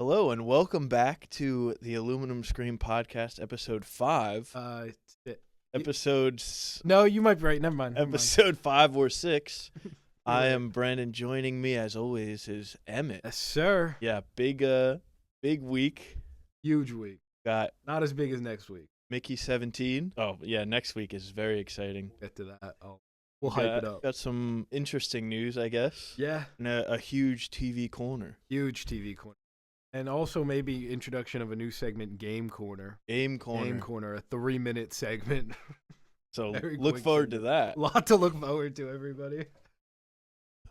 Hello and welcome back to the Aluminum Screen Podcast, episode 5. It- Episodes no, you might be right. Never mind. episode 5 or 6. I right. am Brandon. Joining me as always is Emmett. Yes, sir. Yeah, big week. Huge week. Got Not as big as next week. Mickey 17. Oh, yeah, next week is very exciting. Get to that. We'll hype it up. Got some interesting news, I guess. Yeah. And a huge TV corner. Huge TV corner. And also maybe introduction of a new segment, Game Corner. Game corner. Game Corner, a 3-minute segment. So Very look quick forward to segment. that. A lot to look forward to, everybody.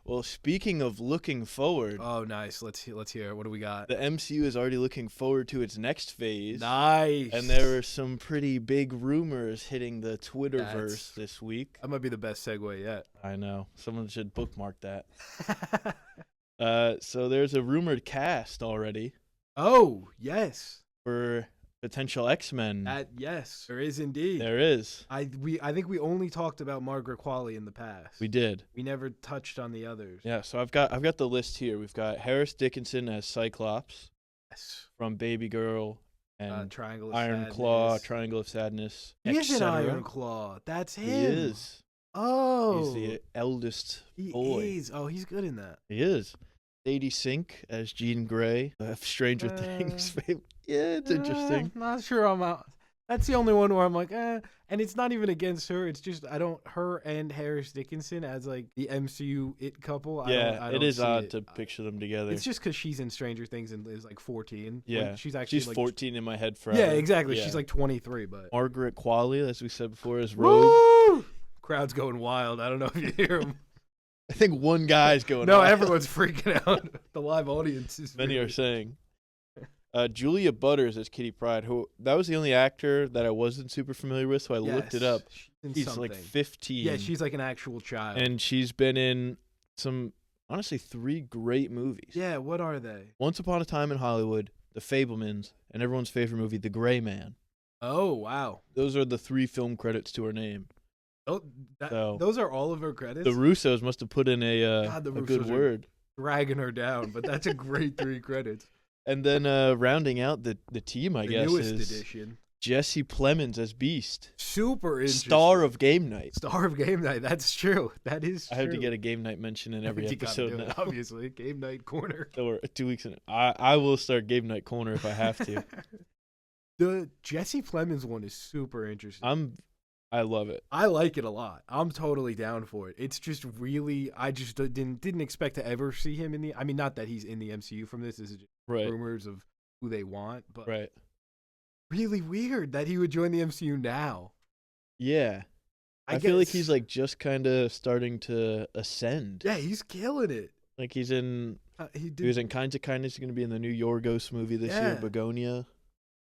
Well, speaking of looking forward. Oh, nice. Let's hear it. What do we got? The MCU is already looking forward to its next phase. Nice. And there are some pretty big rumors hitting the Twitterverse this week. That might be the best segue yet. I know. Someone should bookmark that. So there's a rumored cast already Oh, yes. for potential X-Men. Yes, there is indeed. There is. I think we only talked about Margaret Qualley in the past. We did. We never touched on the others. Yeah, so I've got the list here. We've got Harris Dickinson as Cyclops Yes. from Baby Girl and Triangle of Iron Sadness. Claw, Triangle of Sadness, He is an etc. Iron Claw. That's him. He is. Oh. He's the eldest he boy. is. Oh, he's good in that. He is. Sadie Sink as Jean Grey. Stranger Things. Yeah, it's interesting. Not sure I'm out. That's the only one where I'm like, And it's not even against her. It's just her and Harris Dickinson as like the MCU it couple. I It don't is see odd it. to picture them together. It's just because she's in Stranger Things and is like 14. Yeah. Like, she's 14 in my head forever. Yeah, exactly. Yeah. She's like 23, but. Margaret Qualley, as we said before, is Rogue. Woo! Crowd's going wild. I don't know if you hear them. I think one guy's going No, wild. everyone's freaking out. The live audience is. Many really- are saying. Julia Butters as Kitty Pryde, who that was the only actor that I wasn't super familiar with, so I looked it up. She's in She's like something. 15. Yeah, she's like an actual child. and she's been in some, honestly, 3 great movies. Yeah, what are they? Once Upon a Time in Hollywood, The Fabelmans, and everyone's favorite movie, The Gray Man. Oh, wow. Those are the 3 film credits to her name. Oh, So- those are all of her credits. The Russos must have put in a God, the good Russos are- word. Dragging her down, but that's a great 3 credits. And then rounding out the team, I The guess, newest is edition. Jesse Plemons as Beast. Super interesting. Star of Game Night. Star of Game Night. That's true. That is true. I have to get a Game Night mention in every You gotta episode do it, now. obviously. Game Night Corner. Or 2 weeks in. I will start Game Night Corner if I have to. The Jesse Plemons one is super interesting. I love it. I like it a lot. I'm totally down for it. It's just really, I just didn't expect to ever see him in the. I mean, not that he's in the MCU from this. This is just Right. rumors of who they want, but Right. really weird that he would join the MCU now. Yeah. I feel like guess- he's like just kind of starting to ascend. Yeah, he's killing it. Like he's in. He He was did in Kinds of Kindness. He's going to be in the new Yorgos movie this year, Yeah. Begonia.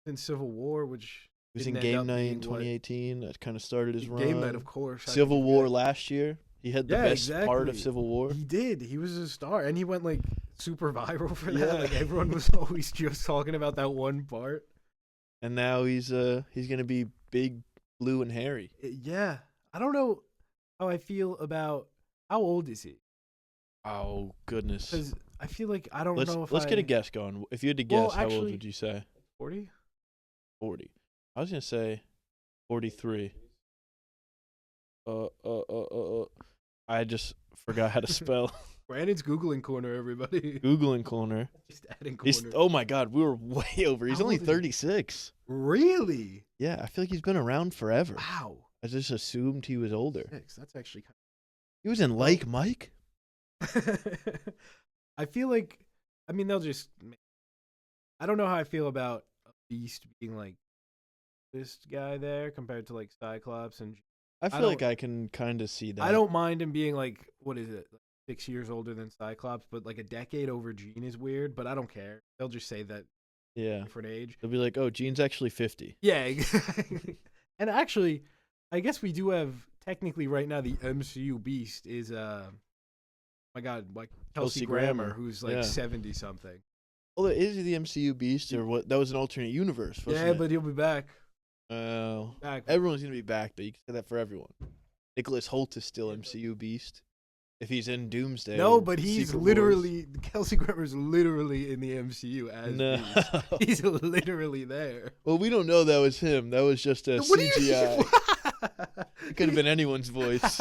in Civil War, which He was in didn't end Game up Night being in what- 2018. That kind of started his run. Game Night, of course. How could Civil you War forget? last year. He had the Yeah, best part of exactly. Civil War. He did. He was a star, and he went like super viral for that. Yeah. Like everyone was always just talking about that one part. And now he's gonna be big, blue, and hairy. Yeah, I don't know how I feel about how old is he? Oh goodness. Because I feel like I don't Let's know if get a guess going. If you had to guess, Well, how old actually- would you say? 40. 40. I was gonna say 43. I just forgot how to spell. Brandon's Googling corner, everybody. Googling corner. Just adding He's corner. oh my god, we were way over. He's How only old is he? 36. Really? Yeah, I feel like he's been around forever. Wow. I just assumed he was older. That's actually kind He was in Like Mike. of. I feel like, I mean, they'll just. I don't know how I feel about a Beast being like this guy there compared to like Cyclops and. I feel like I can kind of see that. I don't mind him being like, what is it, like 6 years older than Cyclops, but like a decade over Jean is weird. But I don't care. They'll just say that Yeah. different age. They'll be like, "Oh, Gene's actually 50." Yeah, exactly. And actually, I guess we do have technically right now the MCU Beast is my God, like Kelsey Kelsey Grammer, Grammer. who's like Yeah. 70 something. Well, is he the MCU Beast or what? That was an alternate universe, wasn't Yeah, it? but he'll be back. Everyone's gonna be back, though. You can say that for everyone. Nicholas Hoult is still MCU Beast. if he's in Doomsday. No, or but he's Secret literally Kelsey Grammer's literally in the MCU as No. Beast. He's literally there. Well, we don't know that was him. That was just a What do you CGI. It could have been anyone's voice.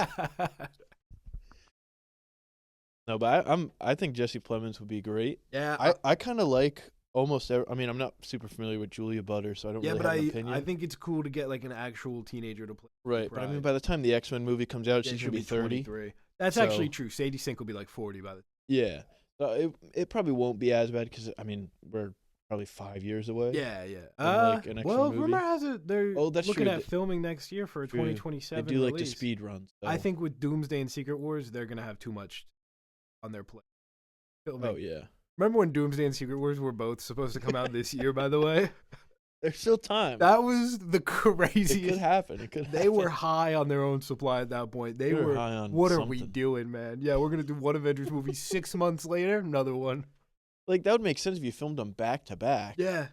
No, but I think Jesse Plemons would be great. Yeah, I kind of like almost. I mean, I'm not super familiar with Julia Butters, so I don't yeah, really but have an opinion. I think it's cool to get like an actual teenager to play. Right, but I mean, Pride. by the time the X-Men movie comes out, Yeah, she's she'll gonna be 30. 23. That's So- actually true. Sadie Sink will be like 40 by the time. Yeah, so it probably won't be as bad because I mean we're probably 5 years away. Yeah. like, an extra well, movie. rumor has it they're Oh, that's looking true. at filming next year for a True. 2027 They do like release. to speed run. So. I think with Doomsday and Secret Wars, they're gonna have too much on their plate. Filming. Oh yeah, Remember when Doomsday and Secret Wars were both supposed to come out this year? By the way, there's still time. that was the It could craziest. happen. It could. They were high on their own supply at that point. They were. high on. What are something. we doing, man? Yeah, we're gonna do one Avengers movie 6 months later, another one. Like that would make sense if you filmed them back to back. Yeah,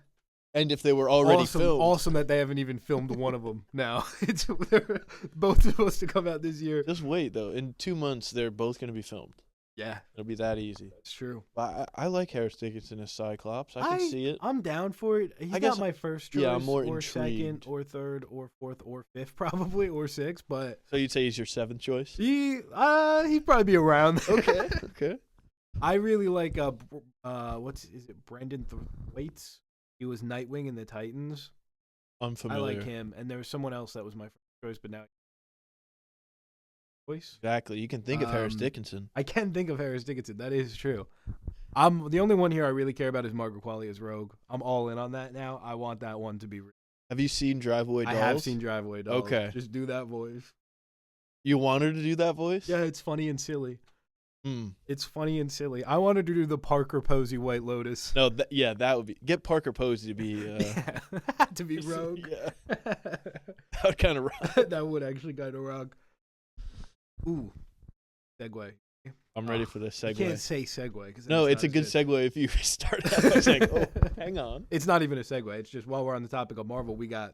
And if they were already awesome. filmed. Awesome that they haven't even filmed one of them. Now they're both supposed to come out this year. Just wait though. In 2 months, they're both gonna be filmed. Yeah, It'll be that easy. that's true. But I like Harris Dickinson as Cyclops. I can see it. I'm down for it. He's I guess- not my first choice, yeah, I'm more or intrigued. second, or third, or fourth, or fifth, probably, or sixth. But So you'd say he's your 7th choice? he'd probably be around. Okay. Okay. I really like is it Brendan Thwaites? He was Nightwing in the Titans. Unfamiliar. I like him, and there was someone else that was my first choice, but now choice. Exactly. You can think of Harris Um, Dickinson. I can think of Harris Dickinson. That is true. I'm the only one here I really care about is Margaret Qualley as Rogue. I'm all in on that now. I want that one to be. Have you seen Driveway Dolls? I have seen Driveway Dolls. Okay. Just do that voice. You want her to do that voice? Yeah, it's funny and silly. Hmm. It's funny and silly. I wanted to do the Parker Posey White Lotus. No, that would be. Get Parker Posey to be. Yeah. To be Rogue. Yeah. That would kind of rock. That would actually kind of rock. Ooh. Segue. I'm ready for this You can't segue. say segue. Cause No, that's it's a not good shit. segue if you start that by saying, oh, hang on. It's not even a segue. It's just while we're on the topic of Marvel, we got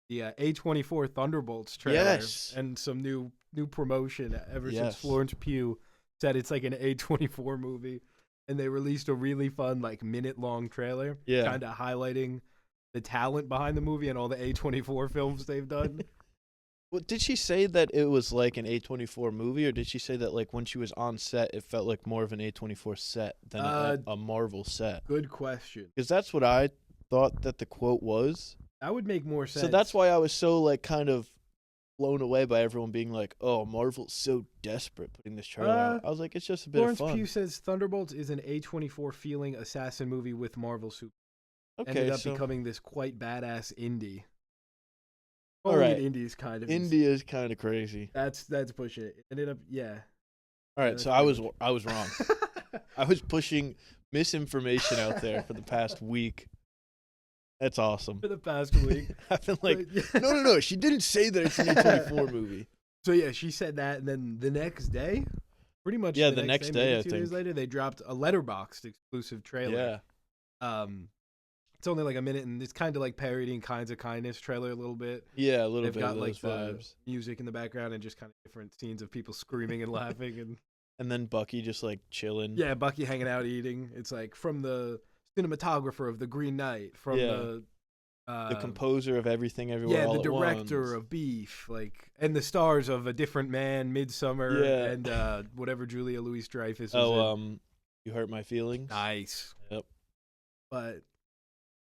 the A24 Thunderbolts trailer Yes. and some new promotion ever since Yes. Florence Pugh said it's like an A24 movie, and they released a really fun like minute-long trailer, Yeah. kind of highlighting the talent behind the movie and all the A24 films they've done. Well, did she say that it was like an A24 movie, or did she say that like when she was on set, it felt like more of an A24 set than a Marvel set? Good question. Because that's what I thought that the quote was. That would make more sense. So that's why I was so like kind of blown away by everyone being like, "Oh, Marvel's so desperate putting this trailer out." I was like, "It's just a bit Florence of fun." Pugh says Thunderbolts is an A24 feeling assassin movie with Marvel super. Okay, Ended up so becoming this quite badass indie. All Calling right. it indie is kind of India's kind of crazy. That's pushing it. Ended up, yeah. All right, that's so I was pretty wrong. I was pushing misinformation out there for the past week. That's awesome. For the past week. I've been like, But, yeah. no. She didn't say that it's an A24 movie. So yeah, she said that, and then the next day, pretty much. Yeah, the the next day, maybe I 2 days think. later, they dropped a Letterboxd exclusive trailer. Yeah, It's only like a minute, and it's kind of like parodying Kinds of Kindness trailer a little bit. yeah, a little They've bit got of like those vibes. the music in the background and just kind of different scenes of people screaming and laughing, and And then Bucky just like chilling. yeah, Bucky hanging out eating. It's like from the cinematographer of The Green Knight, from Yeah. The composer of Everything Everywhere yeah, All the at director Once. of Beef, like, and the stars of A Different Man, Midsummer, Yeah. and whatever Julia Louis-Dreyfus was in. You Hurt My Feelings. Nice. Yep. But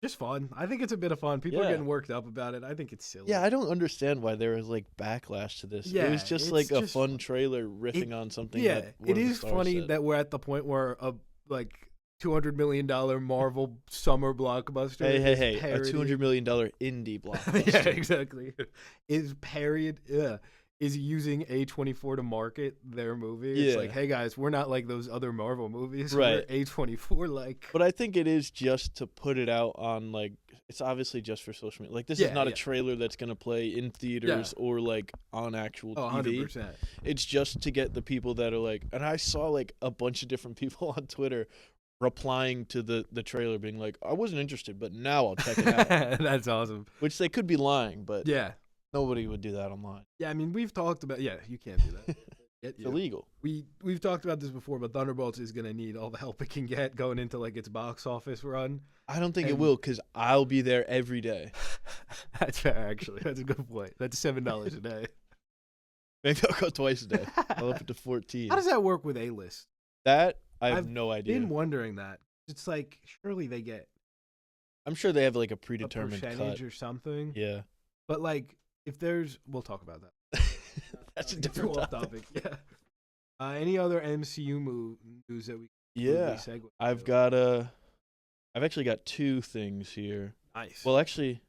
just fun. I think it's a bit of fun. People are Yeah. getting worked up about it. I think it's silly. Yeah, I don't understand why there was like backlash to this. Yeah, it was just it's like a just fun trailer riffing on something. yeah. that one It of the is stars funny said. that we're at the point where a like $200 million Marvel summer blockbuster. is Hey, a parodying- $200 million indie blockbuster. yeah, exactly. Is using A24 to market their movie. It's Yeah. like, hey guys, we're not like those other Marvel movies. Right. We're A24 like. But I think it is just to put it out on like it's obviously just for social media. Like this is Yeah, not a yeah. trailer that's gonna play in theaters or like on actual Oh, TV. 100%. It's just to get the people that are like, and I saw like a bunch of different people on Twitter replying to the trailer being like, I wasn't interested, but now I'll check it out. That's awesome. Which they could be lying, but Yeah. nobody would do that online. Yeah, I mean, we've talked about. Yeah, you can't do that. Get It's you. illegal. We've talked about this before, but Thunderbolts is gonna need all the help it can get going into like its box office run. I don't think it And- will because I'll be there every day. That's fair, actually. That's a good point. That's $7 a day. Maybe I'll go twice a day. I'll up it to 14. How does that work with A-list? That I have I've no idea. Been wondering that. It's like surely they get I'm sure they have like a a predetermined percentage cut. or something. Yeah. But like, if there's, we'll talk about that. That's a Get different too off topic. Yeah. Any other MCU news that we? Yeah. Segue I've to? actually got 2 things here. Nice. Well, actually,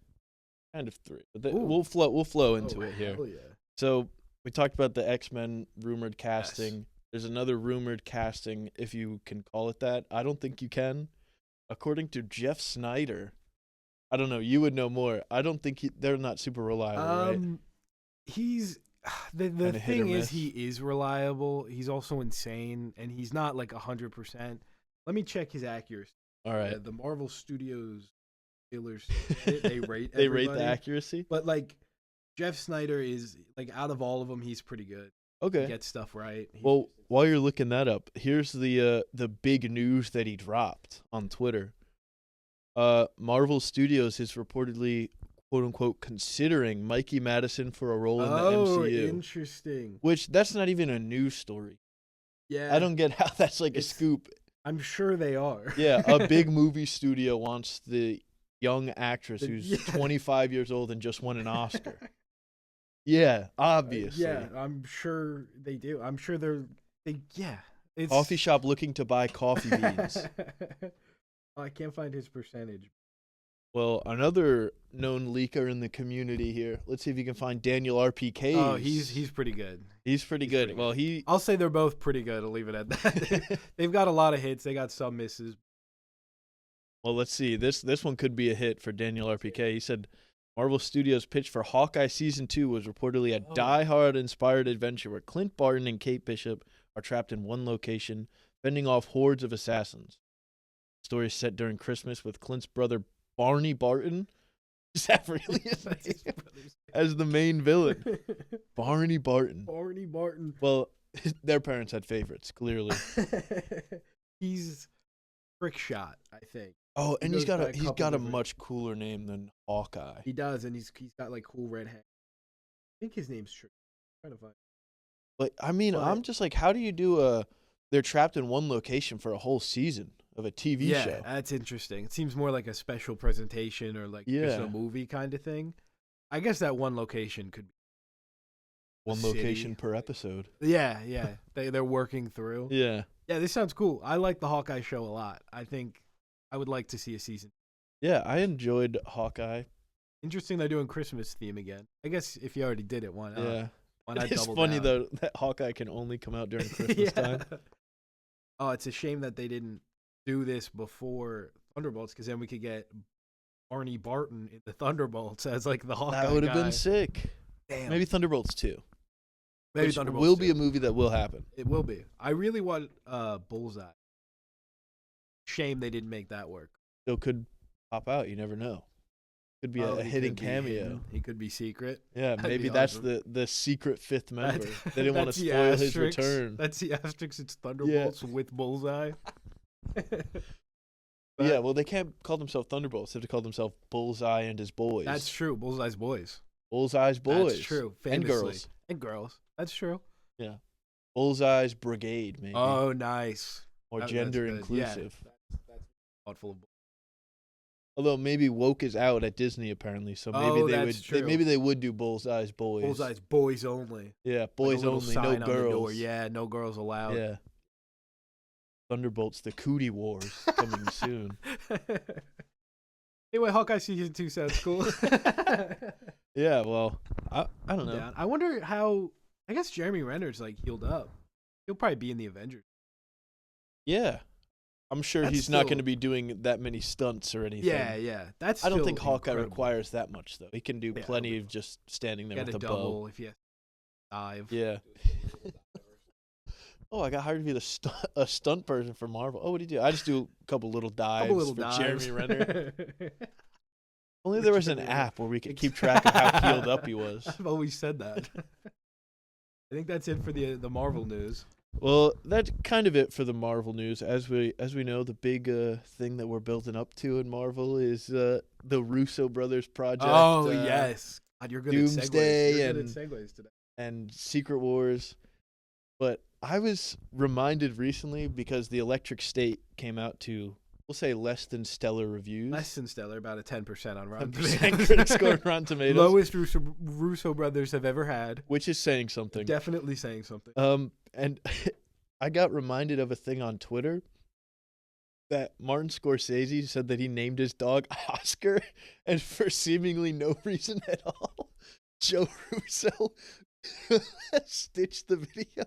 kind of 3. But Ooh. we'll flow into it here. Hell yeah. So we talked about the X-Men rumored casting. Yes. There's another rumored casting, if you can call it that. I don't think you can. According to Jeff Snyder, I don't know. You would know more. I don't think they're not super reliable, right? He's the Kinda hit or thing is miss. he is reliable. He's also insane, and he's not like 100%. Let me check his accuracy. All right. The Marvel Studios dealers they rate They rate the everybody. accuracy. But like Jeff Snyder is like out of all of them, he's pretty good. He Okay. gets stuff right. Well, while you're looking that up, here's the big news that he dropped on Twitter. Marvel Studios is reportedly, quote unquote, considering Mikey Madison for a role in the MCU. Interesting. Which that's not even a news story. Yeah, I don't get how that's like a It's- scoop. I'm sure they are. Yeah, a big movie studio wants the young actress The- who's yeah. 25 years old and just won an Oscar. Yeah, obviously. Yeah, I'm sure they do. I'm sure yeah. It's Coffee shop looking to buy coffee beans. Oh, I can't find his percentage. Well, another known leaker in the community here. Let's see if you can find Daniel RPK. Oh, he's pretty good. He's pretty good. Well, I'll say they're both pretty good. I'll leave it at that. They've got a lot of hits. They got some misses. Well, let's see. This one could be a hit for Daniel RPK. He said Marvel Studios' pitch for Hawkeye Season 2 was reportedly a die-hard-inspired adventure where Clint Barton and Kate Bishop are trapped in one location, fending off hordes of assassins. The story is set during Christmas with Clint's brother Barney Barton. Is that really his That's his name? brother's As the main villain? Barney Barton. Barney Barton. Well, their parents had favorites, clearly. He's Trick Shot, I think. Oh, and He he's goes got by a a couple different- much cooler name than Hawkeye. He does, and he's got like cool red hair. I think his name's Trick. I'm trying to find. But I mean, But- I'm just like, how do you do they're trapped in one location for a whole season of a TV Yeah, show? that's interesting. It seems more like a special presentation or like just Yeah. a movie kind of thing. I guess that one location could be. One city. location per episode. Yeah. They're working through. Yeah. Yeah, this sounds cool. I like the Hawkeye show a lot. I think I would like to see a season. Yeah, I enjoyed Hawkeye. Interesting they're doing Christmas theme again. I guess if you already did it, why not? Yeah. Why not It's double funny, down? though, that Hawkeye can only come out during Christmas Yeah. time. Oh, it's a shame that they didn't do this before Thunderbolts, because then we could get Barney Barton in the Thunderbolts as like the Hawkeye That would have guy. been sick. Damn. Maybe Thunderbolts 2. Maybe Which Thunderbolts will be too. a movie that will happen. It will be. I really want Bullseye. Shame they didn't make that work. Still could pop out. You never know. Could be Oh, a he hidden could be cameo. hidden. He could be secret. Yeah, That'd maybe be that's awesome. the secret fifth member. That's- They didn't want to that's the spoil his asterisk. return. That's the asterisk. It's Thunderbolts with Bullseye. Yeah, well, they can't call themselves Thunderbolts. They have to call themselves Bullseye and his boys. That's true. Bullseye's boys. Bullseye's boys. That's true. And Famously. girls. And girls. That's true. Bullseye's brigade, maybe. Oh, nice. or That's gender good. inclusive. Yeah, that's thoughtful. of Although maybe woke is out at Disney apparently, so maybe Oh, they that's would true. maybe they would do Bullseye's boys. Bullseye's boys only. Yeah, Like a boys little only, no sign on the door. girls. Yeah, no girls allowed. Yeah. Thunderbolts, the Cootie Wars coming soon. Anyway, Hawkeye season 2 sounds cool. Yeah, well, I don't know. Yeah, I wonder how. I guess Jeremy Renner's like healed up. He'll probably be in the Avengers. Yeah. I'm sure That's he's not still- going to be doing that many stunts or anything. Yeah. That's. I don't still think Hawkeye incredible. requires that much though. He can do Yeah, plenty it'll of be just standing there Get with a a bow. double if you dive. Yeah. Oh, I got hired to be a stunt person for Marvel. Oh, what do you do? I just do a couple little dives Couple little for dives. Jeremy Renner. Only For there was an Jeremy Renner. app where we could keep track of how healed up he was. I've always said that. I think that's it for the Marvel news. Well, that's kind of it for the Marvel news. As we know, the big thing that we're building up to in Marvel is the Russo brothers project. Oh yes, God, you're good Doomsday at segues. You're good at segues today. and Secret Wars. But I was reminded recently because the Electric State came out to, we'll say, less than stellar reviews. Less than stellar, about a 10% on Rotten 10% Tomatoes. critic score on Rotten Tomatoes. Lowest Russo brothers have ever had. Which is saying something. Definitely saying something. And I got reminded of a thing on Twitter that Martin Scorsese said that he named his dog Oscar, and for seemingly no reason at all, Joe Russo stitched the video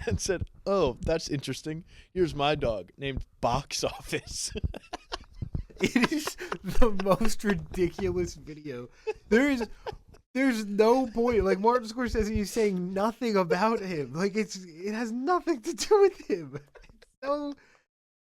and said, "Oh, that's interesting. Here's my dog named Box Office." It is the most ridiculous video. There's no point. Like, Martin Scorsese is saying nothing about him. Like, it has nothing to do with him. So,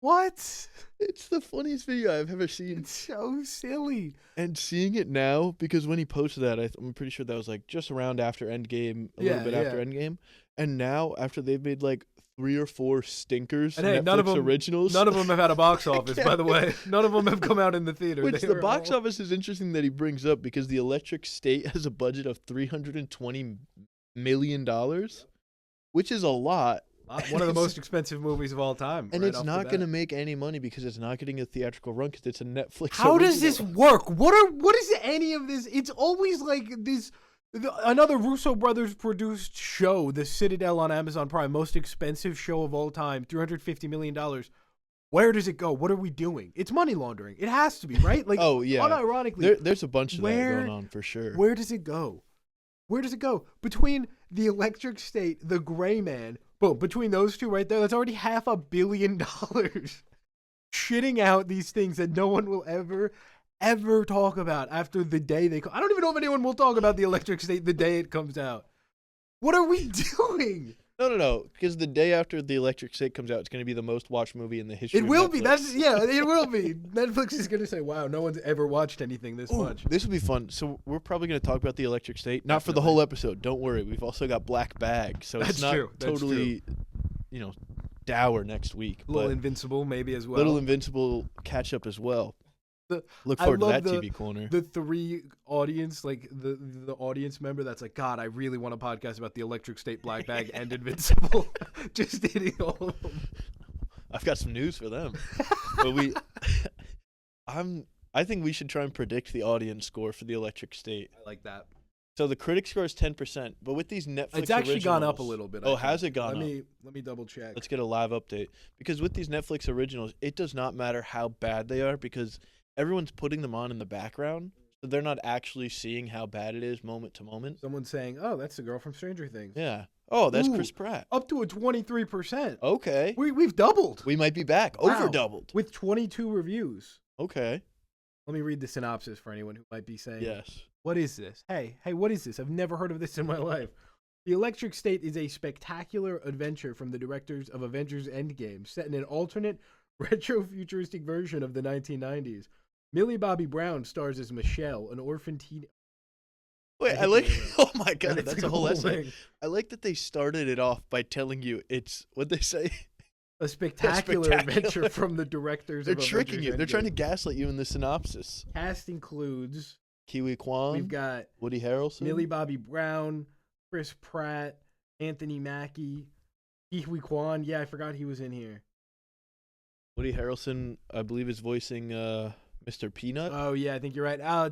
what? It's the funniest video I've ever seen. It's so silly. And seeing it now, because when he posted that, I'm pretty sure that was like just around after Endgame, a little bit after Endgame. And now, after they've made like 3 or 4 stinkers, and hey, Netflix originals. None of them have had a box office, by the way. None of them have come out in the theater. Which the box office is interesting that he brings up, because the Electric State has a budget of $320 million, which is a lot. One of the most expensive movies of all time. And it's not going to make any money because it's not getting a theatrical run because it's a Netflix How original. does this work? What is any of this? It's always like this. Another Russo brothers produced show, The Citadel on Amazon Prime, most expensive show of all time, $350 million. Where does it go? What are we doing? It's money laundering. It has to be, right? Like, oh, yeah. Unironically. There's a bunch of that going on for sure. Where does it go? Where does it go? Between the Electric State, the Gray Man, boom, between those two right there, that's already $500 million. Shitting out these things that no one will ever talk about after the day they come. I don't even know if anyone will talk about the Electric State the day it comes out. What are we doing? No, because the day after the Electric State comes out, it's going to be the most watched movie in the history of Netflix. It will be. It will be. Netflix is going to say, wow, no one's ever watched anything this much. This will be fun. So we're probably going to talk about the Electric State. Not for the whole episode. Don't worry. We've also got Black Bag. So it's not totally, dour next week. Little Invincible maybe as well. Little Invincible catch up as well. Look forward to that TV corner. The 3 audience, like the audience member that's like, God, I really want a podcast about the Electric State, Black Bag, and Invincible. Just hitting all of them. I've got some news for them. But I think we should try and predict the audience score for the Electric State. I like that. So the critic score is 10%, but with these Netflix it's actually originals, gone up a little bit. Oh, has it gone up? Let me double check. Let's get a live update. Because with these Netflix originals, it does not matter how bad they are because everyone's putting them on in the background, so they're not actually seeing how bad it is moment to moment. Someone's saying, "Oh, that's the girl from Stranger Things." Yeah. Oh, that's Chris Pratt. Up to a 23%. Okay. We've doubled. We might be back. Wow. Over doubled. With 22 reviews. Okay. Let me read the synopsis for anyone who might be saying, yes. What is this? Hey, what is this? I've never heard of this in my life. The Electric State is a spectacular adventure from the directors of Avengers Endgame, set in an alternate, retro-futuristic version of the 1990s. Millie Bobby Brown stars as Michelle, an orphan teen. Wait, I like. Oh my God, that's a whole essay. Thing. I like that they started it off by telling you it's what they say. A spectacular adventure from the directors. They're of tricking Avengers you. Endgame. They're trying to gaslight you in the synopsis. Cast includes Kiwi Kwan. We've got Woody Harrelson, Millie Bobby Brown, Chris Pratt, Anthony Mackie, Kiwi Kwan. Yeah, I forgot he was in here. Woody Harrelson, I believe, is voicing Mr. Peanut. Oh yeah, I think you're right. I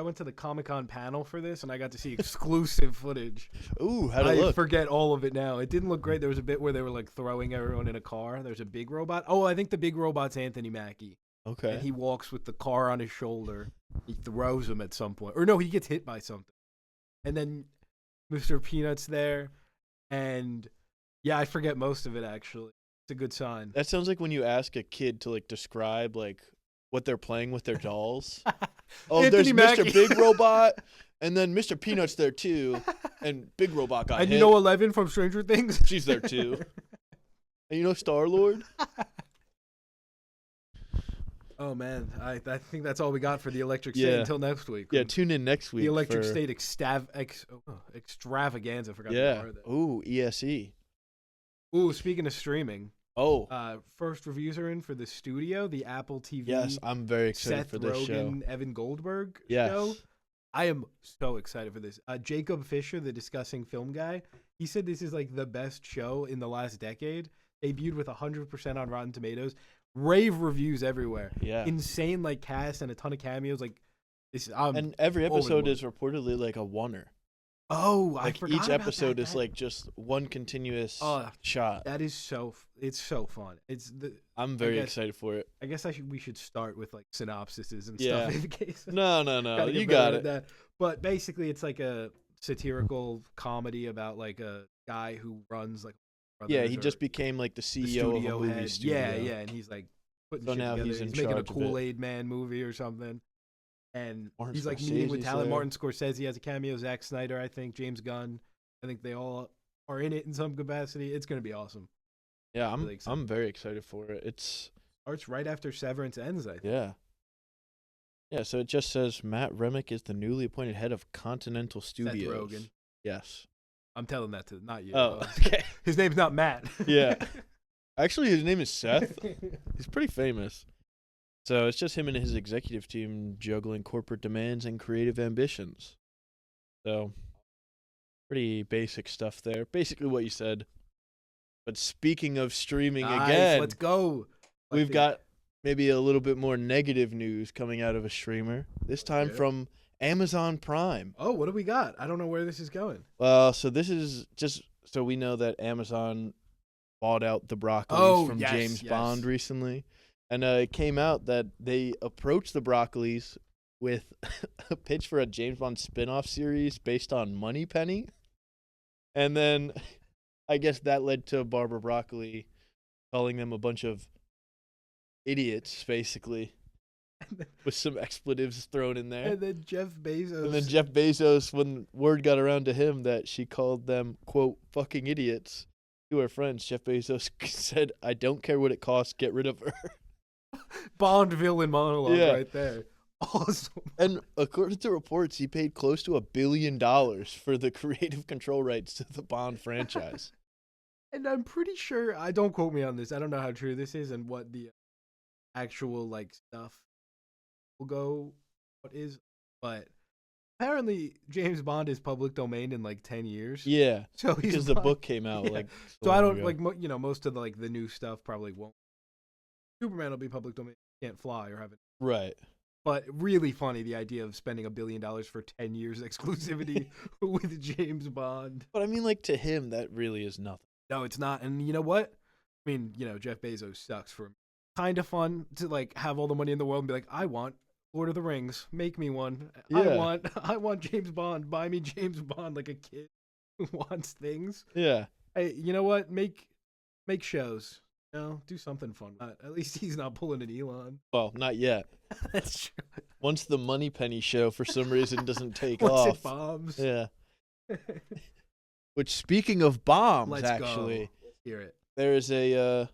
went to the Comic-Con panel for this, and I got to see exclusive footage. Ooh, how'd it look? I forget all of it now. It didn't look great. There was a bit where they were like throwing everyone in a car. There's a big robot. Oh, I think the big robot's Anthony Mackie. Okay. And he walks with the car on his shoulder. He throws him at some point. Or no, he gets hit by something. And then Mr. Peanut's there. And yeah, I forget most of it actually. It's a good sign. That sounds like when you ask a kid to like describe like what they're playing with their dolls. Oh, Anthony there's Mackie. Mr. Big Robot, and then Mr. Peanut's there too, and Big Robot got and hit. you know 11 from Stranger Things? She's there too. And you know Star-Lord? Oh man, I think that's all we got for the Electric State Yeah. until next week. Yeah, tune in next week. The Electric for, State Extravaganza. Forgot the Yeah. R there. Ooh, ESE. Ooh, speaking of streaming, Oh, first reviews are in for the studio, the Apple TV. yes, I'm very excited Seth for this Rogen, show. Evan Goldberg Yes. show. I am so excited for this. Jacob Fisher, the discussing film guy, he said this is like the best show in the last decade. Debuted with 100% on Rotten Tomatoes. Rave reviews everywhere. Yeah. Insane like cast and a ton of cameos. Like this, And every over the episode moon. is reportedly like a oneer. Oh, I Like forgot each about episode that. is like just one continuous shot. That is it's so fun. I'm very guess- excited for it. I guess we should start with like synopsises and Yeah. stuff in case. No, Gotta get you better got at it. that. But basically, it's like a satirical comedy about like a guy who runs like. Yeah, Brothers he or just became like the the CEO of a studio movie head. studio. Yeah, and he's like putting So shit now together. he's in making a charge of it. Kool-Aid Man movie or something. And Martin he's like meeting with Scorsese's talent. there. Martin Scorsese has a cameo. Zack Snyder, I think. James Gunn. I think they all are in it in some capacity. It's gonna be awesome. Yeah, Really excited. I'm very excited for it. It's Starts right after Severance ends, I think. yeah. Yeah, so it just says Matt Remick is the newly appointed head of Continental Studios. Rogen. Yes. I'm telling that to not you. Oh, okay. His name's not Matt. Yeah. Actually, his name is Seth. He's pretty famous. So it's just him and his executive team juggling corporate demands and creative ambitions. So pretty basic stuff there. Basically what you said. But speaking of streaming Nice, again, let's go. we've got maybe a little bit more negative news coming out of a streamer. This time Yeah. from Amazon Prime. Oh, what do we got? I don't know where this is going. Well, so this is just so we know that Amazon bought out the Broccolis from yes, James yes. Bond recently. And it came out that they approached the Broccolis with a pitch for a James Bond spin-off series based on Moneypenny. And then I guess that led to Barbara Broccoli calling them a bunch of idiots, basically, with some expletives thrown in there. And then Jeff Bezos. And then Jeff Bezos, when word got around to him that she called them, quote, fucking idiots to her friends, Jeff Bezos said, I don't care what it costs, get rid of her. Bond villain monologue Yeah. right there. Awesome. And according to reports, he paid close to $1 billion for the creative control rights to the Bond franchise. And I'm pretty sure, don't quote me on this. I don't know how true this is and what the actual like stuff will go what is, but apparently James Bond is public domain in like 10 years. Yeah, So he's because the buying- book came out Yeah. like So I long don't ago. like most of the like the new stuff probably won't. Superman will be public domain. Can't fly or have it. Right. But really funny the idea of spending $1 billion for 10 years exclusivity with James Bond. But I mean, like, to him, that really is nothing. No, it's not. And you know what? I mean, Jeff Bezos sucks for him. Kind of fun to like have all the money in the world and be like, I want Lord of the Rings. Make me one. Yeah. I want James Bond. Buy me James Bond like a kid who wants things. Yeah. Hey, you know what? Make shows. Do something fun. At least he's not pulling an Elon. Well, not yet. That's true. Once the Moneypenny show, for some reason, doesn't take Once off. it bombs. Yeah. Which, speaking of bombs, Let's actually, go. Let's hear it. there is a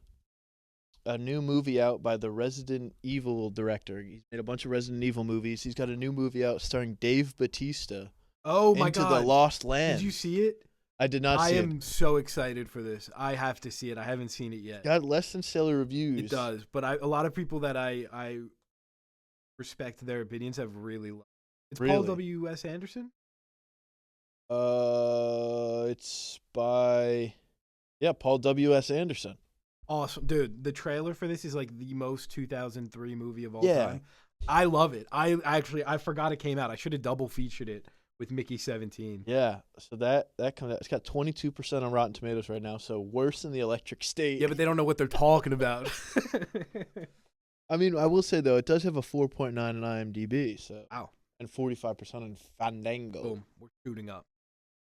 new movie out by the Resident Evil director. He's made a bunch of Resident Evil movies. He's got a new movie out starring Dave Bautista. Oh my Into god. the Lost Land. Did you see it? I did not I see am so excited for this. I have to see it. I haven't seen it yet. it. Got less than stellar reviews. It does, but a lot of people that I respect their opinions have really loved it. It's Paul Really? W.S. Anderson. It's by Paul W.S. Anderson. Awesome, dude. The trailer for this is like the most 2003 movie of all Yeah. time. I love it. I forgot it came out. I should have double featured it with Mickey 17. Yeah, so that comes out. It's got 22% on Rotten Tomatoes right now, so worse than the Electric State. Yeah, but they don't know what they're talking about. I mean, I will say though, it does have a 4.9 on IMDb, so Wow. and 45% on Fandango. Boom, we're shooting up.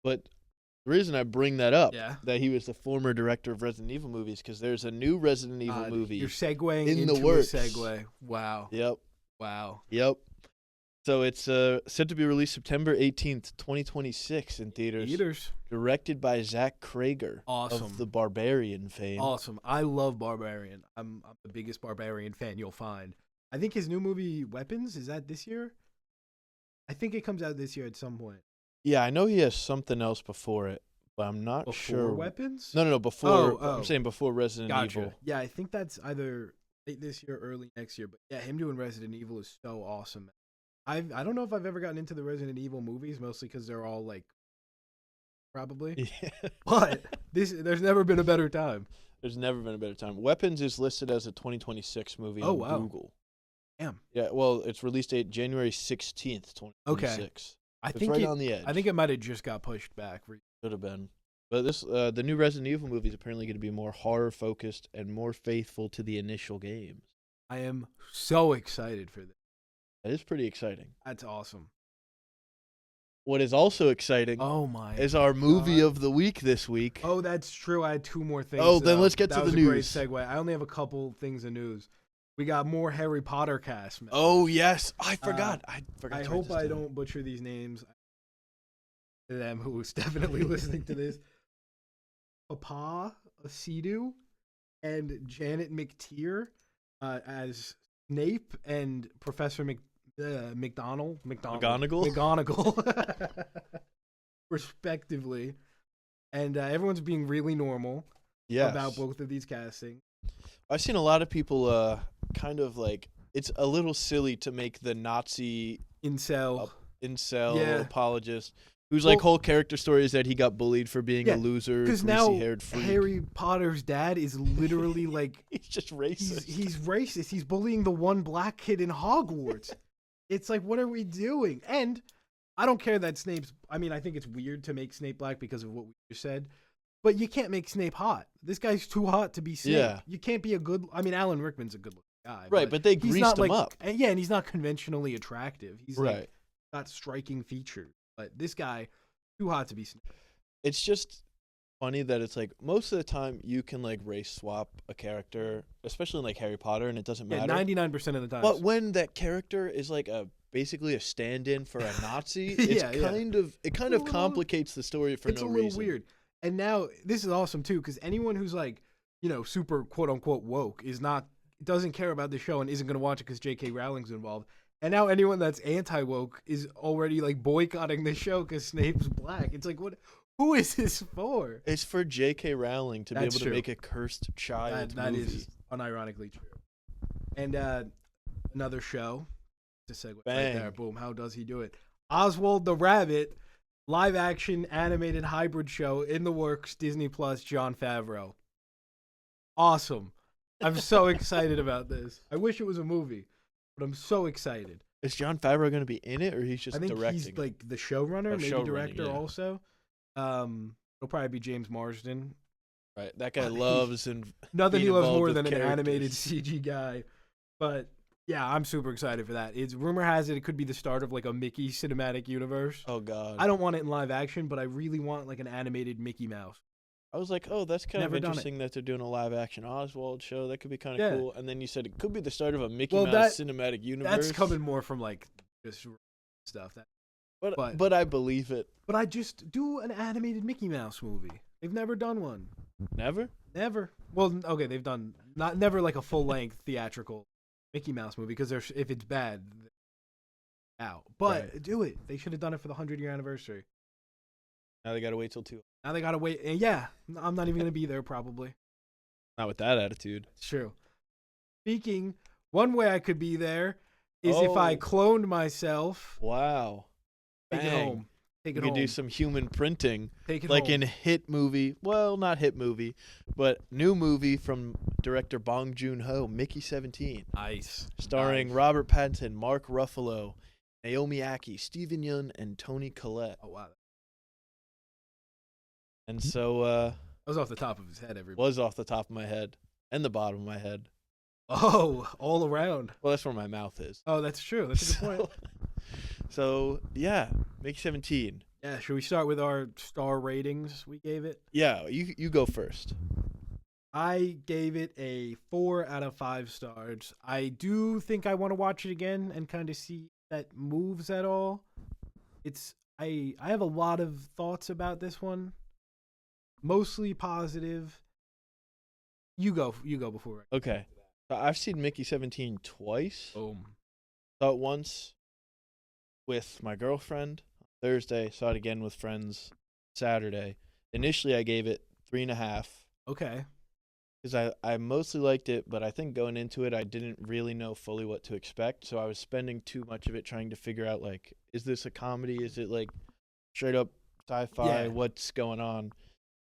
But the reason I bring that up, Yeah. that he was the former director of Resident Evil movies, because there's a new Resident Evil movie. You're segueing in the into works. a segue. Wow. Yep. Wow. So it's set to be released September 18th, 2026 in theaters. Directed by Zach Krager Awesome. of the Barbarian fame. Awesome. I love Barbarian. I'm the biggest Barbarian fan you'll find. I think his new movie Weapons, is that this year? I think it comes out this year at some point. Yeah, I know he has something else before it, but I'm not Before sure. Weapons? No, before. Oh. I'm saying before Resident Gotcha. Evil. Yeah, I think that's either late this year or early next year. But yeah, him doing Resident Evil is so awesome. I don't know if I've ever gotten into the Resident Evil movies, mostly because they're all like probably. Yeah. But there's never been a better time. There's never been a better time. Weapons is listed as a 2026 movie on Google. Damn. Yeah, well, its release date January 16th, 2026. I It's think right on the edge. I think it might have just got pushed back. Should have been. But this the new Resident Evil movie is apparently going to be more horror focused and more faithful to the initial games. I am so excited for this. That is pretty exciting. That's awesome. What is also exciting Oh my! is our movie God. of the week this week. Oh, that's true. I had two more things. Oh, then let's get to that the was news. A great segue. I only have a couple things of news. We got more Harry Potter cast members. Oh yes, I forgot. I forgot. I to hope write I this down. don't butcher these names. To them who's definitely listening to this. Papa Asidu and Janet McTeer as Snape and Professor McGonagall, respectively. And everyone's being really normal about both of these castings. I've seen a lot of people kind of like, it's a little silly to make the Nazi incel apologist whose like whole character story is that he got bullied for being a loser, because now greasy-haired freak. Harry Potter's dad is literally like he's just racist. He's racist. He's bullying the one black kid in Hogwarts. It's like, what are we doing? And I don't care that Snape's. I mean, I think it's weird to make Snape black because of what we just said, but you can't make Snape hot. This guy's too hot to be Snape. Yeah. You can't be a good. I mean, Alan Rickman's a good-looking guy, right? But they greased him up. And yeah, and he's not conventionally attractive. He's right. Got striking features, but this guy too hot to be Snape. It's just funny that it's like most of the time you can like race swap a character, especially in like Harry Potter, and it doesn't matter. 99% of the time. But when that character is like basically a stand-in for a Nazi, it's kind of complicates the story for no reason. It's a little weird. And now this is awesome too, because anyone who's like, super quote unquote woke doesn't care about the show and isn't going to watch it because J.K. Rowling's involved. And now anyone that's anti-woke is already like boycotting the show because Snape's black. It's like, what? Who is this for? It's for J.K. Rowling to be able to make a cursed child that movie. Is unironically true. And another show, to segue Bang. right there. Boom. How does he do it? Oswald the Rabbit, live-action animated hybrid show in the works. Disney Plus. Jon Favreau. Awesome. I'm so excited about this. I wish it was a movie. But I'm so excited. Is Jon Favreau going to be in it, or he's just directing? I think he's like the showrunner, maybe director also. It'll probably be James Marsden. Right, that guy loves and nothing he loves more than an animated CG guy. But yeah, I'm super excited for that. Rumor has it could be the start of like a Mickey cinematic universe. Oh God, I don't want it in live action, but I really want like an animated Mickey Mouse. I was like, oh, that's kind of interesting that they're doing a live-action Oswald show. That could be kind of cool. And then you said it could be the start of a Mickey Mouse cinematic universe. That's coming more from, like, just stuff. But I believe it. But I just do an animated Mickey Mouse movie. They've never done one. Never? Never. Well, okay, they've done never like a full-length theatrical Mickey Mouse movie because if it's bad, out. But do it. They should have done it for the 100-year anniversary. Now they got to wait till 2. Now they got to wait. And yeah, I'm not even going to be there probably. Not with that attitude. It's true. Speaking, one way I could be there is if I cloned myself. Wow. Take it home. You could do some human printing. Take it like home. in hit movie. Well, not hit movie, but new movie from director Bong Joon-ho, Mickey 17. Nice. Starring Robert Pattinson, Mark Ruffalo, Naomi Ackie, Steven Yeun, and Toni Collette. Oh, wow. And so that was off the top of his head, everybody. Was off the top of my head and the bottom of my head. Oh, all around. Well, that's where my mouth is. Oh, that's true. That's a good point. So, yeah, Mickey 17. Yeah, should we start with our star ratings we gave it? Yeah, you go first. I gave it a 4 out of 5 stars. I do think I want to watch it again and kind of see if that moves at all. I have a lot of thoughts about this one. Mostly positive. You go before. Okay. I've seen Mickey 17 twice. Boom. Saw it once with my girlfriend Thursday. Saw it again with friends Saturday. Initially, I gave it 3.5 Okay. because I mostly liked it, but I think going into it, I didn't really know fully what to expect. So I was spending too much of it trying to figure out, like, is this a comedy? Is it, like, straight up sci-fi? Yeah. What's going on?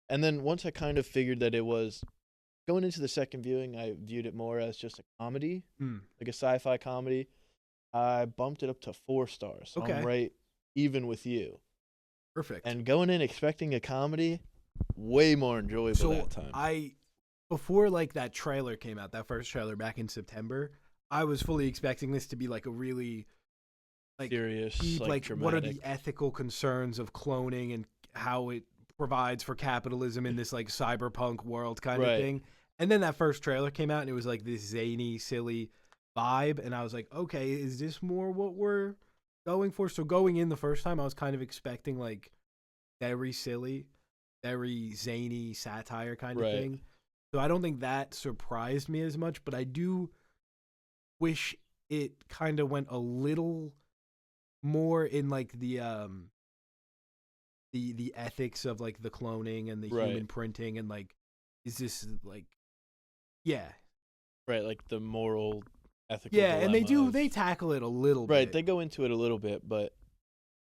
And then once I kind of figured that it was going into the second viewing, I viewed it more as just a comedy, like a sci-fi comedy. I bumped it up to 4 stars. So Okay. I'm right even with you. Perfect. And going in expecting a comedy, way more enjoyable that So time. before like that trailer came out, that first trailer back in September, I was fully expecting this to be like a really like Serious, deep, like dramatic. what are the ethical concerns of cloning and how it provides for capitalism in this like cyberpunk world kind of Right. thing. And then that first trailer came out and it was like this zany, silly vibe, and I was like, okay, is this more what we're going for? So going in the first time, I was kind of expecting like very silly, very zany satire kind of Right. thing. So I don't think that surprised me as much, but I do wish it kind of went a little more in like the ethics of like the cloning and the Right. human printing and like is this like yeah. Right, like the moral, ethical Yeah, and dilemma of- they tackle it a little bit. Right, they go into it a little bit, but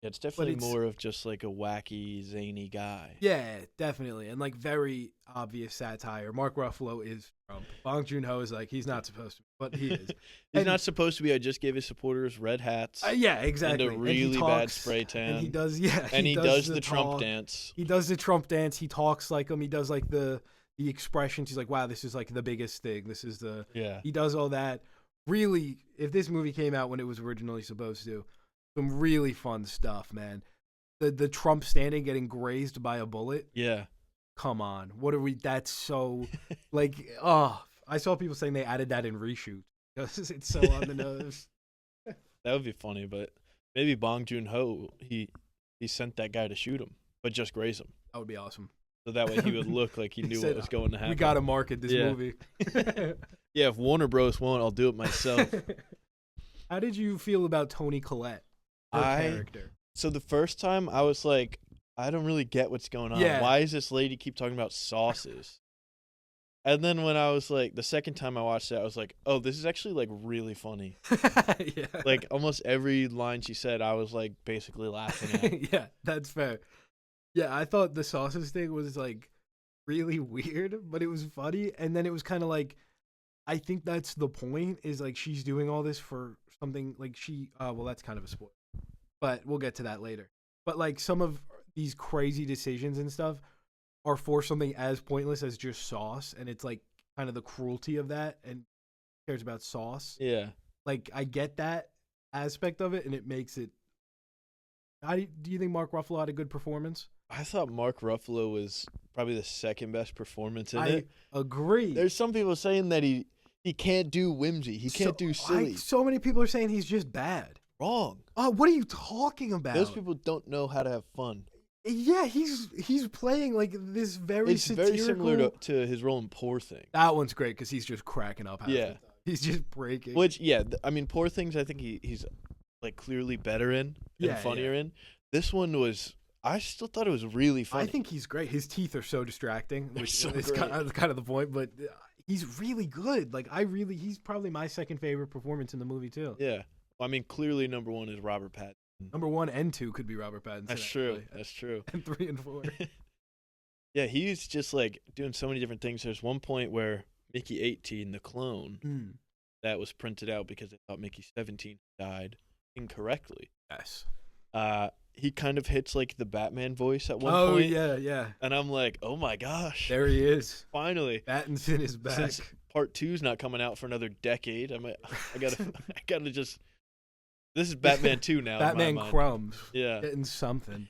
it's definitely it's- more of just like a wacky, zany guy. Yeah, definitely. And like very obvious satire. Mark Ruffalo is Trump. Bong Joon-ho is like he's not supposed to, but he is. He's And- not supposed to be. I just gave his supporters red hats Yeah, exactly. and a really bad spray tan. And he does, yeah. And he does the Trump talk. dance. He does the Trump dance. He talks like him. He does like the expressions. He's like, wow, this is like the biggest thing. This is the. Yeah. He does all that. Really, if this movie came out when it was originally supposed to, some really fun stuff, man. The Trump standing getting grazed by a bullet. Yeah. Come on. What are we? That's so, like, oh. I saw people saying they added that in reshoot because it's so on the nose. That would be funny, but maybe Bong Joon-ho, he sent that guy to shoot him, but just graze him. That would be awesome. So that way he would look like he He knew said, what was going to happen. We got to market this Yeah. movie. Yeah, if Warner Bros. Won't, I'll do it myself. How did you feel about Toni Collette, her character? So the first time I was like, I don't really get what's going on. Yeah. Why does this lady keep talking about sauces? And then when I was like, the second time I watched it, I was like, oh, this is actually like really funny. Yeah. Like almost every line she said, I was like basically laughing at. Yeah, that's fair. Yeah, I thought the sauces thing was like really weird, but it was funny. And then it was kind of like, I think that's the point is like she's doing all this for something like well, that's kind of a spoiler, but we'll get to that later. But like some of these crazy decisions and stuff are for something as pointless as just sauce. And it's like kind of the cruelty of that and cares about sauce. Yeah. Like I get that aspect of it and it makes it. Do you think Mark Ruffalo had a good performance? I thought Mark Ruffalo was probably the second best performance in I it. agree. There's some people saying that he can't do whimsy. He can't do silly. So many people are saying he's just bad. Wrong. Oh, what are you talking about? Those people don't know how to have fun. Yeah, he's playing like this very It's satirical. very similar to his role in Poor Things. That one's great because he's just cracking up. Half the Yeah. time. He's just breaking. Which, yeah, I mean, Poor Things, I think he's like clearly better in and Yeah, funnier in. This one was, I still thought it was really funny. I think he's great. His teeth are so distracting, They're which so is great. kind of the point. But he's really good. Like he's probably my second favorite performance in the movie too. Yeah. Well, I mean, clearly number one is Robert Pattinson. Number 1 and 2 could be Robert Pattinson. That's true. actually. That's true. And 3 and 4. Yeah, he's just like doing so many different things. There's one point where Mickey 18, the clone, that was printed out because they thought Mickey 17 died incorrectly. Yes. He kind of hits like the Batman voice at one Oh point. yeah. And I'm like, oh my gosh. There he is. Finally. Pattinson is back. Since part 2's not coming out for another decade, I gotta just. This is Batman 2 now. Batman in my mind. crumbs. Yeah. Getting something.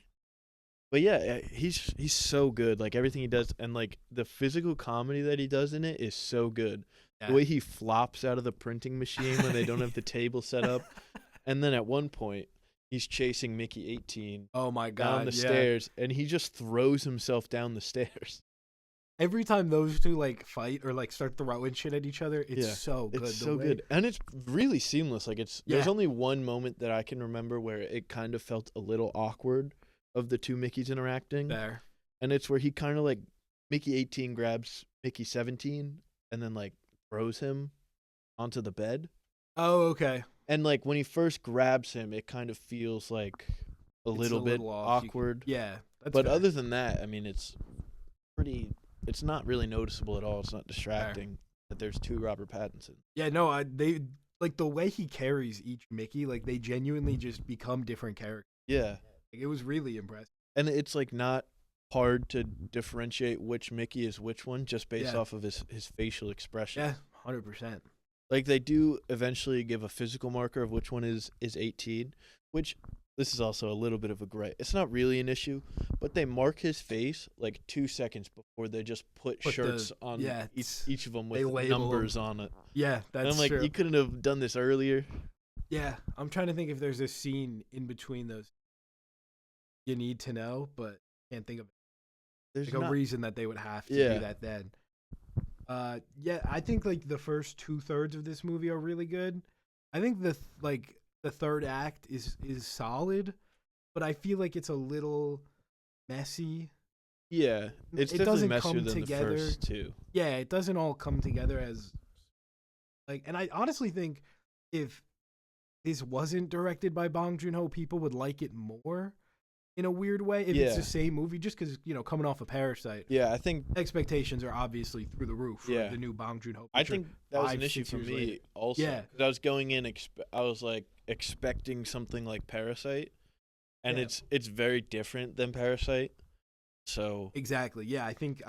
But yeah, he's so good. Like everything he does, and like the physical comedy that he does in it is so good. Yeah. The way he flops out of the printing machine when they don't have the table set up, and then at one point he's chasing Mickey 18 Oh my god. down the stairs, and he just throws himself down the stairs. every time those two like fight or like start throwing shit at each other, it's Yeah, so good. it's The so way- good, and it's really seamless. Like there's Yeah. only one moment that I can remember where it kind of felt a little awkward of the two Mickeys interacting, There. and it's where he kind of like Mickey 18 grabs Mickey 17 and then like throws him onto the bed. Oh, okay. And like when he first grabs him, it kind of feels like a It's little bit off. awkward. Yeah. That's But fair. other than that, I mean, it's not really noticeable at all. It's not distracting that there's two Robert Pattinson. Yeah, no, they like the way he carries each Mickey, like they genuinely just become different characters. Yeah. Like, it was really impressive. And it's like not hard to differentiate which Mickey is which one just based off of his facial expression. Yeah, 100%. Like they do eventually give a physical marker of which one is 18, which this is also a little bit of a gripe. It's not really an issue, but they mark his face like 2 seconds before they just put shirts on each of them with numbers on it. Yeah, that's and I'm like, true. you couldn't have done this earlier. Yeah, I'm trying to think if there's a scene in between those you need to know, but can't think of There's like not, a reason that they would have to Yeah. do that then. Yeah, I think like the first 2/3 of this movie are really good. I think the third act is solid, but I feel like it's a little messy. Yeah, it's It definitely doesn't messier come than together. the first two. Yeah, it doesn't all come together as like, and I honestly think if this wasn't directed by Bong Joon-ho, people would like it more in a weird way if it's the same movie, just because, you know, coming off of Parasite, Yeah, I think expectations are obviously through the roof for Yeah. the new Bong Joon-ho I picture. think that was an 5, issue 6 for years me later. also. Yeah. 'Cause I was going in, I was like expecting something like Parasite, and Yeah. it's very different than Parasite. So Exactly. Yeah, I think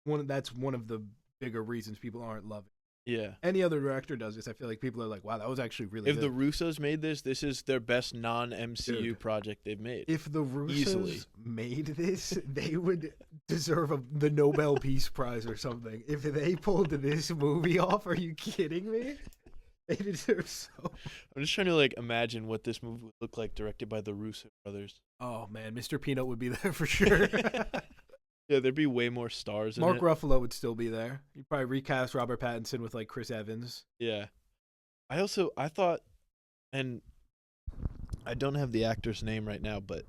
that's one of the bigger reasons people aren't loving. yeah, Any other director does this, I feel like people are like, "Wow, that was actually really if good." the Russos made this is their best non-MCU Dude. project they've made. If the Russos Easily. made this, they would deserve the Nobel Peace Prize or something. If they pulled this movie off, are you kidding me? They deserve so. I'm just trying to like imagine what this movie would look like directed by the Russo brothers. Oh man, Mr. Peanut would be there for sure. Yeah, there'd be way more stars in Mark it. Ruffalo would still be there. You'd probably recast Robert Pattinson with like Chris Evans. Yeah. I thought, and I don't have the actor's name right now, but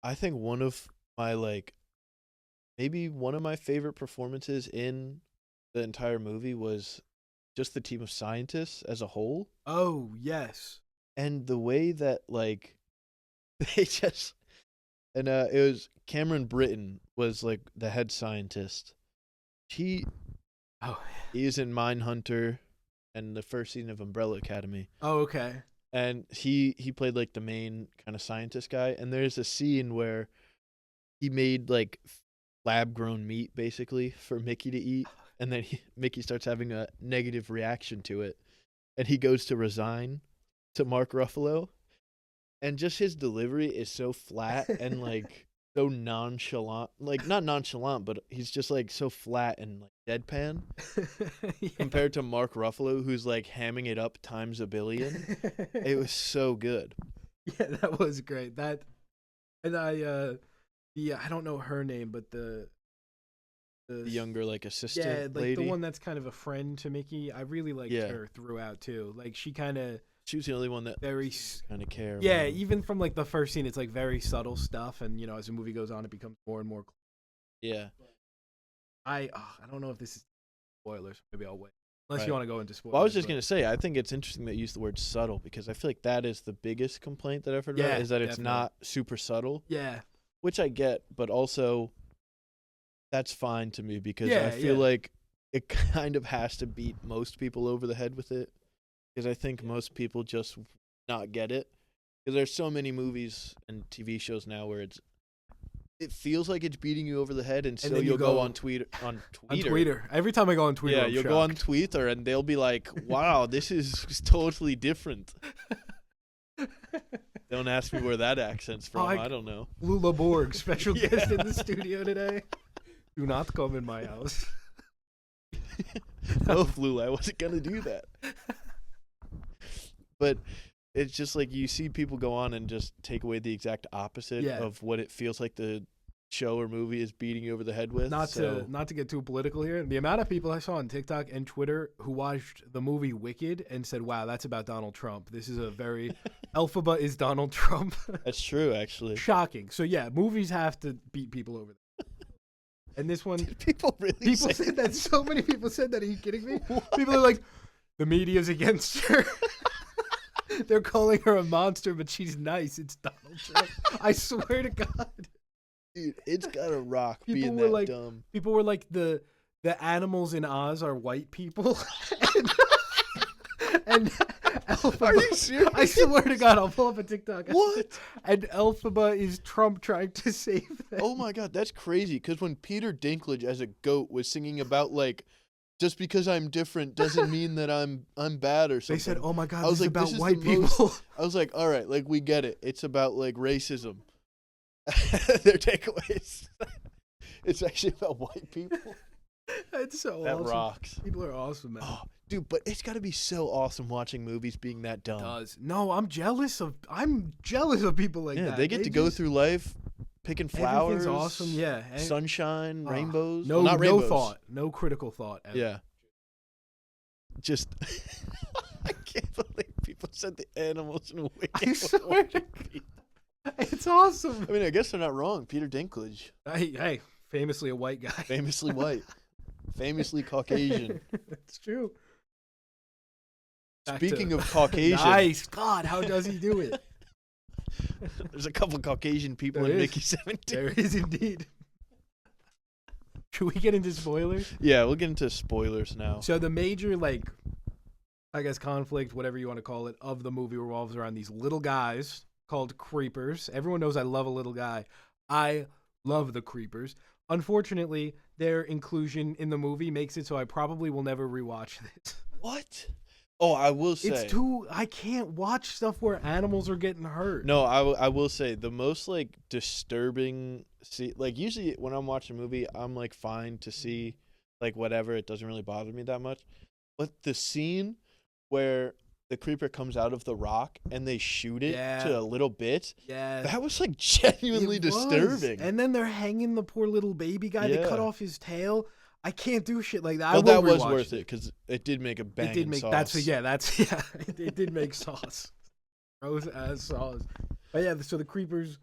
I think one of my maybe one of my favorite performances in the entire movie was just the team of scientists as a whole, Oh yes. and the way that they just, and it was Cameron Britton was like the head scientist. He Oh. is in Mindhunter and the first season of Umbrella Academy. Oh okay. And he played like the main kind of scientist guy. And there's a scene where he made like lab grown meat basically for Mickey to eat, and then Mickey starts having a negative reaction to it, and he goes to resign to Mark Ruffalo, and just his delivery is so flat and like so nonchalant, like not nonchalant, but he's just like so flat and like deadpan Yeah. compared to Mark Ruffalo, who's like hamming it up times a billion. It was so good. Yeah, that was great. That, and I don't know her name, but the younger like assistant yeah, like lady. the one that's kind of a friend to Mickey. I really liked her throughout too. Like she kind of She was the only one that very kind of care. yeah. about him. Even from like the first scene, it's like very subtle stuff, and you know, as the movie goes on, it becomes more and more. Yeah. I don't know if this is spoilers. Maybe I'll wait. Unless Right. you want to go into spoilers. Well, I was just but- gonna say, I think it's interesting that you used the word subtle, because I feel like that is the biggest complaint that I've heard Yeah, about, is that it's definitely. not super subtle, Yeah, which I get, but also that's fine to me because Yeah, I feel yeah. like it kind of has to beat most people over the head with it, because I think most people just not get it, because there's so many movies and TV shows now where it feels like it's beating you over the head, and so then you you'll go go on Twitter. on Twitter. Every time I go on Twitter, Yeah, I'm you'll go on shocked. Twitter and they'll be like, "Wow, this is totally different." Don't ask me where that accent's from. I don't know. Lula Borg, special Yeah. guest in the studio today. Do not come in my house. No, Flula, I wasn't gonna do that. But it's just like you see people go on and just take away the exact opposite Yeah. of what it feels like the show or movie is beating you over the head with. Not to get too political here. The amount of people I saw on TikTok and Twitter who watched the movie Wicked and said, "Wow, that's about Donald Trump. This is a very Elphaba is Donald Trump." That's true, actually. Shocking. So yeah, movies have to beat people over. And this one, Did people said that. So many people said that. Are you kidding me? What? People are like, the media's against her. They're calling her a monster, but she's nice. It's Donald Trump. I swear to God. Dude, it's gotta rock People being were that like, dumb. People were like, the animals in Oz are white people. and Elphaba, Are you serious? I swear to God, I'll pull up a TikTok. What? And Elphaba is Trump trying to save them. Oh my God, that's crazy. Because when Peter Dinklage as a goat was singing about like, just because I'm different doesn't mean that I'm bad or something. They said, "Oh my God, I was this like, is about white people." I was like, all right, like we get it. It's about like racism. Their takeaways. It's actually about white people. It's so That awesome. rocks. People are awesome, man. Oh, dude, but it's got to be so awesome watching movies being that dumb. It does. No, I'm jealous of people like that. They get to go through life picking flowers. Everything's awesome. Yeah. Sunshine, rainbows. No, well, not rainbows. no thought. No critical thought. Ever. Yeah. Just, I can't believe people said the animals in Wicked. I swear to God. It's awesome. I mean, I guess they're not wrong. Peter Dinklage. Hey, famously a white guy. Famously white. Famously Caucasian. It's true. Speaking of Caucasian. Nice. God, how does he do it? There's a couple Caucasian people There in is. Mickey 17. There is indeed. Should we get into spoilers? Yeah, we'll get into spoilers now. So the major, I guess, conflict, whatever you want to call it, of the movie revolves around these little guys called creepers. Everyone knows I love a little guy. I love the creepers. Unfortunately, their inclusion in the movie makes it so I probably will never rewatch this. What? Oh, I will say. I can't watch stuff where animals are getting hurt. No, I will say the most disturbing usually when I'm watching a movie, I'm fine to see whatever, it doesn't really bother me that much. But the scene where the creeper comes out of the rock and they shoot it to a little bit. Yeah. That was genuinely disturbing. And then they're hanging the poor little baby guy. Yeah. They cut off his tail. I can't do shit like that. Well, that was rewatch worth it because it did make a banging It did make sauce. it did make sauce. Gross ass sauce. But yeah, so the creepers,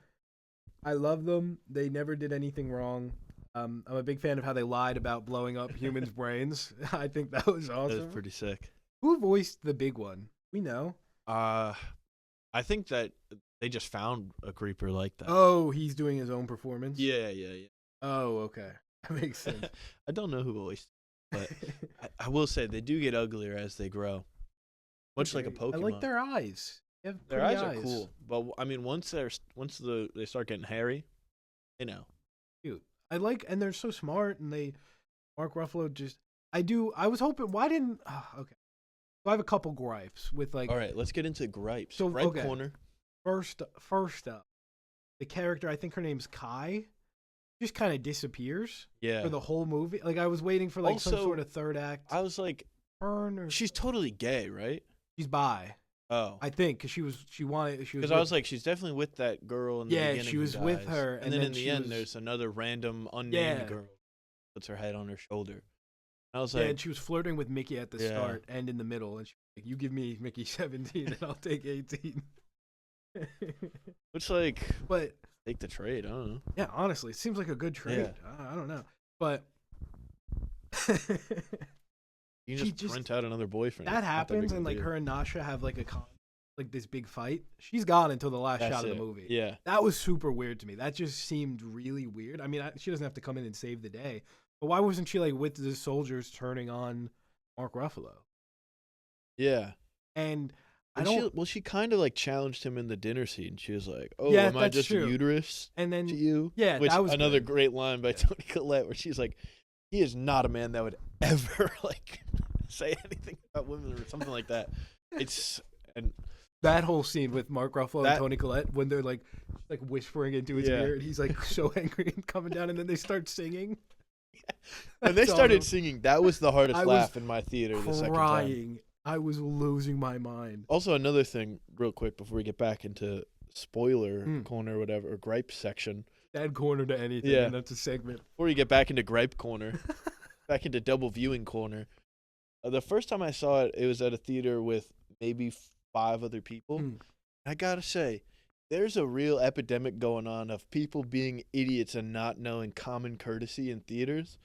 I love them. They never did anything wrong. I'm a big fan of how they lied about blowing up humans' brains. I think that was awesome. That was pretty sick. Who voiced the big one? We know. I think that they just found a creeper like that. Oh, he's doing his own performance? Yeah. Oh, okay. That makes sense. I don't know who voiced it, but I will say they do get uglier as they grow. Much like a Pokemon. I like their eyes. They have Their pretty eyes are cool. But I mean once they start getting hairy, Cute. And they're so smart, and Mark Ruffalo I was hoping, why didn't, okay. So I have a couple gripes with all right, let's get into gripes. So, Gripe okay. corner. First up, the character, I think her name's Kai, just kind of disappears for the whole movie. I was waiting for some sort of third act. I was like, turn or she's totally gay, right? she's bi. Oh. I think because she was Because I was like, she's definitely with that girl in the beginning. she was who with dies. her, and then in the end, there's another random unnamed girl puts her head on her shoulder. I was like, and she was flirting with Mickey at the start and in the middle, and she was like, "You give me Mickey 17, and I'll take 18." Which but take the trade. I don't know. Yeah, honestly, it seems like a good trade. Yeah. I don't know, but You can just print out another boyfriend. That happens, and her and Nasha have this big fight. She's gone until the last shot of the movie. Yeah, that was super weird to me. That just seemed really weird. I mean, she doesn't have to come in and save the day, but why wasn't she with the soldiers turning on Mark Ruffalo? Yeah, and she kind of challenged him in the dinner scene. She was like, "Oh, yeah, am I just a uterus and then, to you?" Yeah, which that was another great line by Toni Collette, where she's like, "He is not a man that would ever say anything about women or something like that." And that whole scene with Mark Ruffalo and Toni Collette when they're whispering into his ear, and he's so angry and coming down, and then they start singing. When they started singing, that was the hardest laugh in my theater the second time. I was losing my mind. Also, another thing, real quick, before we get back into spoiler corner or whatever, or gripe section, Add corner to anything, Yeah. and that's a segment. Before you get back into gripe corner, back into double viewing corner. The first time I saw it, it was at a theater with maybe 5 other people. I gotta say, there's a real epidemic going on of people being idiots and not knowing common courtesy in theaters.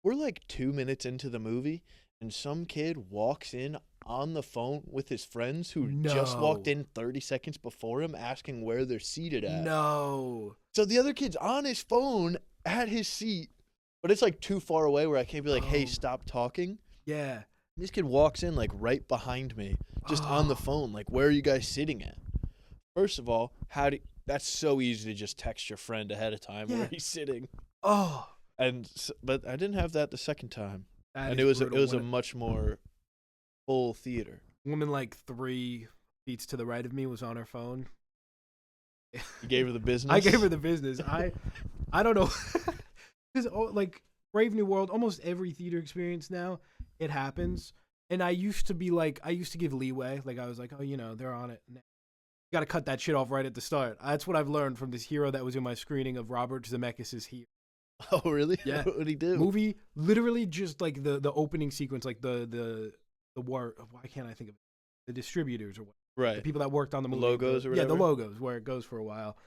We're like 2 minutes into the movie, and some kid walks in on the phone with his friends who just walked in 30 seconds before him asking where they're seated at. No. So the other kid's on his phone at his seat, but it's like too far away where I can't be like, hey, stop talking. Yeah. This kid walks in like right behind me, just on the phone. Like, where are you guys sitting at? First of all, that's so easy to just text your friend ahead of time where he's sitting. Oh. But I didn't have that the second time. That And is it was brutal. a much more full theater. Woman like 3 feet to the right of me was on her phone. You gave her the business? I gave her the business. I don't know. Because like Brave New World, almost every theater experience now, it happens. And I used to give leeway. Like I was like, oh, they're on it. You got to cut that shit off right at the start. That's what I've learned from this hero that was in my screening of Robert Zemeckis' Hero. Oh, really? Yeah. What did he do? Movie, literally just like the opening sequence, like the why can't I think of it? The distributors or what? Right. The people that worked on the movie. Logos or whatever? Yeah, the logos, where it goes for a while.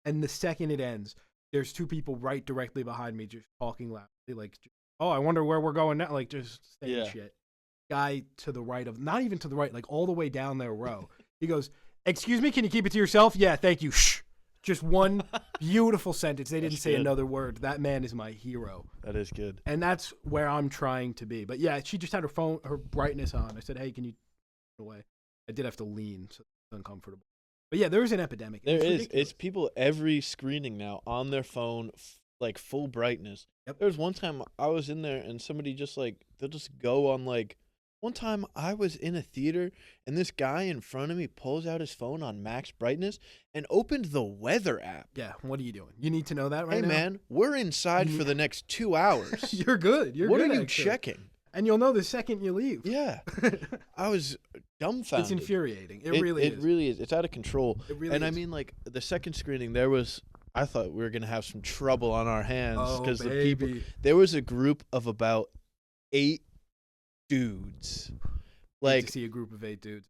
And the second it ends, there's 2 people right directly behind me just talking loudly, like, oh, I wonder where we're going now. Like, just saying shit. Guy to the right of, not even to the right, like all the way down their row. He goes, excuse me, can you keep it to yourself? Yeah, thank you. Shh. Just one beautiful sentence. They didn't say another word. That man is my hero. That is good. And that's where I'm trying to be. But yeah, she just had her brightness on. I said, hey, can you put it away? I did have to lean, so it's uncomfortable. But yeah, there is an epidemic. There is. Ridiculous. It's people every screening now on their phone, like full brightness. Yep. There was one time I was in there and somebody just like, they'll just go on like, one time I was in a theater and this guy in front of me pulls out his phone on max brightness and opened the weather app. Yeah, what are you doing? You need to know that right hey, now? Hey, man, we're inside for the next 2 hours. You're good. What good, are you actually. checking? And you'll know the second you leave. Yeah. I was dumbfounded. It's infuriating. It really is. It really is. It's out of control. It really is. I mean, like, the second screening, I thought we were going to have some trouble on our hands. Oh, baby. There was a group of about 8 dudes. Like, to see a group of 8 dudes.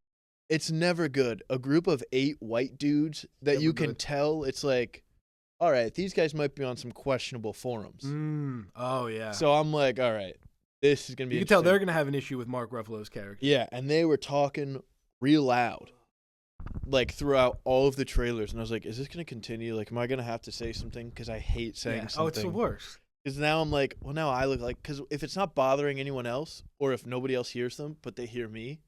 It's never good. A group of 8 white dudes that Never you can good. tell, it's like, all right, these guys might be on some questionable forums. Oh, yeah. So I'm like, all right, this is going to be You can tell they're going to have an issue with Mark Ruffalo's character. Yeah, and they were talking real loud, like, throughout all of the trailers. And I was like, is this going to continue? Like, am I going to have to say something? Because I hate saying something. Oh, it's the worst. Because now I'm like, well, now I look like, because if it's not bothering anyone else, or if nobody else hears them, but they hear me,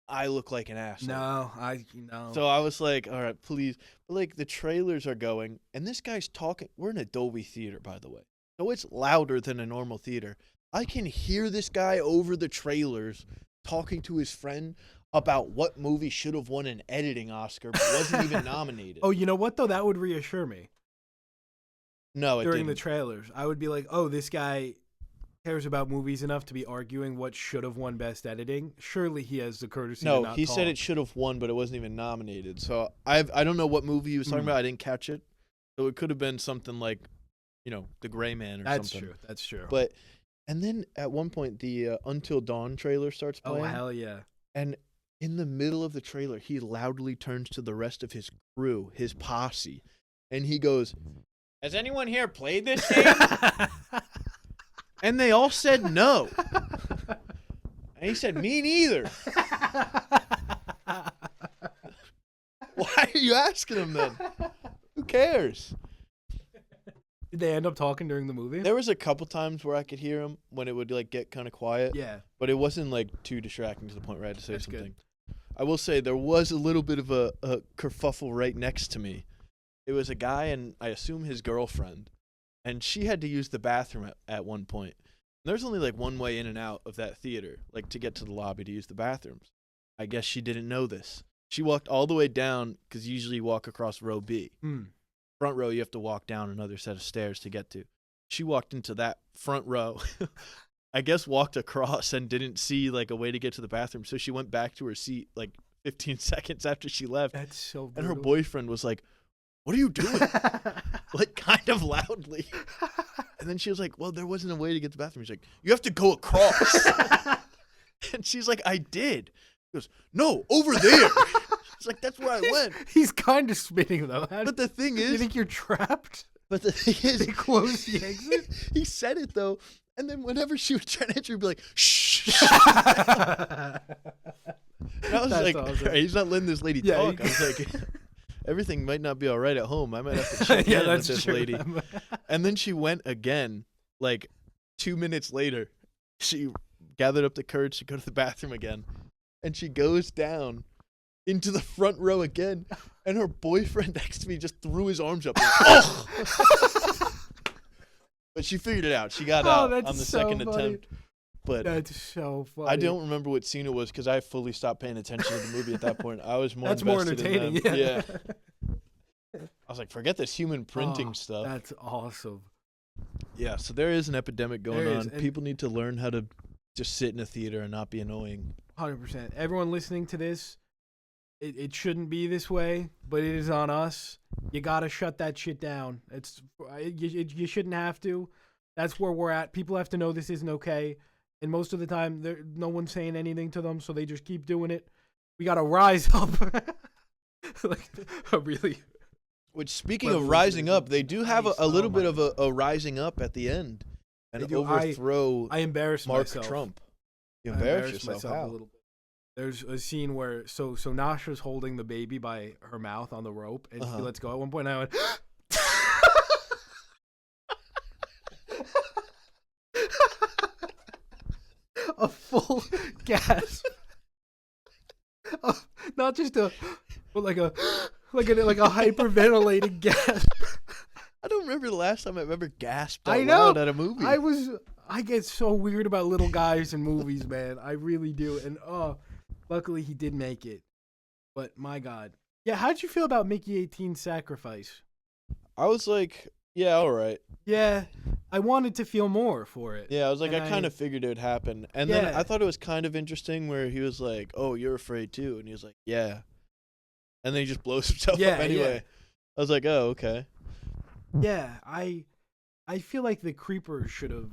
I look like an asshole. No. So I was like, all right, please. But like the trailers are going, and this guy's talking. We're in a Dolby theater, by the way. So it's louder than a normal theater. I can hear this guy over the trailers talking to his friend about what movie should have won an editing Oscar, but wasn't even nominated. Oh, you know what, though? That would reassure me. No, it during didn't. the trailers, I would be like, "Oh, this guy cares about movies enough to be arguing what should have won Best Editing. Surely he has the courtesy." No, to not he talk. said it should have won, but it wasn't even nominated. So I don't know what movie he was talking about. I didn't catch it, so it could have been something like, The Gray Man or something. That's true. But and then at one point the Until Dawn trailer starts playing. Oh hell yeah! And in the middle of the trailer, he loudly turns to the rest of his crew, his posse, and he goes, "Has anyone here played this game?" And they all said no. And he said, "Me neither." Why are you asking him then? Who cares? Did they end up talking during the movie? There was a couple times where I could hear him when it would like get kind of quiet. Yeah. But it wasn't like too distracting to the point where I had to say That's something. good. I will say there was a little bit of a kerfuffle right next to me. It was a guy and I assume his girlfriend, and she had to use the bathroom at one point. And there's only like one way in and out of that theater, like to get to the lobby to use the bathrooms. I guess she didn't know this. She walked all the way down because you usually walk across row B. Front row, you have to walk down another set of stairs to get to. She walked into that front row, I guess walked across and didn't see like a way to get to the bathroom. So she went back to her seat like 15 seconds after she left. That's so brutal. And her boyfriend was like, what are you doing? Like, kind of loudly. And then she was like, well, there wasn't a way to get to the bathroom. He's like, you have to go across. And she's like, I did. He goes, no, over there. She's like, that's where I went. He's kind of spinning, though. But the thing is... You think you're trapped? But the thing is... They close the exit? He said it, though. And then whenever she would try to answer, he'd be like, shh. And I was like, awesome. he's not letting this lady talk. I was like, everything might not be all right at home. I might have to check in with this lady. And then she went again, like 2 minutes later. She gathered up the courage to go to the bathroom again. And she goes down into the front row again. And her boyfriend next to me just threw his arms up. Like, oh! But she figured it out. She got out on the second attempt. But that's so funny. I don't remember what scene it was because I fully stopped paying attention to the movie at that point. I was more That's more invested entertaining. in them. Yeah. I was like, forget this human printing stuff. That's awesome. Yeah, so there is an epidemic going on. and People need to learn how to just sit in a theater and not be annoying. 100%. Everyone listening to this, it shouldn't be this way, but it is on us. You gotta shut that shit down. You shouldn't have to. That's where we're at. People have to know this isn't okay. And most of the time, no one's saying anything to them, so they just keep doing it. We gotta rise up. Like, really. Which, speaking of rising up, they do have a little bit of a rising up at the end and overthrow I embarrass Mark myself. Trump. You embarrass yourself. Myself a little bit. There's a scene where so Nasha's holding the baby by her mouth on the rope, and she lets go. At one point, I went. A full gasp. Not just but like a hyperventilated gasp. I don't remember the last time I've ever gasped I out know. loud at a movie. I get so weird about little guys in movies, man. I really do. And luckily he did make it. But my God. Yeah, how'd you feel about Mickey 18's sacrifice? I was like, yeah, all right. Yeah, I wanted to feel more for it. Yeah, I was like, I kind of figured it would happen. And then Yeah. I thought it was kind of interesting where he was like, oh, you're afraid too. And he was like, yeah. And then he just blows himself up anyway. Yeah. I was like, oh, okay. Yeah, I feel like the Creepers should have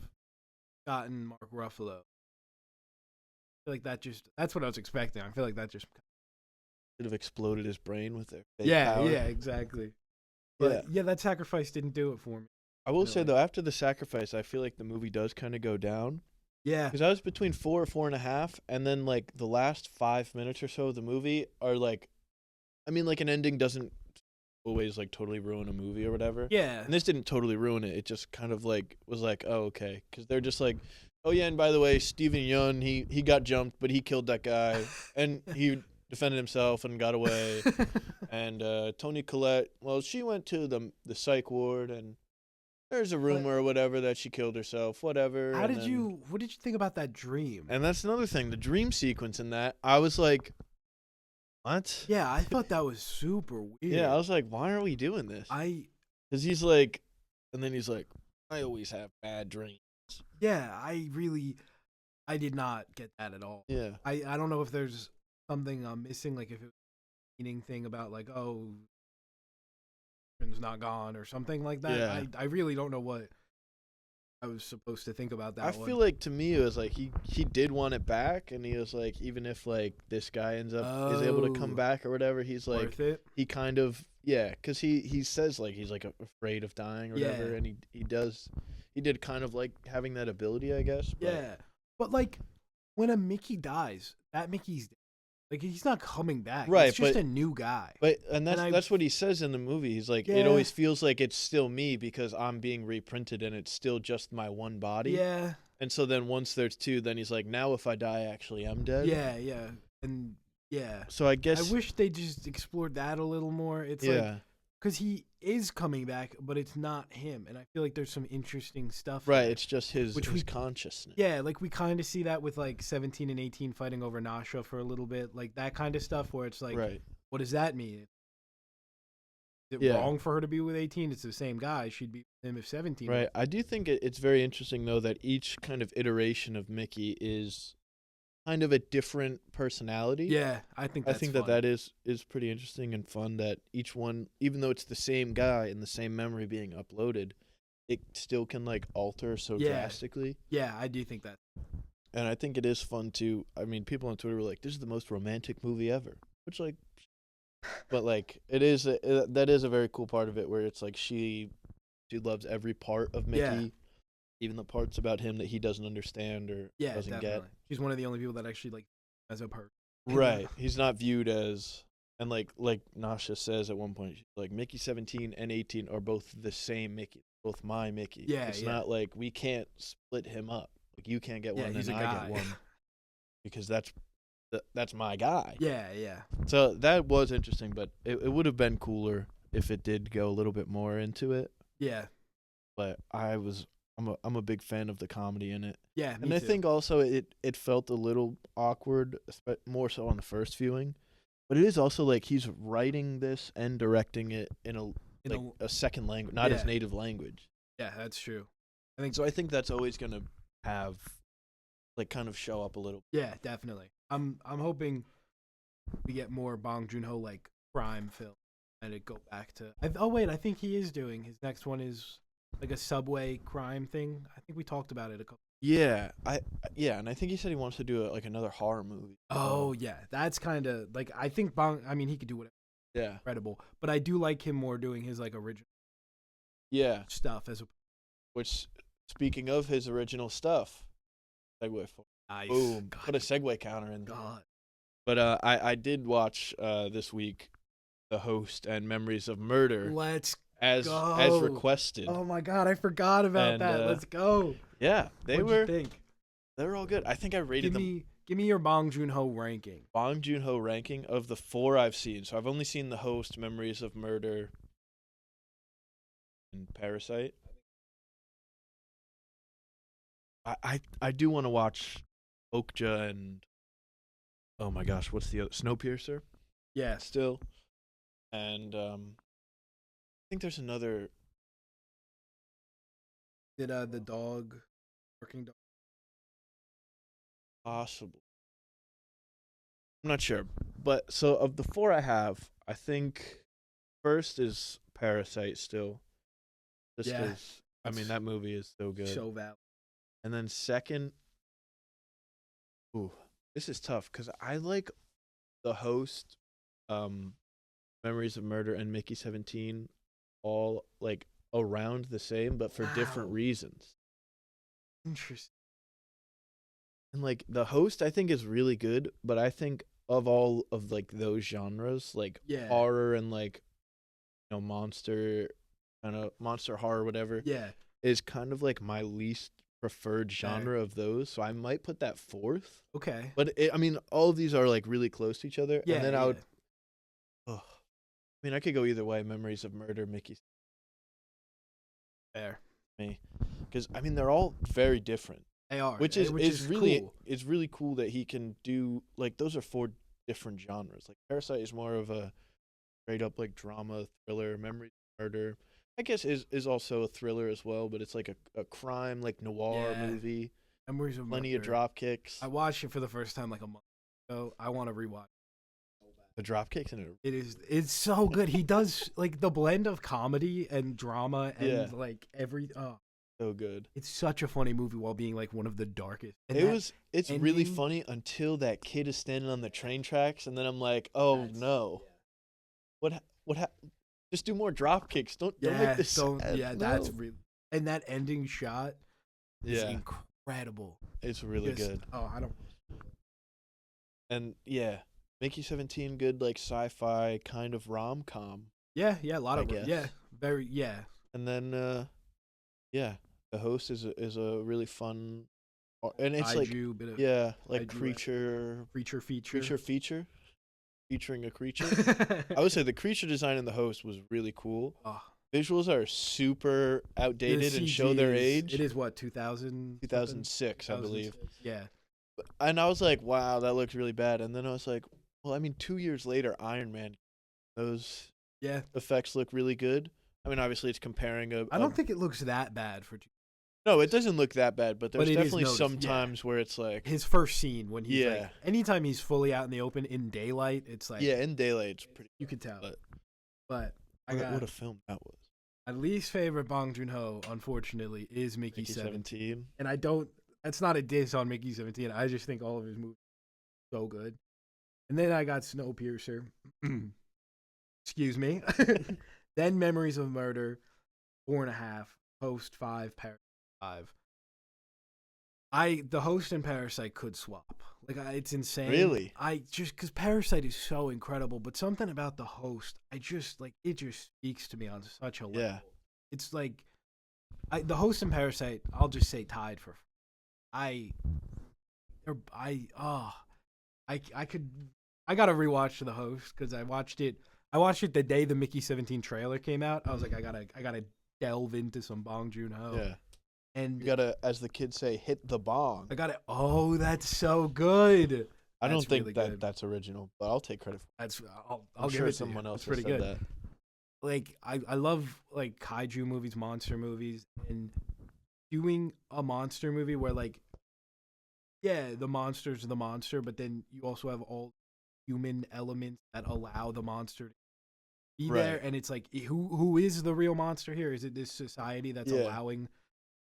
gotten Mark Ruffalo. I feel like that's what I was expecting. I feel like that just Should have exploded his brain with their fake Yeah, power. yeah, exactly. But yeah, that sacrifice didn't do it for me. I will say, though, after the sacrifice, I feel like the movie does kind of go down. Yeah. Because I was between 4 or 4.5, and then, like, the last 5 minutes or so of the movie are, like, I mean, like, an ending doesn't always, like, totally ruin a movie or whatever. Yeah. And this didn't totally ruin it. It just kind of, like, was like, oh, okay. Because they're just like, oh, yeah, and by the way, Steven Yeun, he got jumped, but he killed that guy. And he defended himself and got away. And Toni Collette, well, she went to the psych ward, and there's a rumor or whatever that she killed herself, whatever. What did you think about that dream? And that's another thing, the dream sequence in that, I was like, what? Yeah, I thought that was super weird. Yeah, I was like, why are we doing this? Because he's like, and then he's like, I always have bad dreams. Yeah, I did not get that at all. Yeah. I don't know if there's something I'm missing, like if it was a meaning thing about like, oh, it's not gone or something like that. Yeah. I really don't know what I was supposed to think about that. I feel like, to me, it was like he did want it back, and he was like, even if like this guy is able to come back or whatever, he's like, worth it. he kind of, yeah, because he says like he's like afraid of dying or whatever, and he did kind of like having that ability, I guess. But. Yeah, but like when a Mickey dies, that Mickey's dead. Like, he's not coming back. Right, it's just a new guy. But that's what he says in the movie. He's like, it always feels like it's still me because I'm being reprinted and it's still just my one body. Yeah. And so then once there's two, then he's like, now if I die, actually, I'm dead. Yeah, yeah. And yeah. So I guess I wish they just explored that a little more. It's like, because he is coming back, but it's not him. And I feel like there's some interesting stuff. Right, there. it's just his consciousness. Yeah, like we kind of see that with like 17 and 18 fighting over Nasha for a little bit. Like that kind of stuff where it's like, what does that mean? Is it wrong for her to be with 18? It's the same guy. She'd be with him if 17. Right. I do think it's very interesting, though, that each kind of iteration of Mickey is kind of a different personality. Yeah, I think I that's think fun. that is pretty interesting and fun that each one, even though it's the same guy and the same memory being uploaded, it still can like alter so Yeah. drastically. Yeah, I do think that. And I think it is fun too. I mean, people on Twitter were like, "This is the most romantic movie ever," which like, but like it is that is a very cool part of it where it's like she loves every part of Mickey, Yeah. even the parts about him that he doesn't understand or Yeah, doesn't definitely. She's one of the only people that actually like as a person. get. Right. He's not viewed as, and like Nasha says at one point, she's like Mickey 17 and 18 are both the same Mickey, both my Mickey. Yeah, It's yeah. not like we can't split him up. Like you can't get Yeah, one he's and a I guy. get one because that's my guy. Yeah, yeah. So that was interesting, but it would have been cooler if it did go a little bit more into it. Yeah. But I'm a big fan of the comedy in it. Yeah, me And I too. think also it felt a little awkward, more so on the first viewing. But it is also like he's writing this and directing it in a second language, not his Yeah. native language. Yeah, that's true. So I think that's always gonna have like kind of show up a little. Yeah, definitely. I'm hoping we get more Bong Joon-ho like crime film and it go back to. I think he is doing his next one is like a subway crime thing. I think we talked about it a couple. Yeah, and I think he said he wants to do like another horror movie. Oh yeah, that's kind of like I think Bong. I mean, he could do whatever. Yeah, Incredible, but I do like him more doing his like original yeah. stuff as a Which, speaking of his original stuff, segue for nice. boom, God, put a segue counter in. God. But I did watch this week The Host and Memories of Murder Let's as go. requested. Oh my God, I forgot about And, that. Let's go. Yeah, they What'd you think? were all good. I think I rated them. Give me your Bong Joon-ho ranking. Bong Joon-ho ranking of the 4 I've seen. So I've only seen The Host, Memories of Murder, and Parasite. I do want to watch Okja and oh my gosh, what's the other Snowpiercer? Yeah. Still, and I think there's another. Did the dog working dog? Possible. I'm not sure. But so of the 4 I have, I think first is Parasite still. Just Yeah, because, I mean, that movie is so good. So valid. And then second, ooh, this is tough because I like The Host, Memories of Murder, and Mickey 17 all like around the same, but for different Wow. reasons. Interesting. And like The Host, I think is really good, but I think of all of like those genres, like Yeah. horror and like monster, kind of monster horror, whatever, Yeah. is kind of like my least preferred genre of those. So I might put that fourth. Okay. But I mean, all of these are like really close to each other. Yeah. And then I yeah. would, I mean, I could go either way. Memories of Murder, Mickey, Fair. me, because I mean they're all very different. They are. Which is really cool. it's really cool that he can do like those are 4 different genres. Like Parasite is more of a straight up like drama thriller. Memories of Murder, I guess is also a thriller as well, but it's like a crime like noir Yeah. movie. Memories of Plenty of Murder. drop kicks. I watched it for the first time like a month ago. I want to rewatch. The drop kicks in it. It's so good. He does like the blend of comedy and drama and Yeah. like every. So good. It's such a funny movie while being like one of the darkest. And It's really ending- funny until that kid is standing on the train tracks, and then I'm like, oh no, what just do more drop kicks. Don't make this sad. Yeah, No. that's real. And that ending shot is Yeah, incredible. it's really Just- good. Oh, I don't. And yeah, Mickey 17, good like sci-fi kind of rom-com. Yeah, a lot I of guess. yeah, very yeah. And then yeah, The Host is a really fun, and it's like Kaiju, bit of yeah, like kaiju-esque. creature feature. featuring a creature. I would say the creature design in The Host was really cool. Oh, Visuals are super the outdated and CG show their is- age. It is what 2000. 2006, I believe. Yeah. And I was like, wow, that looks really bad. And then I was like, well, I mean, 2 years later, Iron Man, those Yeah. effects look really good. I mean, obviously, it's comparing I don't think it looks that bad for. No, it doesn't look that bad, but there's But it is definitely noticed, some yeah. times where it's like, His first scene when he's Yeah. like, anytime he's fully out in the open in daylight, it's like, yeah, in daylight it's pretty. you could tell. But But I what, got what a film that was. my least favorite Bong Joon-ho, unfortunately, is Mickey Mickey 17. 17. And I don't. That's not a diss on Mickey 17. I just think all of his movies are so good. And then I got Snowpiercer. Excuse me. Then Memories of Murder, 4.5. Host 5. Parasite 5. The Host and Parasite could swap. Like it's insane. Really? I just because Parasite is so incredible, but something about The Host, I just like it just speaks to me on such a level. Yeah. It's like The Host and Parasite. I'll just say tied for. I gotta rewatch The Host because I watched it the day the Mickey 17 trailer came out. I was like, I gotta delve into some Bong Joon-ho. Yeah. And You gotta, as the kids say, hit the bong. I gotta. Oh, that's so good. I don't That's think really that good. that's original, but I'll take credit for it. That's I'll I'm give sure it to someone you. else It's pretty has said good. that. Like I love like kaiju movies, monster movies, and doing a monster movie where like, yeah, the monster's the monster, but then you also have all human elements that allow the monster to be there, Right. and it's like who is the real monster here? Is it this society that's Yeah. allowing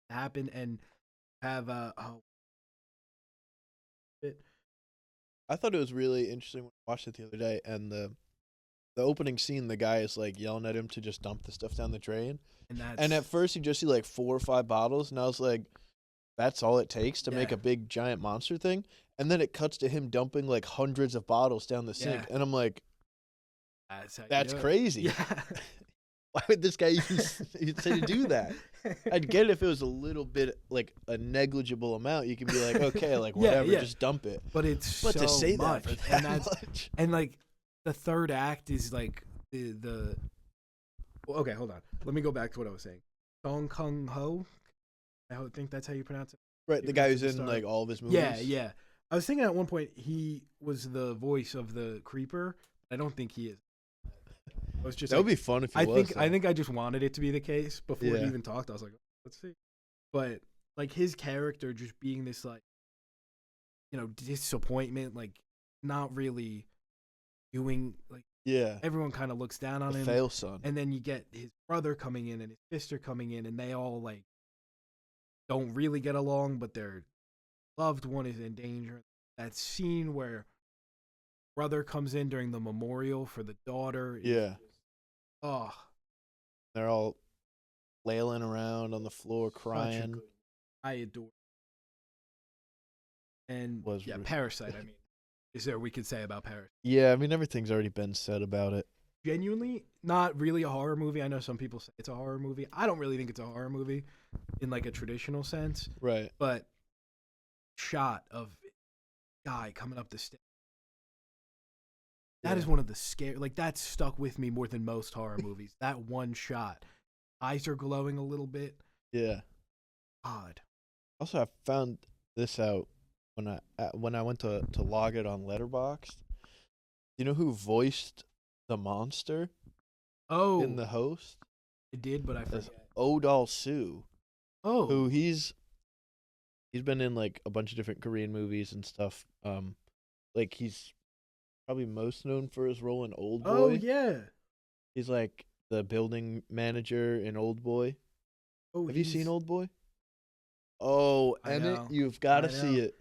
to happen and have I thought it was really interesting when I watched it the other day, and the opening scene, the guy is like yelling at him to just dump the stuff down the drain. and that's And at first, you just see like 4 or 5 bottles, and I was like, that's all it takes to make Yeah. a big giant monster thing. And then it cuts to him dumping like hundreds of bottles down the sink, Yeah. and I'm like, how you that's do it. crazy. Yeah. Why would this guy even say to do that? I'd get it if it was a little bit like a negligible amount. You can be like, okay, like Yeah, whatever, yeah. just dump it. But it's But so to say much, that for and that that's much, and like the third act is like the. Well, okay, hold on. Let me go back to what I was saying. Song Kang Ho. I think that's how you pronounce it. right? The guy who's the in star. like all of his movies. Yeah, yeah. I was thinking at one point he was the voice of the creeper. I don't think he is. I was just That would be fun if he was. I think I just wanted it to be the case before he Yeah. even talked. I was like, let's see. But like his character just being this like, disappointment, like not really doing like yeah, everyone kind of looks down on the him. fail son. And then you get his brother coming in and his sister coming in, and they all like don't really get along, but their loved one is in danger. That scene where brother comes in during the memorial for the daughter. Yeah, Oh, they're all flailing around on the floor such a crying. good- I adore. And Was yeah, re- Parasite. I mean, is there we could say about Parasite? Yeah, I mean everything's already been said about it. Genuinely, not really a horror movie. I know some people say it's a horror movie. I don't really think it's a horror movie in like a traditional sense, Right. but shot of guy coming up the stairs. That Yeah. is one of the scare. Like that stuck with me more than most horror movies. That one shot, eyes are glowing a little bit. Yeah. Odd. Also, I found this out when I went to log it on Letterboxd. You know who voiced the monster Oh, in The Host? it did, but I That's forget. Odal Soo, Oh, who he's been in like a bunch of different Korean movies and stuff. Like he's probably most known for his role in Old Boy. oh yeah. He's like the building manager in Old Boy. Oh, Have you seen he's- Old Boy? Oh, I Emmett, know. you've got to I see know. it.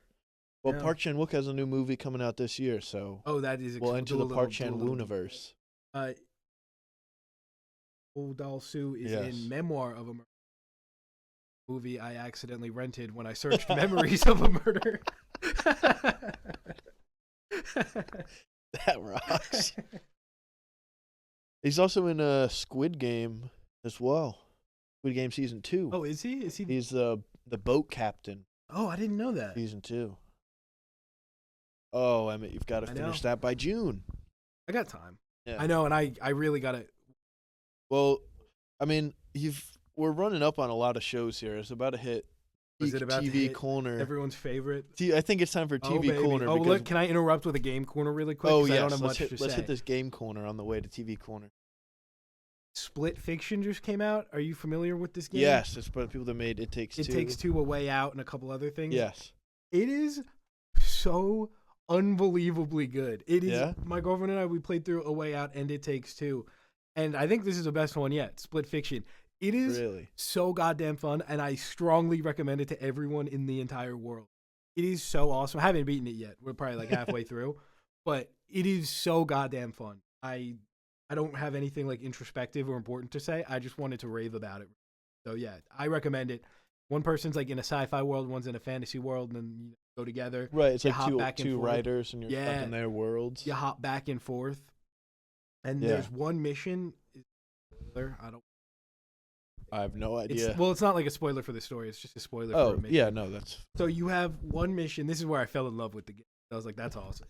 Well, Yeah. Park Chan Wook has a new movie coming out this year, so Oh, that is. we'll enter the Park do Chan a little- Wooniverse. Old Doll Sue is Yes. in Memoir of a Murder, movie I accidentally rented when I searched Memories of a Murder. That rocks. He's also in a Squid Game as well. Squid Game season 2. Oh, is he? Is he? He's the boat captain, Oh, I didn't know that. season 2. Oh, Emmett, you've got to I finish know. that by June. I got time. Yeah. I know, and I really got to. Well, I mean, we're running up on a lot of shows here. It's about to hit Is it peak about to TV hit corner. Everyone's favorite. I think it's time for Oh, TV baby. corner. Oh, because, look, can I interrupt with a game corner really quick? oh 'Cause I yes, don't have let's much to hit say. this game corner on the way to TV corner. Split Fiction just came out. Are you familiar with this game? Yes, it's by the people that made It Takes Two. It Takes Two, A Way Out, and a couple other things. Yes. It is so unbelievably good. It is. Yeah? My girlfriend and I, we played through A Way Out and It Takes Two, and I think this is the best one yet. Split Fiction. It is Really? so goddamn fun, and I strongly recommend it to everyone in the entire world. It is so awesome. I haven't beaten it yet. We're probably like halfway through, but it is so goddamn fun. I don't have anything like introspective or important to say. I just wanted to rave about it. So yeah, I recommend it. One person's like in a sci-fi world, one's in a fantasy world, and then you go together. Right, it's You like hop back and two forth. writers, and you're stuck in their worlds. You hop back and forth, and Yeah. there's one mission. I have no idea. It's not like a spoiler for the story. It's just a spoiler for a mission. Yeah, no, that's... So you have one mission. This is where I fell in love with the game. I was like, that's awesome.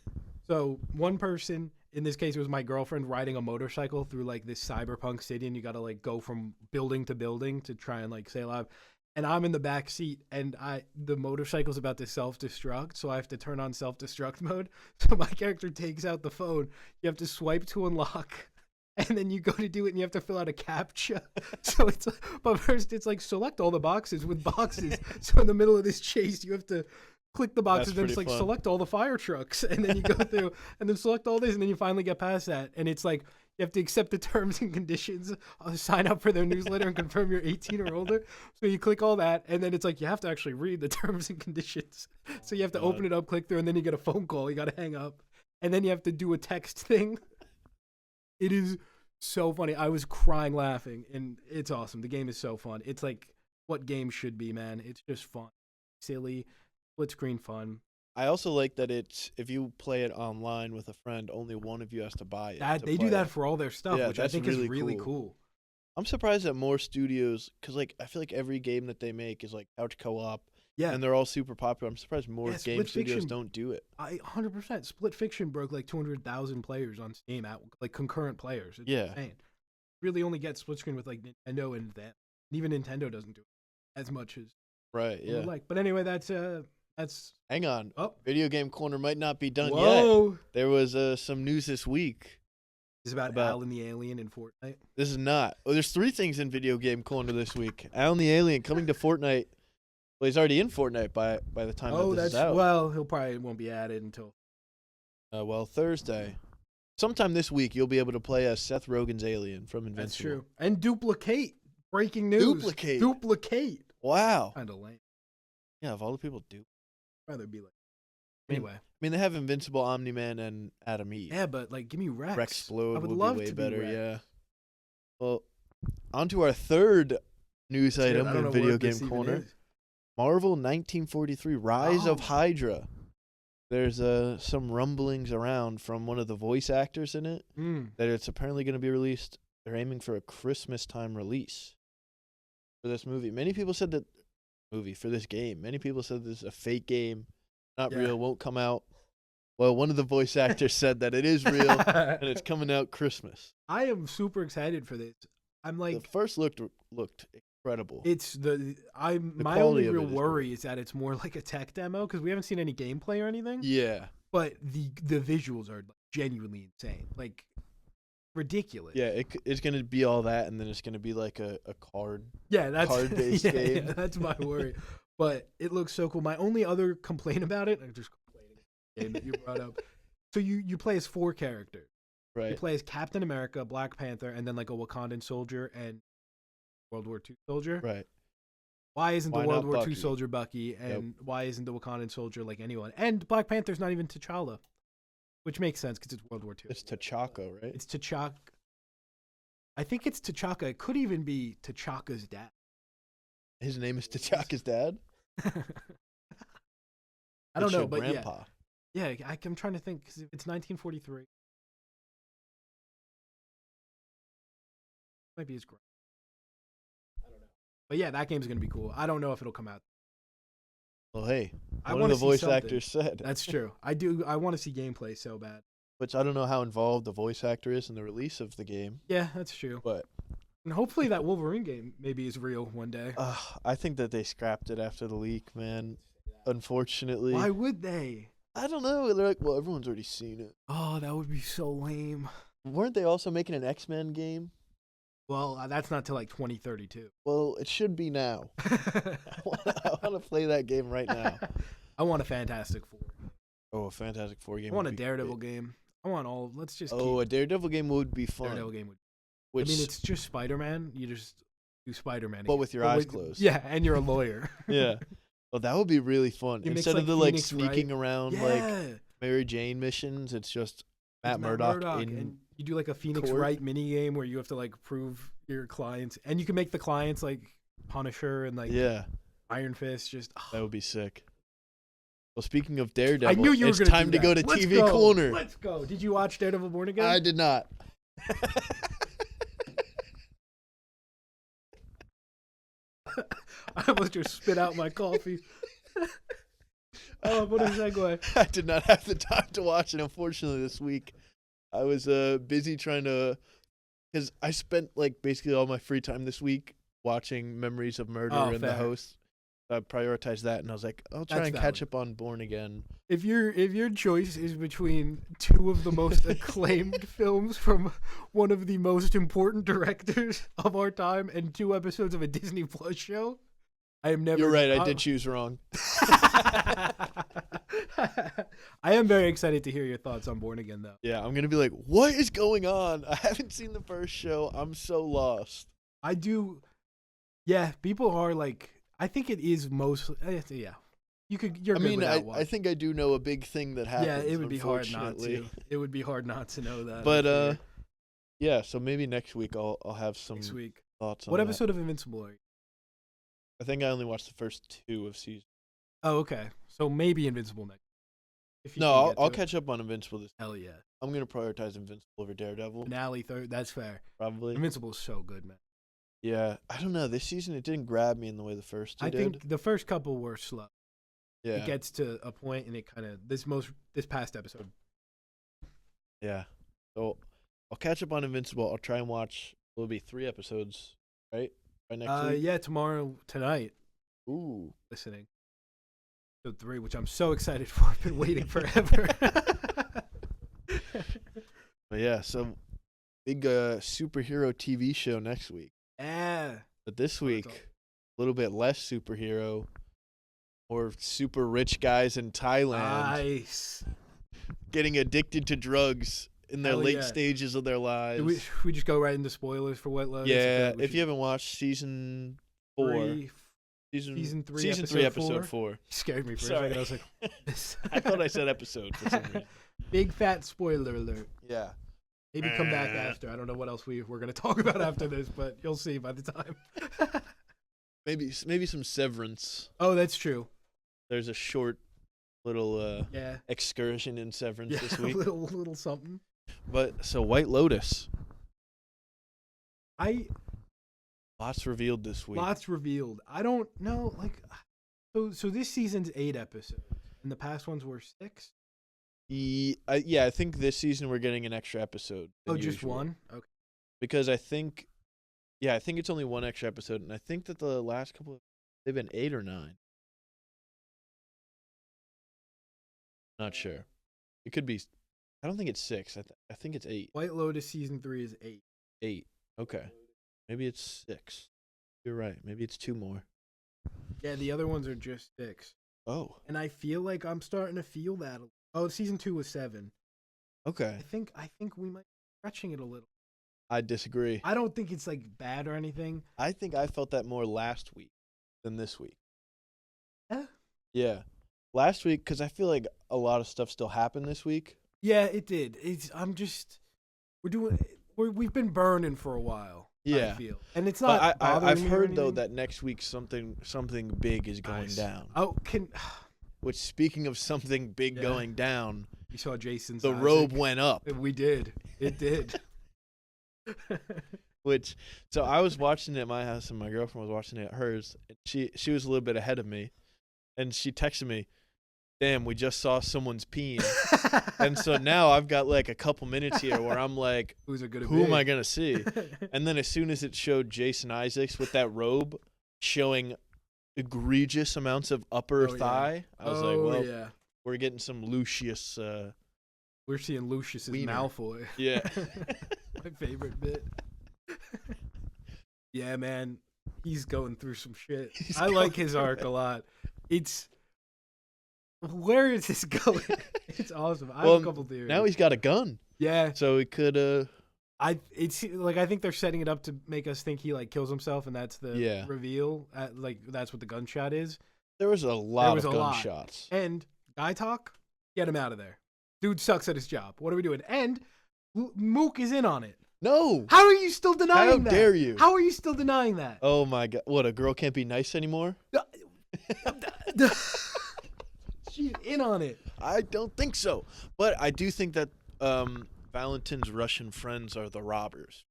So one person, in this case, it was my girlfriend, riding a motorcycle through like this cyberpunk city, and you got to like go from building to building to try and like stay alive. And I'm in the back seat, and the motorcycle's about to self-destruct, so I have to turn on self-destruct mode. So my character takes out the phone. You have to swipe to unlock, and then you go to do it, and you have to fill out a CAPTCHA. So but first it's like select all the boxes with boxes. So in the middle of this chase, you have to click the boxes, and then it's like fun. Select all the fire trucks, and then you go through, and then select all this, and then you finally get past that, and it's like you have to accept the terms and conditions, sign up for their newsletter, and confirm you're 18 or older. So you click all that, and then it's like you have to actually read the terms and conditions. So you have to open it up, click through, and then you get a phone call. You got to hang up, and then you have to do a text thing. It is so funny. I was crying laughing, and it's awesome. The game is so fun. It's like what games should be, man. It's just fun, silly, split screen fun. I also like that it's, if you play it online with a friend, only one of you has to buy it. They do that for all their stuff, Yeah, which I that's think really is really cool. I'm surprised that more studios, because like I feel like every game that they make is like couch co-op, Yeah, and they're all super popular. I'm surprised more Yeah, game Split studios Fiction- don't do it. 100%. Split Fiction broke like 200,000 players on Steam, at like concurrent players. It's Yeah. insane. Really only get split screen with like Nintendo, and that even Nintendo doesn't do it as much as Right, we would yeah. like. But anyway, that's Hang on. oh Video Game Corner might not be done yet. whoa. There was some news this week. This is about Al and the Alien in Fortnite. This is not. Oh, there's 3 things in Video Game Corner this week. Alan the Alien coming to Fortnite. Well, he's already in Fortnite by the time that this is out. Well, he'll probably won't be added until Thursday. Sometime this week, you'll be able to play as Seth Rogen's Alien from Invincible. that's true. And Duplicate. Breaking news. Duplicate. Wow. Kind of lame. Yeah, of all the people, Rather be like. mean, Anyway. I mean, they have Invincible, Omni-Man, and Adam Eve. Yeah, but like, give me Rex. Rexplode I would would love be way to better, Rex. yeah. Well, on to our third news Dude, item I don't know in Video what this Game even Corner. is. Marvel 1943, Rise of Oh. Hydra. There's some rumblings around from one of the voice actors in it that it's apparently going to be released. They're aiming for a Christmas time release for this movie. Many people said that for this game. Many people said this is a fake game, not Yeah. real, won't come out. Well, one of the voice actors said that it is real and it's coming out Christmas. I am super excited for this. I'm like, The first looked incredible. my quality only of real it is worry is that it's more like a tech demo because we haven't seen any gameplay or anything. Yeah. But the visuals are genuinely insane, like ridiculous. Yeah, it's going to be all that, and then it's going to be like a card. Yeah, that's Card-based game. Yeah, that's my worry. But it looks so cool. My only other complaint about it, I'm just complaining game that you brought up. So you play as 4 characters. You Right. play as Captain America, Black Panther, and then like a Wakandan soldier and World War II soldier. Right. Why isn't Why the World not War II Bucky? soldier Bucky, and why isn't the Wakandan soldier like anyone? And Black Panther's not even T'Challa, which makes sense because it's World War II. It's T'Chaka, right? It's T'Chaka. I think it's T'Chaka. It could even be T'Chaka's dad. His name is T'Chaka's dad? I don't It's know, your but grandpa. yeah, I'm trying to think because if it's 1943, might be his grandpa. I don't know, but yeah, that game's gonna be cool. I don't know if it'll come out. Well, hey, I one of wanna the see voice something. actors said. That's true. I want to see gameplay so bad. Which I don't know how involved the voice actor is in the release of the game. Yeah, that's true. But And hopefully that Wolverine game maybe is real one day. I think that they scrapped it after the leak, man. Unfortunately. Why would they? I don't know. They're like, well, everyone's already seen it. Oh, that would be so lame. Weren't they also making an X-Men game? Well, that's not till like 2032. Well, it should be now. I want to play that game right now. I want a Fantastic Four. Oh, a Fantastic Four game. I want a would be Daredevil great. game. I want all. Let's just. Oh, a keep Daredevil game would be fun. Daredevil game would. Which, I mean, it's just Spider-Man. You just do Spider-Man. but with your eyes closed. Yeah, and you're a lawyer. Yeah. Well, that would be really fun. You mix, Instead of like, the Phoenix sneaking Wright. around like Mary Jane missions, it's just Matt Murdock in. and you do like a Phoenix court. Wright mini game where you have to like prove your clients, and you can make the clients like Punisher and like Iron Fist. Just that would be sick. Well, speaking of Daredevil, I knew you were it's gonna time do to go to that. Let's TV go. Corner. Let's go. Did you watch Daredevil Born Again? I did not. I almost just spit out my coffee. Oh, what a segue. I did not have the time to watch it, unfortunately, this week. I was busy trying to, because I spent like basically all my free time this week watching Memories of Murder and fair. The Host. I prioritized that, and I was like, I'll try That's and catch up on Born Again. If your choice is between two of the most acclaimed films from one of the most important directors of our time and 2 episodes of a Disney Plus show, I am never. You're right, I did choose wrong. I am very excited to hear your thoughts on Born Again, though. Yeah, I'm going to be like, what is going on? I haven't seen the first show. I'm so lost. I do. Yeah, people are like. I think it is mostly. Yeah, you're good without watching. I think I do know a big thing that happens. Yeah, it would be hard not unfortunately. to. It would be hard not to know that. But yeah. So maybe next week I'll have some next week. thoughts on What that. episode of Invincible are you? I think I only watched the first 2 of season. Oh, okay. So maybe Invincible next. If you No, can get I'll to it. catch up on Invincible this. Hell yeah. I'm gonna prioritize Invincible over Daredevil. Finale third. That's fair. Probably. Invincible's so good, man. Yeah, I don't know. This season it didn't grab me in the way the first 2 I did. think the first couple were slow. Yeah. It gets to a point and it kind of this past episode. Yeah. So I'll catch up on Invincible. I'll try and watch. It'll be 3 episodes, right? By next week. Yeah, tonight. Ooh. Listening. Episode 3, which I'm so excited for. I've been waiting forever. But yeah, so big superhero TV show next week. Yeah. But this week, a little bit less superhero, or super rich guys in Thailand Nice. getting addicted to drugs in their Hell late yeah. stages of their lives. We just go right into spoilers for White Lotus? Yeah, We if should- you haven't watched season 4, Season 3, season 3, episode episode 4. scared me for Sorry. a second. I was like, I thought I said episode for some reason. big fat spoiler alert. Yeah. Maybe come back after. I don't know what else we're going to talk about after this, but you'll see by the time. Maybe some Severance. Oh, that's true. There's a short little Yeah. excursion in Severance Yeah, this a week. little something. But so White Lotus, lots revealed this week. Lots revealed. I don't know, like, so this season's 8 episodes, and the past ones were 6. I think this season we're getting an extra episode. than Oh, just usual. one. Okay. Because I think it's only one extra episode, and I think that the last couple they've been 8 or 9. Not sure. It could be. I don't think it's 6. I think it's 8. White Lotus season 3 is 8. 8. Okay. Maybe it's 6. You're right. Maybe it's 2 more. Yeah, the other ones are just 6. Oh. And I feel like I'm starting to feel that. Oh, season 2 was 7. Okay. I think we might be stretching it a little. I disagree. I don't think it's like bad or anything. I think I felt that more last week than this week. Yeah. Yeah. Last week, because I feel like a lot of stuff still happened this week. Yeah, it did. We've been burning for a while. Yeah. I feel, and it's not. But bothering I've me or heard though anything. that next week something big is going Nice. down. Oh, Which, speaking of something big Yeah. going down, you saw Jason's the Isaac. robe went up. We did. It did. So I was watching it at my house, and my girlfriend was watching it at hers. She was a little bit ahead of me, and she texted me, "Damn, we just saw someone's peeing." And so now I've got like a couple minutes here where I'm like, Who's a good? who am I gonna see? And then as soon as it showed Jason Isaacs with that robe showing egregious amounts of upper thigh, I was like, well, yeah. we're getting some Lucius. We're seeing Lucius's Wiener. Malfoy. Yeah. My favorite bit. Yeah, man, he's going through some shit. He's I like going his through arc it. a lot. It's where is this going? It's awesome. I have Well, a couple theories. now he's got a gun, yeah, so he could. it's like I think they're setting it up to make us think he like kills himself, and that's the Yeah. reveal. Like that's what the gunshot is. There was a lot was of a lot. gunshots. And guy talk, get him out of there. Dude sucks at his job. What are we doing? And Mook is in on it. No. How are you still denying How that? dare you? How are you still denying that? Oh my god! What, a girl can't be nice anymore? She's in on it. I don't think so. But I do think that Valentin's Russian friends are the robbers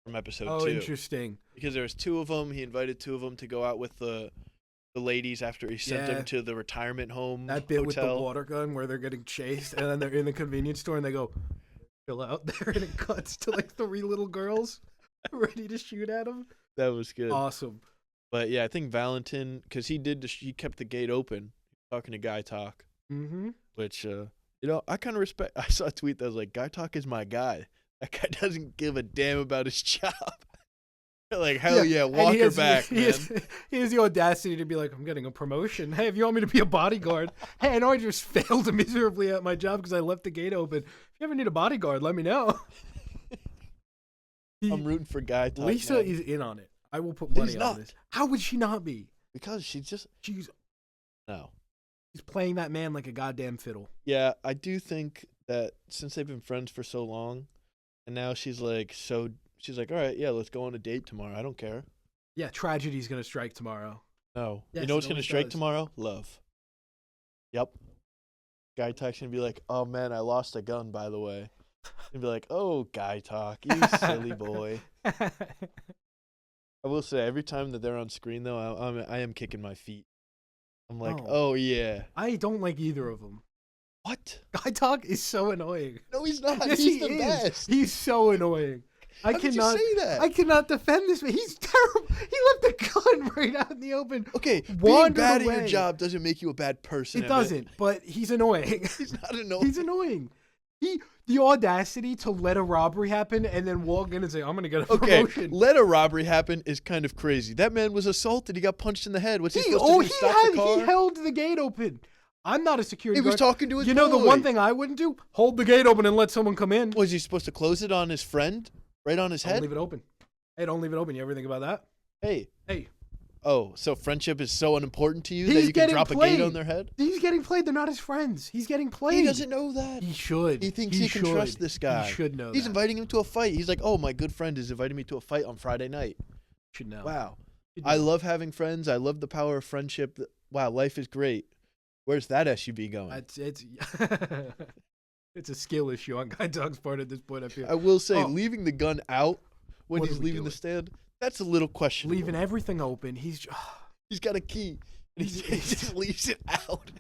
from episode 2. Oh, interesting. Because there's 2 of them. He invited 2 of them to go out with the ladies after he sent Yeah. them to the retirement home That bit hotel. with the water gun where they're getting chased and then they're in the convenience store and they go, chill out there, and it cuts to like 3 little girls ready to shoot at him. That was good. Awesome. But yeah, I think Valentin, because he kept the gate open, talking to Guy Talk, Mm-hmm. which, I kind of respect. I saw a tweet that was like, Guy Talk is my guy. That guy doesn't give a damn about his job. Like, hell yeah, and walk he her has- back, he man. has- he has the audacity to be like, I'm getting a promotion. Hey, if you want me to be a bodyguard, hey, I know I just failed miserably at my job because I left the gate open. If you ever need a bodyguard, let me know. I'm rooting for Guy Talk. Lisa man. is in on it. I will put money She's on not. this. How would she not be? Because she's just, She's no. playing that man like a goddamn fiddle. Yeah, I do think that since they've been friends for so long, and now she's like, all right, yeah, let's go on a date tomorrow. I don't care. Yeah, tragedy's gonna strike tomorrow. No. Yes, You know it what's going to always strike does. tomorrow? Love. Yep. Guy Talk's going to be like, oh, man, I lost a gun, by the way. And be like, oh, Guy Talk, you silly boy. I will say, every time that they're on screen, though, I am kicking my feet. I'm like, Oh. oh, yeah. I don't like either of them. What? Guy Talk is so annoying. No, he's not. Yes, He's he the is. best. He's so annoying. How could you say that? I cannot defend this man. He's terrible. He left the gun right out in the open. Okay, being Wandered bad at your away. job doesn't make you a bad person. It Emmett. doesn't, but he's annoying. He's not annoying. He's annoying. The audacity to let a robbery happen and then walk in and say, I'm going to get a Okay, promotion. let a robbery happen is kind of crazy. That man was assaulted. He got punched in the head. What's he supposed to do? Stop the car? He held the gate open. I'm not a security He was guard. talking to his You know the boy. one thing I wouldn't do? Hold the gate open and let someone come in. Was he supposed to close it on his friend? Right on his Don't head? leave it open. Hey, don't leave it open. You ever think about that? Hey. Hey. Oh, so friendship is so unimportant to you He's that you can getting drop a played. gate on their head? He's getting played. They're not his friends. He's getting played. He doesn't know that. He should. He thinks he can trust this guy. He should know He's that. inviting him to a fight. He's like, oh, my good friend is inviting me to a fight on Friday night. Should know. Wow. Should I know. love having friends. I love the power of friendship. Wow, life is great. Where's that SUV going? It's it's a skill issue on Guy Talk's part at this point. I feel I will say, Oh. leaving the gun out when What he's are we leaving the doing? stand, that's a little questionable. leaving everything open. He's He's got a key, and he just leaves it out.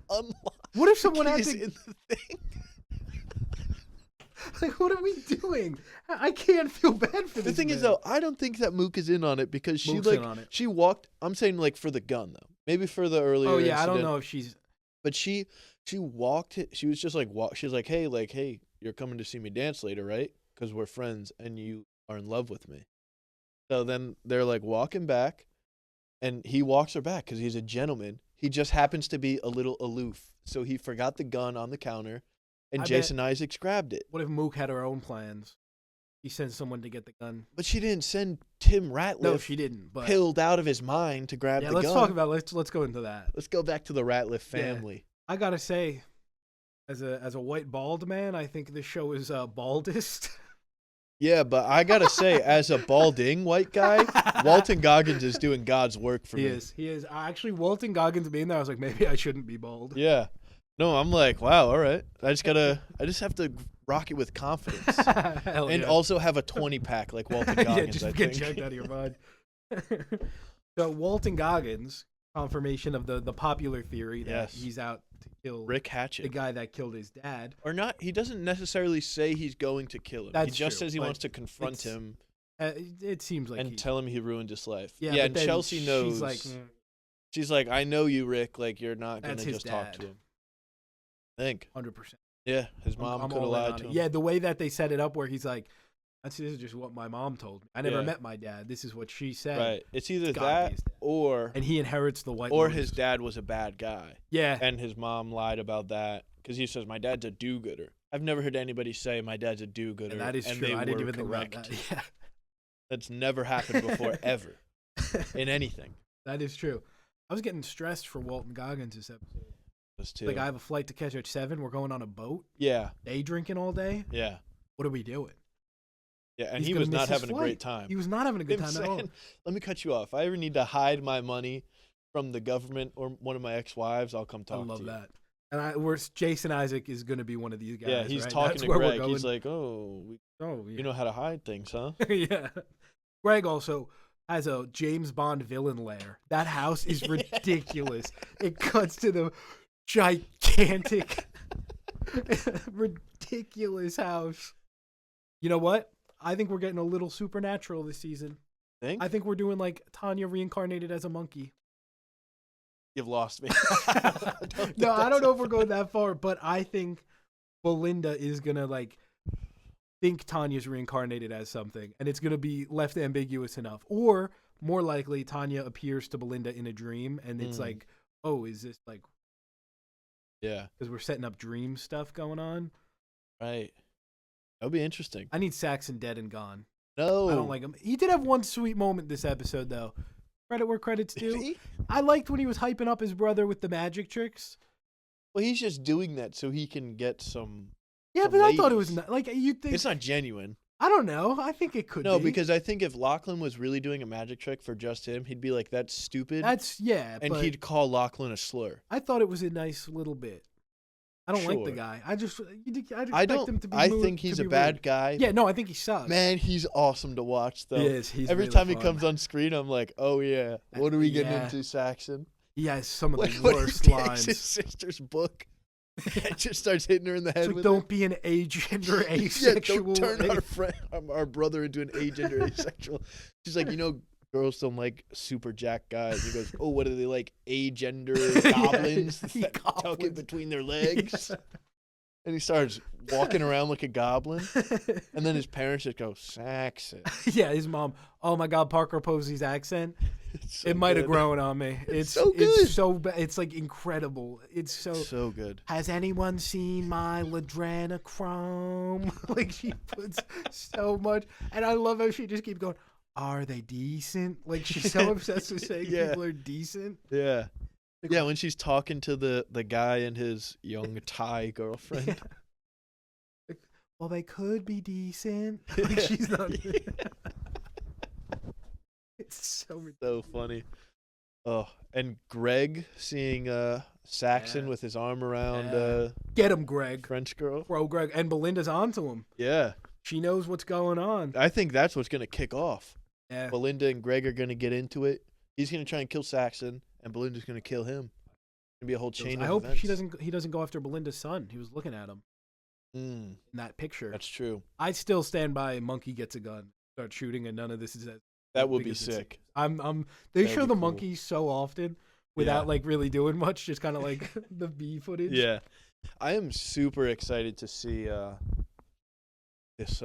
Unlocked. what if someone The had key to is in the thing. like? What are we doing? I can't feel bad for The this thing is, man. though, I don't think that Mook is in on it because she Mook's like in on it. she walked. I'm saying like for the gun though, maybe for the earlier. Oh yeah, I don't incident, know if she's. But she walked. She was just like walk. She's like, hey, you're coming to see me dance later, right? Because we're friends and you are in love with me. So then they're like walking back, and he walks her back because he's a gentleman. He just happens to be a little aloof, so he forgot the gun on the counter, and I bet- Jason Isaacs grabbed it. What if Mook had her own plans? He sent someone to get the gun. But she didn't send Tim Ratliff. No, she didn't. But Pilled out of his mind to grab yeah, the let's gun. talk about let's go into that. Let's go back to the Ratliff Yeah. family. I gotta say, as a white bald man, I think this show is baldest. Yeah, but I gotta say, as a balding white guy, Walton Goggins is doing God's work for He me. is. He is. Actually, Walton Goggins being there, I was like, maybe I shouldn't be bald. Yeah. No, I'm like, wow, all right. I just have to rock it with confidence. Hell And yeah. also have a 20-pack like Walton Goggins, yeah, just I get think. checked out of your mind. So Walton Goggins, confirmation of the popular theory that Yes. he's out to kill Rick the Hatchet. guy that killed his dad. Or not, he doesn't necessarily say he's going to kill him. That's he just true, says he but wants to confront it's- him It seems like and he, tell him he ruined his life. yeah, Yeah, but and then Chelsea knows. She's like, She's like, I know you, Rick. Like, you're not going That's to his just talk to dad. him. I think. 100%. Yeah, his mom could have all in lied on to it. him. Yeah, the way that they set it up, where he's like, This is just what my mom told me. I never met my dad. This is what she said. Right. It's either It's gotta that be his dad. or And he inherits the White or Lotus. his dad was a bad guy. Yeah. And his mom lied about that because he says my dad's a do-gooder. I've never heard anybody say my dad's a do-gooder. And that is true. I didn't even think about that. Yeah. That's never happened before ever in anything. That is true. I was getting stressed for Walton Goggins this episode. Us too. Like, I have a flight to catch at 7. We're going on a boat. Yeah. Day drinking all day. Yeah. What are we doing? Yeah, and He's he gonna was miss not his having a flight. great time. He was not having a good time at all. Let me cut you off. If I ever need to hide my money from the government or one of my ex-wives, I'll come talk to you. I love that. And Jason Isaac is going to be one of these guys. Yeah, he's right? talking That's to where we're Greg. going. He's like, oh, yeah. you know how to hide things, huh? Yeah. Greg also has a James Bond villain lair. That house is ridiculous. It cuts to the gigantic, ridiculous house. You know what? I think we're getting a little supernatural this season. I think we're doing like Tanya reincarnated as a monkey. You've lost me. No, I don't know if we're going that far, but I think Belinda is going to like think Tanya's reincarnated as something, and it's going to be left ambiguous enough. Or more likely, Tanya appears to Belinda in a dream, and it's like, oh, is this like... Yeah. Because we're setting up dream stuff going on. Right. That would be interesting. I need Saxon dead and gone. No. I don't like him. He did have one sweet moment this episode, though. Credit where credit's due. I liked when he was hyping up his brother with the magic tricks. Well, he's just doing that so he can get some... Yeah, but ladies. I thought it was not, like, you'd think... It's not genuine. I don't know. I think it could be. No, because I think if Lachlan was really doing a magic trick for just him, he'd be like, that's stupid. And he'd call Lachlan a slur. I thought it was a nice little bit. I don't like the guy. I'd expect him to be I think he's a bad guy. Yeah, no, I think he sucks. Man, he's awesome to watch, though. He is. He's Every really time he fun. comes on screen, I'm like, oh, yeah. What are we getting into, Saxon? He has some of the When worst he lines. takes his sister's book and just starts hitting her in the head Like, with don't it. be an agender asexual. Yeah, don't turn our brother into an agender asexual. She's like, girls don't like super jack guys. He goes, oh, what do they like? Agender goblins that tuck it between their legs. Yeah. And he starts walking around like a goblin. And then his parents just go, Saxon. Yeah, his mom, oh my God, Parker Posey's accent. So it might have grown on me. It's so good. It's so bad. It's like incredible. It's so good. Has anyone seen my Ladrenochrome? Like, she puts so much. And I love how she just keeps going, are they decent? Like, she's so obsessed with saying people are decent. Yeah. Yeah, when she's talking to the guy and his young Thai girlfriend. Yeah. Like, well, they could be decent. Like, she's not. It's so funny. Oh, and Greg seeing Saxon with his arm around get him, Greg. French girl. Bro, Greg. And Belinda's onto him. Yeah. She knows what's going on. I think that's what's going to kick off. Yeah. Belinda and Greg are going to get into it. He's going to try and kill Saxon, and Belinda's going to kill him. It's going to be a whole chain of events. I hope he doesn't go after Belinda's son. He was looking at him in that picture. That's true. I still stand by Monkey gets a gun, start shooting, and none of this is that would be sick. They show the monkey so often without like really doing much, just kind of like the B footage. Yeah. I am super excited to see this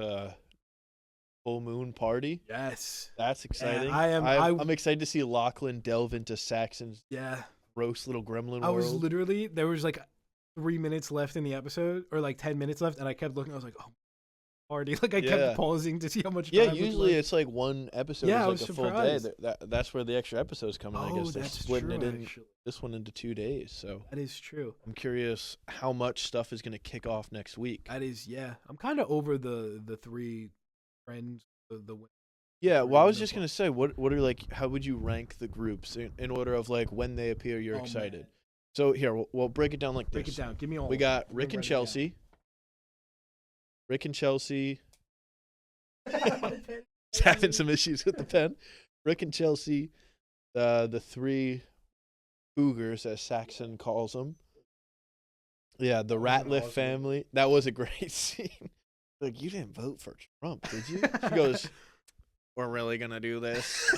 full moon party. Yes. That's exciting. I'm excited to see Lachlan delve into Saxon's gross little gremlin world. There was like 3 minutes left in the episode, or like 10 minutes left, and I kept looking. I was like, oh, party. Like, I kept pausing to see how much time usually it's like one episode is like a full day. surprised. That's where the extra episodes come in. I guess they're splitting it in actually. This one into 2 days. So that is true. I'm curious how much stuff is going to kick off next week. That is, I'm kind of over the three friends. Yeah, well, I was just going to say, what are like, how would you rank the groups in order of like when they appear, you're excited? Man. So here, we'll break it down like this. Break it down. Give me all. We got Rick and Chelsea. Rick and Chelsea. He's having some issues with the pen. Rick and Chelsea, the three cougars, as Saxon calls them. Yeah, the Ratliff family. That was a great scene. Like, you didn't vote for Trump, did you? She goes, we're really going to do this.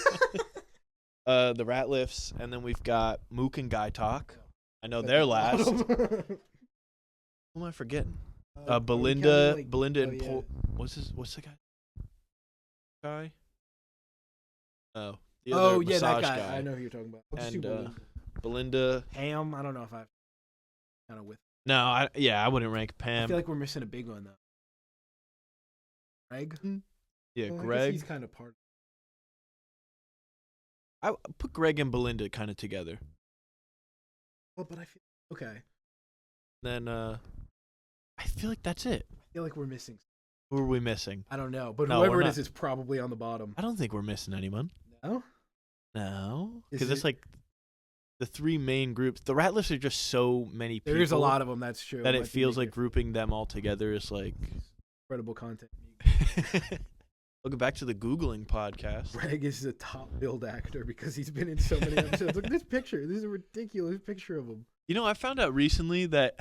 The Ratliffs, and then we've got Mook and Guy Talk. I know they're last. Who am I forgetting? Belinda and Paul. What's the guy? guy. Oh, the Oh other yeah, that massage guy. I know who you're talking about. I'll just do And Belinda. Belinda. Ham. I don't know if I kind of with. No, I wouldn't rank I Pam. feel like we're missing a big one though. Greg. Yeah, Well, I guess Greg. he's kind of part. I put Greg and Belinda kind of together. Well, but I feel okay. Then I feel like that's it. I feel like we're missing. Who are we missing? I don't know, but No, whoever we're it not. is probably on the bottom. I don't think we're missing anyone. No. No, Is because it's it- like the three main groups. The Rat Lifts are just so many people. There's a lot of them. That's true. that Might it be feels big like grouping them all together is like. incredible content. Welcome back to the Googling podcast. Greg is a top billed actor because he's been in so many episodes. Look at this picture. This is a ridiculous picture of him. You know, I found out recently that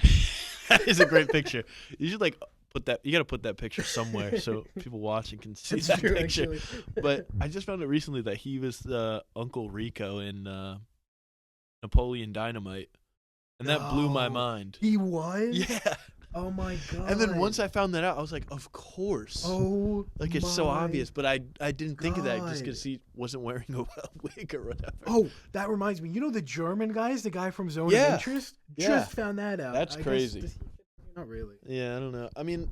that is a great picture. You should like put that. You got to put that picture somewhere so people watching can see That's that true, picture. actually. But I just found out recently that he was Uncle Rico in Napoleon Dynamite, and that blew my No. mind. He was? Yeah. Oh my god. And then once I found that out, I was like, of course. Oh, Like it's so my obvious, but I didn't think of that just God. because he wasn't wearing a wig or whatever. Oh, that reminds me. You know the German guys, the guy from Zone Yeah. of Interest? Yeah. Just found that out. That's I guess crazy. Not really. Yeah, I don't know. I mean,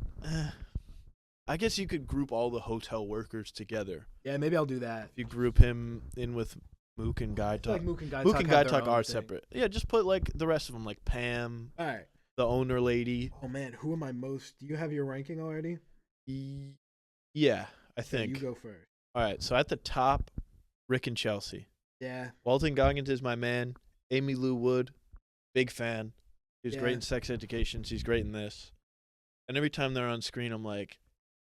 I guess you could group all the hotel workers together. Yeah, maybe I'll do that. If you group him in with Mook and Guy I feel Talk. like Mook and Guy Mook Talk and have Guy their Talk own are thing. separate. Yeah, just put like the rest of them, like Pam, All right. the owner lady. Oh man, who am I most? Do you have your ranking already? Yeah, I Okay, think. you go first. All right, so at the top, Rick and Chelsea. Yeah. Walton Goggins is my man. Amy Lou Wood, big fan. She's Yeah. great in Sex Education. She's great in this. And every time they're on screen, I'm like,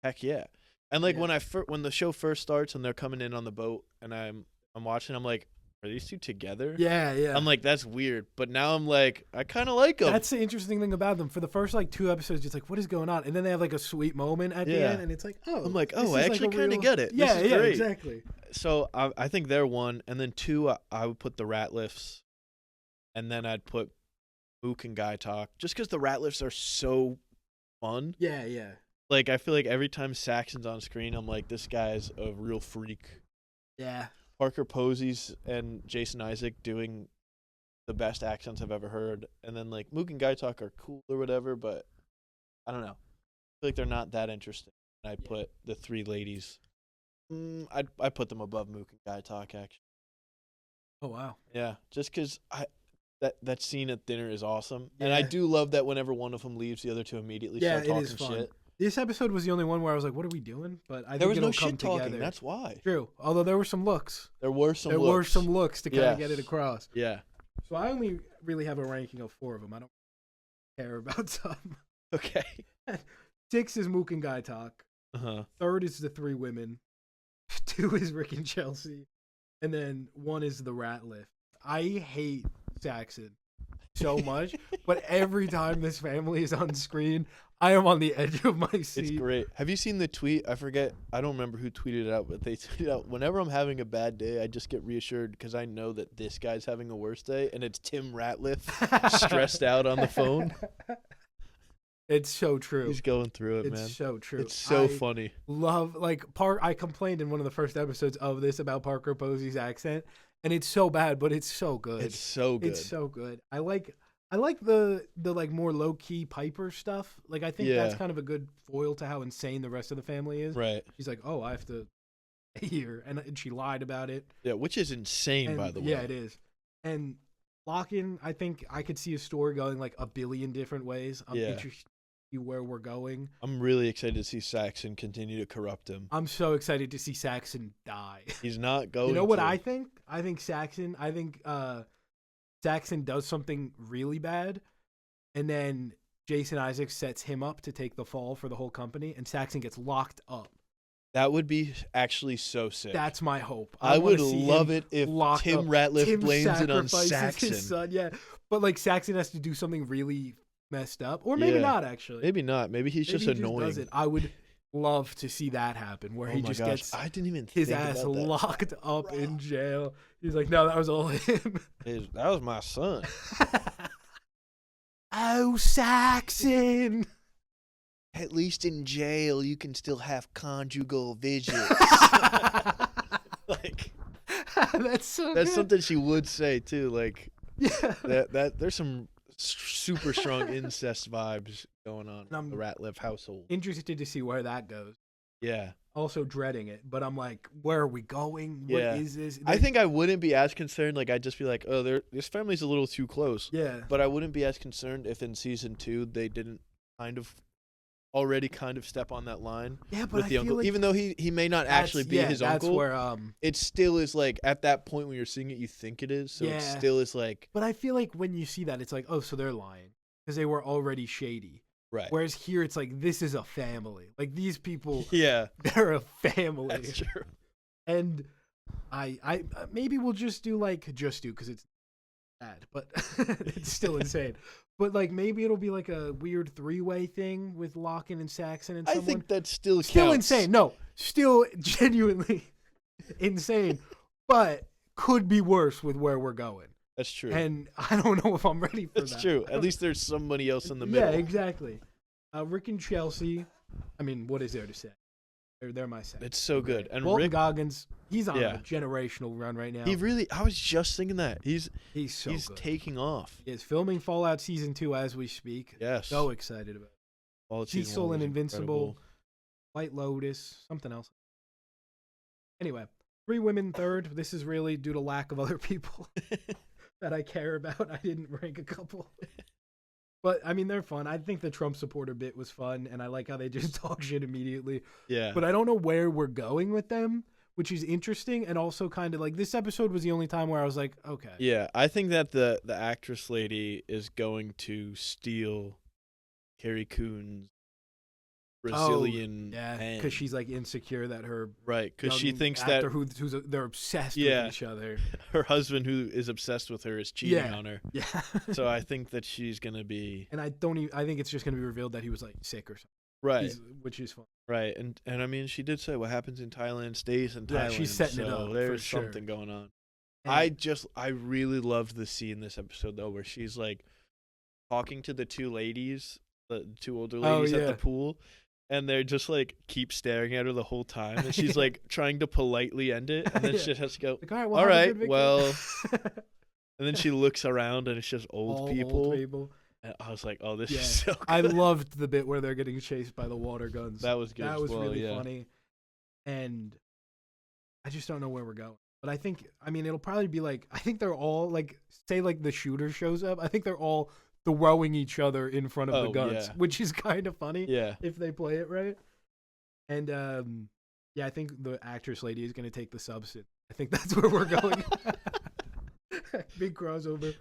heck yeah. And like Yeah. when the show first starts and they're coming in on the boat and I'm watching, I'm like, are these two together? Yeah, yeah. I'm like, that's weird. But now I'm like, I kind of like them. That's the interesting thing about them. For the first like 2 episodes, it's like, what is going on? And then they have like a sweet moment at the Yeah. end, and it's like, oh. I'm like, this oh, is, I like, actually a kind of real- get it. Yeah, This is yeah, great. exactly. So I think they're one. And then two, I would put the Rat Lifts. And then I'd put Mook and Guy Talk. Just because the Rat Lifts are so fun. Yeah, yeah. Like, I feel like every time Saxon's on screen, I'm like, this guy's a real freak. Yeah. Parker Posey's and Jason Isaac doing the best accents I've ever heard. And then, like, Mook and Guy Talk are cool or whatever, but I don't know. I feel like they're not that interesting. And I'd put the three ladies. I'd put them above Mook and Guy Talk, actually. Oh wow. Yeah, just because that scene at dinner is awesome. And I Yeah. do love that whenever one of them leaves, the other two immediately Yeah, start it is talking fun. shit. This episode was the only one where I was like, what are we doing? But I There think was it'll no come shit talking. together. That's why. True. Although there were some looks. There were some There looks. were some looks to kind of get it Yes. across. Yeah. So I only really have a ranking of 4 of them. I don't care about some. Okay. 6 is Mook and Guy Talk. Uh-huh. 3rd is the 3 women. 2 is Rick and Chelsea. And then 1 is the Rat Lift. I hate Saxon so much, but every time this family is on screen, I am on the edge of my seat. It's great. Have you seen the tweet? I forget. I don't remember who tweeted it out, but they tweeted out, whenever I'm having a bad day, I just get reassured because I know that this guy's having a worse day, and it's Tim Ratliff stressed out on the phone. It's so true. He's going through it, It's man. so true. It's so I funny. love I complained in one of the first episodes of this about Parker Posey's accent, and it's so bad, but it's so good. It's so good. It's so good. I like the like more low key Piper stuff. Like I think that's Yeah. kind of a good foil to how insane the rest of the family is. Right. She's like, oh, I have to here, and she lied about it. Yeah, which is insane, And by the way. yeah, it is. And Lock-in, I think I could see a story going like a billion different ways. I'm Yeah. interested to see where we're going. I'm really excited to see Saxon continue to corrupt him. I'm so excited to see Saxon die. He's not going You know what to. I think? I think Saxon does something really bad, and then Jason Isaacs sets him up to take the fall for the whole company, and Saxon gets locked up. That would be actually so sick. That's my hope. I would wanna see love him it if locked Tim up. Ratliff Tim blames it on sacrifices Saxon. his son, yeah, but like Saxon has to do something really messed up, or maybe Yeah. not actually. Maybe not. Maybe he's Maybe just he annoying. does it. I would love to see that happen, where Oh he my just gosh, gets I didn't even his think ass about that. locked up in jail. He's like, no, that was all him. That was my son. Oh, Saxon. At least in jail, you can still have conjugal visits. Like That's so that's good. something she would say too. Like Yeah. that there's some super strong incest vibes going on in the Ratliff household. Interested to see where that goes. Yeah. Also dreading it, but I'm like, where are we going? What Yeah. is this? I think I wouldn't be as concerned. Like, I'd just be like, oh, this family's a little too close. Yeah. But I wouldn't be as concerned if in season 2 they didn't already step on that line Yeah, but with I the feel uncle. like Even though he may not actually be his that's uncle, where it still is like at that point when you're seeing it, you think it is. So it Yeah. still is like, But I feel like when you see that, it's like, oh, so they're lying because they were already shady. right. Whereas here, it's like, this is a family. Like, these people, Yeah, they're a family. that's true. And I maybe we'll just do because it's bad, but it's still insane. But like maybe it'll be like a weird 3-way thing with Locken and Saxon and I someone. think that still Still counts. insane. No, still genuinely insane, but could be worse with where we're going. That's true. And I don't know if I'm ready for that. That's true. At least there's somebody else in the middle. Yeah, exactly. Rick and Chelsea. I mean, what is there to say? They're my second. It's so good. And Walton Rick, Goggins, he's on Yeah. a generational run right now. I was just thinking that. He's He's good. taking off. He is filming Fallout Season 2 as we speak. Yes. So excited about it. All season Cecil one and was Invincible, incredible. White Lotus, something else. Anyway, 3 women third. This is really due to lack of other people that I care about. I didn't rank a couple. But, I mean, they're fun. I think the Trump supporter bit was fun, and I like how they just talk shit immediately. Yeah. But I don't know where we're going with them, which is interesting, and also kind of like this episode was the only time where I was like, okay. Yeah, I think that the actress lady is going to steal Carrie Coon's Brazilian Yeah, hang. because she's like insecure that her Right, because she young thinks actor that they're obsessed Yeah. with each other. her husband, who is obsessed with her, is cheating Yeah. on her. Yeah. So I think that she's gonna be And I think it's just gonna be revealed that he was like sick or something. right, Which is fun. right, and I mean, she did say what happens in Thailand stays in Yeah, Thailand. she's setting it so up for There's sure. something going on. And I really loved the scene in this episode though, where she's like talking to the 2 ladies, the 2 older ladies at yeah. the pool, and they're just like keep staring at her the whole time, and she's like trying to politely end it, and then Yeah. she has to go, like, all all right, right, well, and then she looks around and it's just All old people. Old people. And I was like, oh, this Yeah. is so good. I loved the bit where they're getting chased by the water guns. That was good. That as was well, really yeah. funny. And I just don't know where we're going. But I mean, it'll probably be like, I think they're all like, say like the shooter shows up. I think they're all throwing each other in front of the Oh, guns, yeah. which is kind of funny Yeah. if they play it right. And yeah, I think the actress lady is going to take the substance. I think that's where we're going. Big crossover.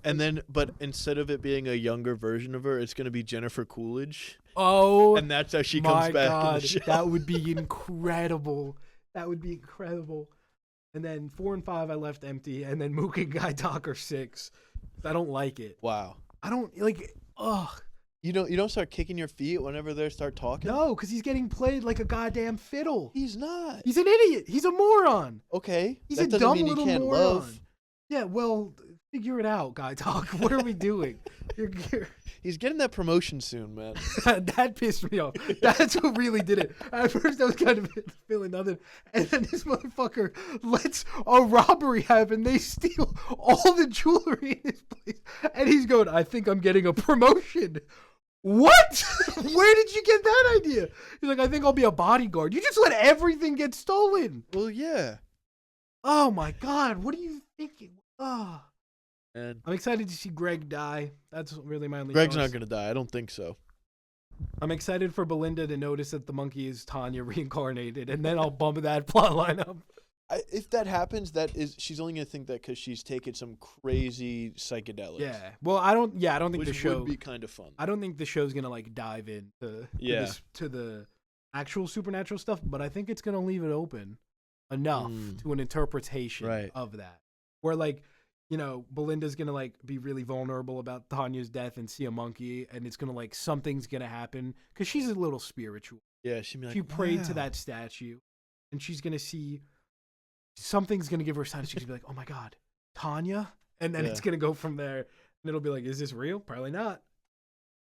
And then, but instead of it being a younger version of her, it's going to be Jennifer Coolidge. Oh, And that's how she my comes back God, in the show. that would be incredible. That would be incredible. And then 4 and 5 I left empty, and then Mook and Guy Doc are 6. I don't like it. Wow. I don't like. Ugh. You don't start kicking your feet whenever they start talking? No, because he's getting played like a goddamn fiddle. He's not. He's an idiot. He's a moron. Okay. He's that a doesn't dumb mean little he can't moron. love. Yeah, well, figure it out, Guy Doc. What are we doing? You're He's getting that promotion soon, man. that pissed me off. That's what really did it. At first, I was kind of feeling nothing, and then this motherfucker lets a robbery happen. They steal all the jewelry in his place, and he's going, "I think I'm getting a promotion." What? Where did you get that idea? He's like, "I think I'll be a bodyguard." You just let everything get stolen. Well, yeah. Oh my God, what are you thinking? Oh. And I'm excited to see Greg die. That's really my only. Greg's thoughts. not going to die. I don't think so. I'm excited for Belinda to notice that the monkey is Tanya reincarnated, and then I'll bump that plot line up. If that happens, she's only going to think that because she's taken some crazy psychedelics. Yeah. Well, I don't think Which the show would be kind of fun. I don't think the show's gonna like dive into to the actual supernatural stuff, but I think it's gonna leave it open enough to an interpretation of that, where like. You know, Belinda's gonna like be really vulnerable about Tanya's death and see a monkey, and it's gonna like something's gonna happen because she's a little spiritual. Yeah, she'd be like, She prayed to wow. that statue, and she's gonna see something's gonna give her a sign. She's gonna be like, "Oh my God, Tanya," and then it's gonna go from there, and it'll be like, "Is this real? Probably not."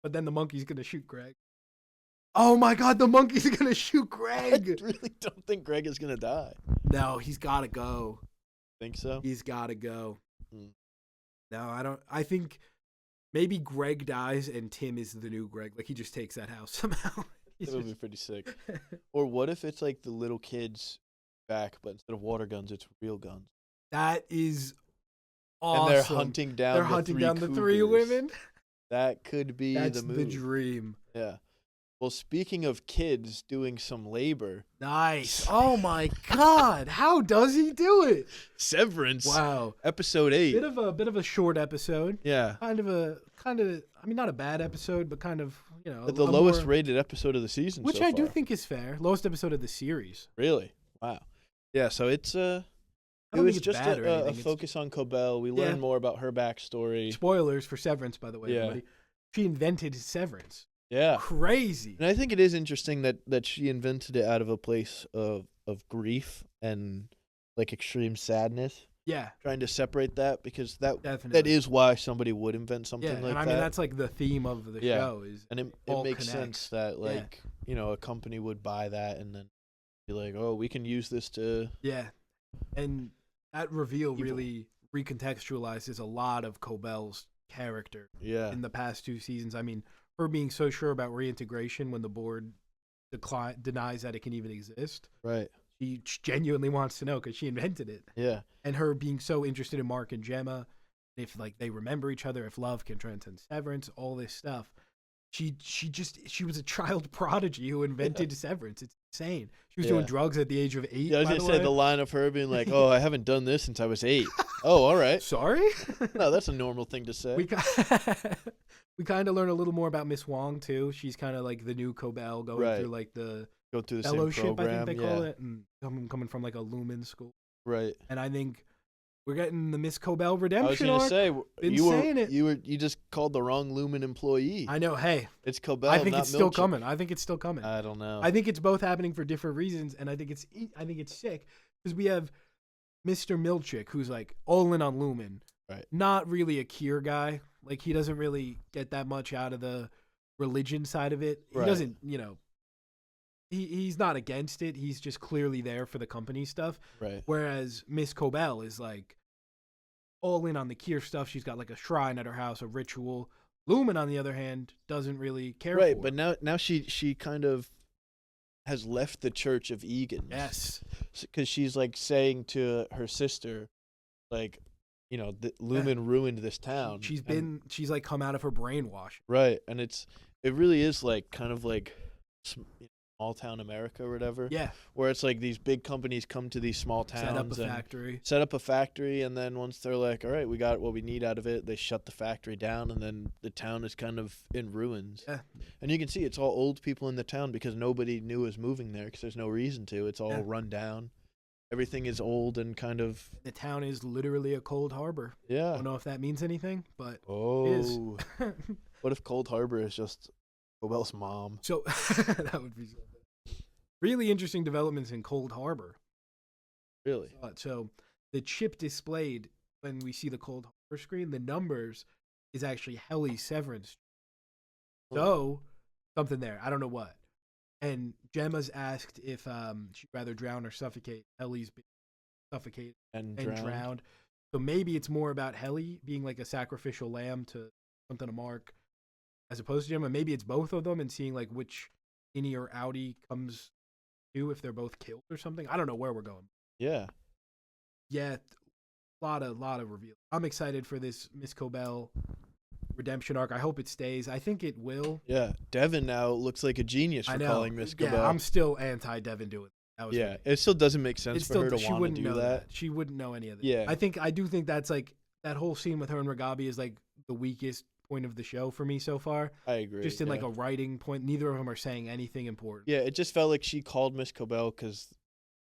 But then the monkey's gonna shoot Greg. Oh my God, the monkey's gonna shoot I Greg. really don't think Greg is gonna die. No, he's gotta go. Think so? He's gotta go. Hmm. No, I don't. I think maybe Greg dies and Tim is the new Greg. Like he just takes that house somehow. That would be pretty sick. Or what if it's like the little kids back, but instead of water guns, it's real guns, That is awesome. and they're hunting down. They're the hunting three down the three cougars. women. That could be That's the move. the dream. Yeah. Well, speaking of kids doing some labor, Nice. Oh my God. How does he do it? Severance. Wow. Episode 8. Bit of a short episode. Yeah. Kind of I mean not a bad episode, but kind of, you know, The lowest rated episode of the season, which so I do far. think is fair. Lowest episode of the series. Really? Wow. Yeah, so it's I it don't was think it's just bad or a anything. It's focus on Cobell. We Yeah. learn more about her backstory. spoilers for Severance, by the way, Yeah. everybody. She invented Severance. Yeah. Crazy. And I think it is interesting that she invented it out of a place of grief and like extreme sadness, Yeah, trying to separate that, because that definitely. is why somebody would invent something yeah, like and that. I mean that's like the theme of the Yeah. show is and it all makes connects. sense that Yeah. like, you know, a company would buy that and then be like, "Oh, we can use this to." Yeah, and that reveal Evil. really recontextualizes a lot of Cobell's character Yeah. in the past 2 seasons. I mean, her being so sure about reintegration when the board denies that it can even exist. Right. She genuinely wants to know because she invented it. Yeah. And her being so interested in Mark and Gemma, if like they remember each other, if love can transcend severance, all this stuff. She was a child prodigy who invented severance. It's insane. She was doing Yeah. drugs at the age of 8. Yeah, I was by gonna the say way. the line of her being like, "Oh, I haven't done this since I was 8." Oh, all right. Sorry. No, that's a normal thing to say. we we kind of learn a little more about Miss Wong too. She's kind of like the new Cobell going Right. through like the Go through the fellowship, same program. I think they yeah. call it, and coming from like a Lumen school. Right. And I think we're getting the Miss Cobell I was redemption gonna arc. say Been you saying it. you just called the wrong Lumen employee. I know. Hey, It's Cobell. I think not it's still Milchick. coming. I think it's still coming. I don't know. I think it's both happening for different reasons, and I think it's sick because we have Mr. Milchick, who's like all in on Lumen, Right. not really a Kier guy. Like he doesn't really get that much out of the religion side of it. He Right. doesn't, you know. He's not against it. He's just clearly there for the company stuff. Right. Whereas Miss Cobell is like all in on the Kier stuff. She's got like a shrine at her house, a ritual. Lumen, on the other hand, doesn't really care Right, for but it. now she kind of has left the Church of Egan. Yes. Because she's like saying to her sister, like, you know, Lumen ruined this town. She's and- like come out of her brainwash. right, and it really is like kind of like small town America or whatever. Yeah. Where it's like these big companies come to these small towns Set up a and factory. set up a factory, and then once they're like, all right, we got what we need out of it, they shut the factory down, and then the town is kind of in ruins. Yeah. And you can see it's all old people in the town because nobody new was moving there because there's no reason to. It's all Yeah. run down. Everything is old and kind of, The town is literally a cold harbor. I yeah. don't know if that means anything, but Oh. it is. What if Cold Harbor is just Cobell's mom? So that would be really interesting developments in Cold Harbor. Really? So the chip displayed when we see the Cold Harbor screen, the numbers is actually Helly's severance. So something there. I don't know what. And Gemma's asked if she'd rather drown or suffocate. Helly's been suffocated And and drowned. So maybe it's more about Helly being like a sacrificial lamb to something to Mark, as opposed to Gemma. Maybe it's both of them and seeing like which innie or outie comes to if they're both killed or something. I don't know where we're going. Yeah. Yeah, lot of reveal. I'm excited for this Miss Cobell redemption arc. I hope it stays. I think it will. Yeah. Devin now looks like a genius I for know. calling Miss Yeah, Cobell. I'm still anti Devin doing it. That was Yeah. me. It still doesn't make sense It's for still her to she want to wouldn't do know that. She wouldn't know any of this. Yeah. I do think that's like that whole scene with her and Ragabi is like the weakest point of the show for me so far. I agree. Just in yeah. like a writing point, neither of them are saying anything important. Yeah, it just felt like she called Miss Cobell because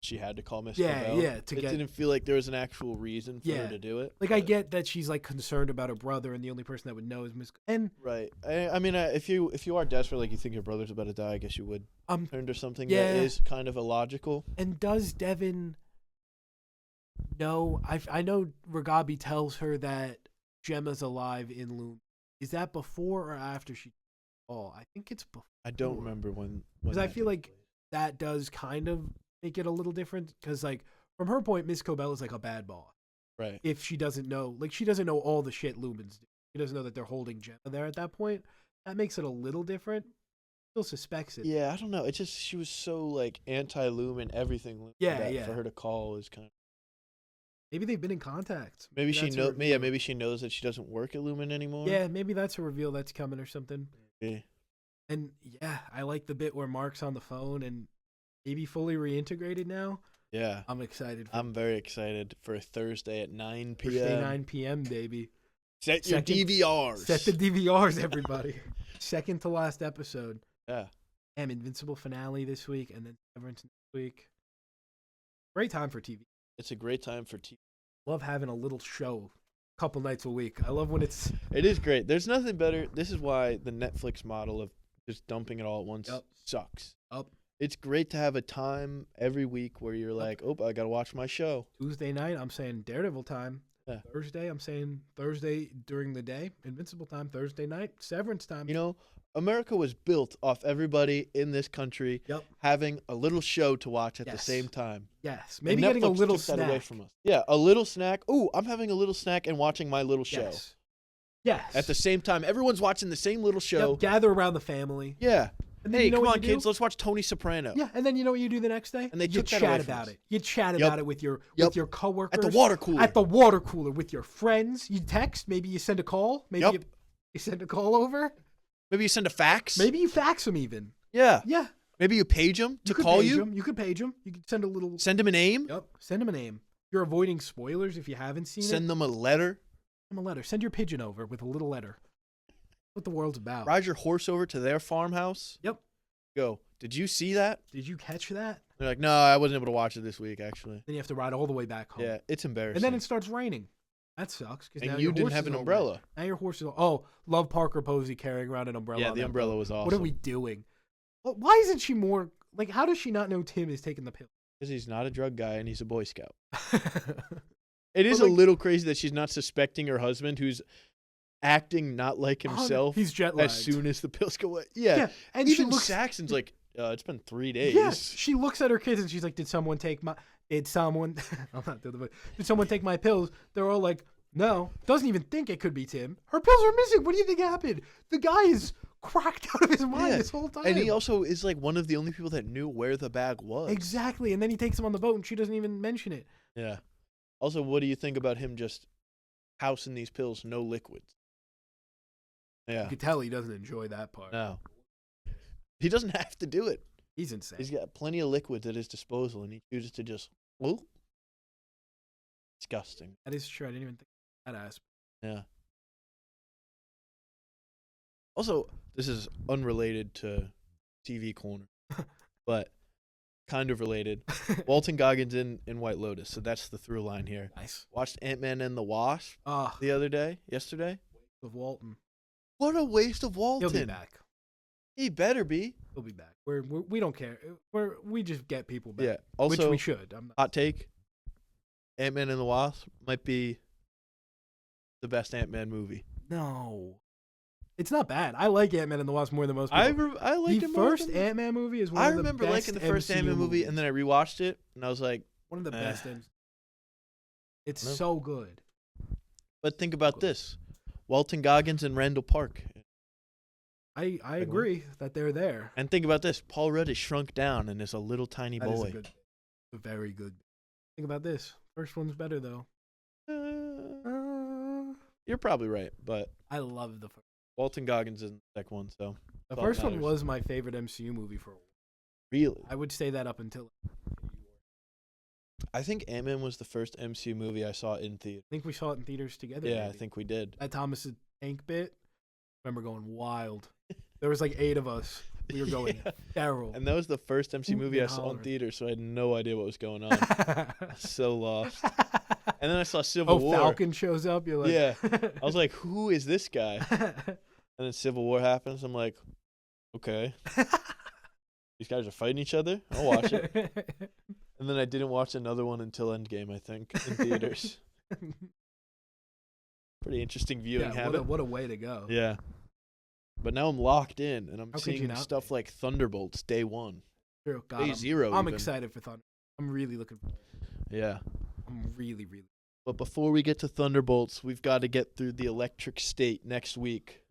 she had to call Miss Yeah, Cobell. yeah, It to get- didn't feel like there was an actual reason for Yeah. her to do it. Like I but- get that she's like concerned about her brother, and the only person that would know is Miss. And Right. I mean, if you are desperate, like you think your brother's about to die, I guess you would turn to something that yeah. is kind of illogical. And does Devin know? I know Ragabi tells her that Gemma's alive in Loom. Is that before or after she? fall. I think it's before. I don't remember when Because I that feel took like place. that does kind of make it a little different. Because like from her point, Miss Cobell is like a bad boss. Right. If she doesn't know, like she doesn't know all the shit Lumens do. She doesn't know that they're holding Gemma there at that point. That makes it a little different. Still suspects it. Yeah, I don't know. It just she was so like anti-Lumen, everything. Lumen, Yeah, that yeah. For her to call is kind of Maybe they've been in contact. maybe she that's a know. Yeah, reveal. maybe she knows that she doesn't work at Lumen anymore. Yeah, maybe that's a reveal that's coming or something. Yeah. And yeah, I like the bit where Mark's on the phone and maybe fully reintegrated now. Yeah. I'm excited. I'm very excited for Thursday at 9 p.m. Thursday 9 p.m. baby. Set your Second- DVRs. Set the DVRs, everybody. Second to last episode. Yeah. Damn, Invincible finale this week, and then Severance next week. Great time for TV. It's a great time for TV. Love having a little show a couple nights a week. I love when it's It is great. There's nothing better. This is why the Netflix model of just dumping it all at once Yup. sucks. up It's great to have a time every week where you're like, oh, I got to watch my show. Tuesday night. I'm saying Daredevil time. Yeah. Thursday, I'm saying Thursday during the day. Invincible time. Thursday night. Severance time. You know, America was built off everybody in this country Yep. having a little show to watch at the Yes. same time. Yes. And Maybe getting a Netflix little took that snack. away from us. Yeah, a little snack. Ooh, I'm having a little snack and watching my little show. Yes. Yes. At the same time, everyone's watching the same little show. Yep, gather around the family. Yeah. And then Hey, you know come what on, you do? kids. Let's watch Tony Soprano. Yeah, and then you know what you do the next day? And they you took that chat away from about us. it. You chat Yep. about it with your Yep. coworkers At the water cooler. At the water cooler with your friends. You text. Maybe you send a call. Maybe Yep. you send a call over. Maybe you send a fax. Maybe you fax them even. Yeah. Yeah. Maybe you page them to could call page you. 'em. You could page them. You could send a little. Send them a name. Yep. Send them a name. You're avoiding spoilers if you haven't seen it. Send them a letter. Send them a letter. Send your pigeon over with a little letter. That's what the world's about. Ride your horse over to their farmhouse. Yep. Go. Did you see that? Did you catch that? They're like, no, I wasn't able to watch it this week, actually. Then you have to ride all the way back home. Yeah, it's embarrassing. And then it starts raining. That sucks. 'Cause now and your you didn't horse have is an all wet. umbrella. Now your horse is. Oh, love Parker Posey carrying around an umbrella. Yeah, on the that umbrella boat. was awesome. What are we doing? Why isn't she more like? How does she not know Tim is taking the pill? Because he's not a drug guy and he's a Boy Scout. It is But, a like- little crazy that she's not suspecting her husband, who's acting not like himself He's jet lagged. as soon as the pills go away. Yeah. Yeah, and she Even looks. Saxon's like, it's been 3 days. Yes, she looks at her kids and she's like, "Did someone take my? Did someone? I'm not doing the voice. Did someone take my pills?" They're all like, "No." Doesn't even think it could be Tim. Her pills are missing. What do you think happened? The guy is cracked out of his mind Yeah, this whole time. And he also is like one of the only people that knew where the bag was. Exactly, and then he takes them on the boat and she doesn't even mention it. Yeah. Also, what do you think about him just housing these pills, no liquids? You Yeah. could tell he doesn't enjoy that part. No. He doesn't have to do it. He's insane. He's got plenty of liquids at his disposal, and he chooses to just, oh, disgusting. That is true. I didn't even think of that aspect. Yeah. Also, this is unrelated to TV Corner, but kind of related. Walton Goggins in White Lotus, so that's the through line here. Nice. Watched Ant-Man and the Wasp Ah, the other day, yesterday. of Walton. What a waste of Walton. He'll be back. He better be. He'll be back. We don't care. We just get people back. Yeah. Also, which we should. I'm not. hot take, Ant-Man and the Wasp might be the best Ant-Man movie. No, it's not bad. I like Ant-Man and the Wasp more than most people. I liked The it more first than- Ant-Man movie is one I of the remember best liking the first MCU Ant-Man movie, movies. and then I rewatched it, and I was like, One of the best. It's No. so good. but think about this. Walton Goggins and Randall Park. I Big one. agree that they're there. And think about this. Paul Rudd is shrunk down and is a little tiny That is boy. a very good. Think about this. First one's better though. You're probably right, but I love the first. Walton Goggins is in the second one, so The all first that one matters. was my favorite MCU movie for a while. Really. I would say that up until I think Ant-Man was the first MCU movie I saw in theater. I think we saw it in theaters together. Yeah, I maybe. think we did. That Thomas the Tank bit. I remember going wild. There was like 8 of us. We were going Yeah. feral. And that was the first MC Hooting movie I and saw in hollering. theater, so I had no idea what was going on. I was so lost. And then I saw Civil War. Falcon shows up. You're like, Yeah. I was like, who is this guy? And then Civil War happens. I'm like, okay. These guys are fighting each other? I'll watch it. And then I didn't watch another one until Endgame, I think, in theaters. Pretty interesting viewing Yeah, habit. what a way to go. Yeah. But now I'm locked in, and I'm How could you seeing not stuff be? like Thunderbolts day 1, True. God, day 0 I'm even. excited for Thunder. I'm really looking forward. Yeah. I'm really, really. But before we get to Thunderbolts, we've got to get through the Electric State next week.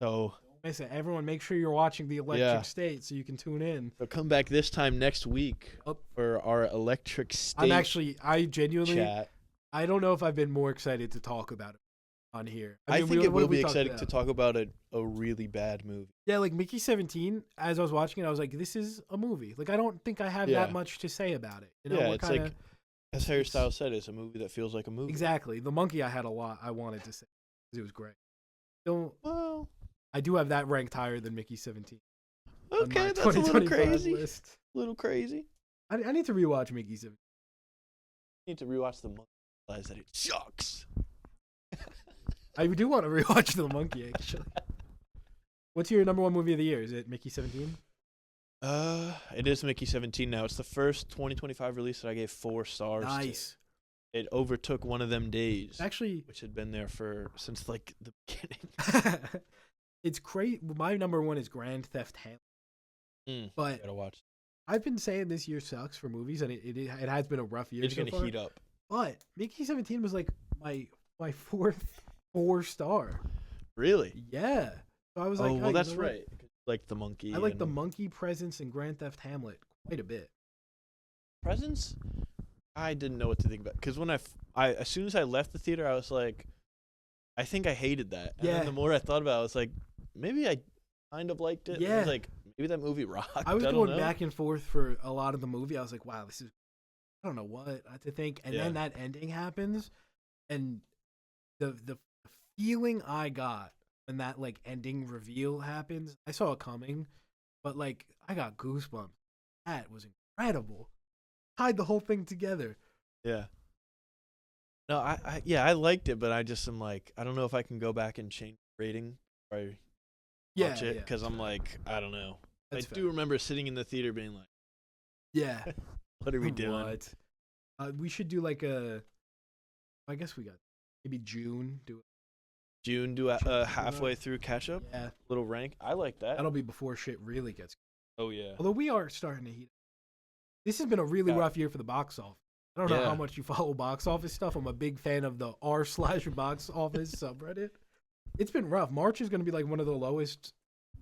So Listen, everyone, make sure you're watching the Electric State so you can tune in. So come back this time next week Oh. for our Electric State I genuinely, chat. I don't know if I've been more excited to talk about it on here. I mean, think it what will have we be talked exciting about? to talk about a really bad movie. Yeah, like Mickey 17, as I was watching it, I was like, this is a movie. Like, I don't think I have Yeah. that much to say about it. You know, Yeah, we're it's kinda, like, as Harry Styles said, it's a movie that feels like a movie. exactly. The Monkey I had a lot I wanted to say because it was great. Don't, Well, I do have that ranked higher than Mickey 17. on okay, my that's a little 2025 crazy. list. A little crazy. I need to rewatch Mickey 17. I need to rewatch the movie. Realize that it sucks. I do want to rewatch The Monkey, actually. What's your number one movie of the year? Is it Mickey 17? It is Mickey 17 now. It's the first 2025 release that I gave 4 stars. Nice. To. It overtook One of Them Days, Actually, which had been there since like the beginning. it's great. My number one is Grand Theft Auto. But Gotta watch. I've been saying this year sucks for movies, and it has been a rough year. It's so gonna far. heat up. But Mickey 17 was like my fourth 4-star. Really? Yeah. So I was like, oh, well, you that's know what? right. Like the monkey. I like the Monkey Presence and Grand Theft Hamlet quite a bit. Presents. I didn't know what to think about because when I as soon as I left the theater, I was like, I think I hated that. And then the more I thought about it, I was like, maybe I kind of liked it. Yeah. I was like, maybe that movie rocked. I was don't going know. back and forth for a lot of the movie. I was like, wow, this is, I don't know what to think. And then that ending happens, and the feeling I got when that like ending reveal happens, I saw it coming, but like I got goosebumps. That was incredible. Tied the whole thing together. Yeah. No, I liked it, but I just am like, I don't know if I can go back and change the rating or watch it because I'm like, I don't know. That's I do remember sitting in the theater being like, yeah, what are we doing? What? We should do like I guess we got maybe June. Do a halfway through catch up. Yeah, little rank. I like that. That'll be before shit really gets. Oh yeah. Although we are starting to heat up. This has been a really rough year for the box office. I don't know how much you follow box office stuff. I'm a big fan of the r/box office subreddit. It's been rough. March is going to be like one of the lowest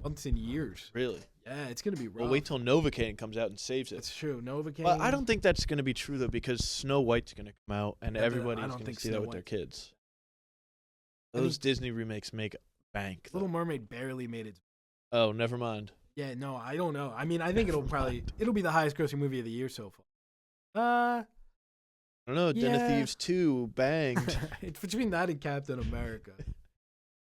months in years. Really? Yeah, it's going to be rough. Well, wait till Novocaine comes out and saves it. That's true. Novocaine. But I don't think that's going to be true though, because Snow White's going to come out and everybody's going to see that with their kids. Those Disney remakes make bank. Little Mermaid barely made it. Oh, never mind. Yeah, no, I don't know. I mean, I think it'll be the highest grossing movie of the year so far. I don't know. Den of Thieves 2 banged. It's between that and Captain America.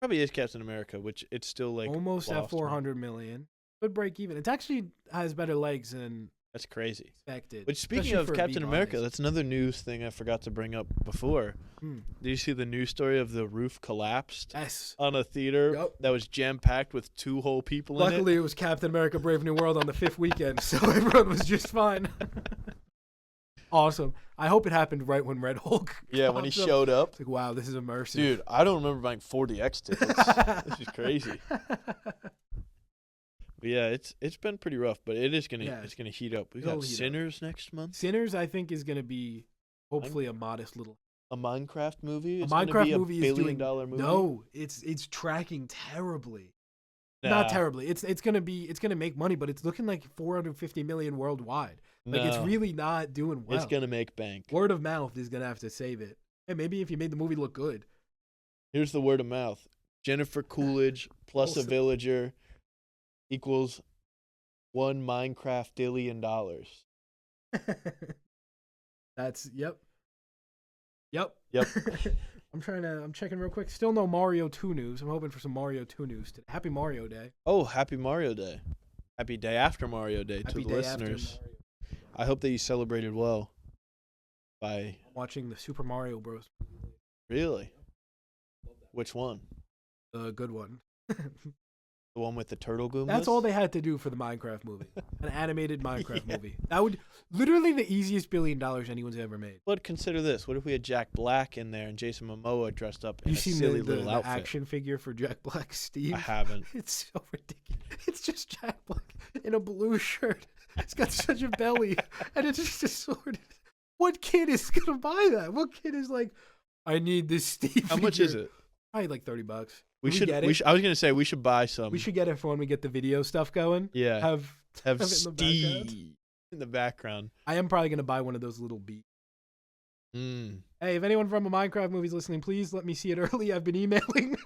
Probably is Captain America, which it's still like almost at 400 million. Could break even. It actually has better legs than that's crazy. Expected. But speaking of Captain America, that's another news thing I forgot to bring up before. Did you see the news story of the roof collapsed? Yes. On a theater that was jam packed with 2 whole people in it. Luckily, it was Captain America: Brave New World on the 5th weekend, so everyone was just fine. Awesome. I hope it happened right when Red Hulk. Yeah, when he showed up. It's like, wow, this is immersive. Dude, I don't remember buying 4DX tickets. This is crazy. But yeah, it's been pretty rough, but it's gonna heat up. We got Sinners next month. Sinners, I think, is gonna be hopefully a modest little. A Minecraft movie. A Minecraft movie is $1 billion movie. No, it's tracking terribly. Not terribly. It's gonna make money, but it's looking like 450 million worldwide. Like it's really not doing well. It's gonna make bank. Word of mouth is gonna have to save it. And maybe if you made the movie look good. Here's the word of mouth: Jennifer Coolidge plus a villager equals $1 Minecraft billion. That's Yep. I'm checking real quick. Still no Mario 2 news. I'm hoping for some Mario 2 news today. Happy Mario Day. Oh, happy Mario Day. Happy day after Mario Day to the listeners. I hope that you celebrated well by watching the Super Mario Bros. Really? Which one? The good one. The one with the turtle Goombas? That's all they had to do for the Minecraft movie. An animated Minecraft Yeah. movie. That would literally the easiest $1 billion anyone's ever made. But consider this. What if we had Jack Black in there and Jason Momoa dressed up in You a seen silly the little outfit? action figure for Jack Black, Steve? I haven't. It's so ridiculous. It's just Jack Black in a blue shirt. He's got such a belly, and it's just distorted. What kid is gonna buy that? What kid is like, I need this Steve? How much is it? Probably like $30. We should. get it? I was gonna say we should buy some. We should get it for when we get the video stuff going. Yeah. Have Have it in the background. Steve in the background. I am probably gonna buy one of those little beats. Mm. Hey, if anyone from a Minecraft movie is listening, please let me see it early. I've been emailing.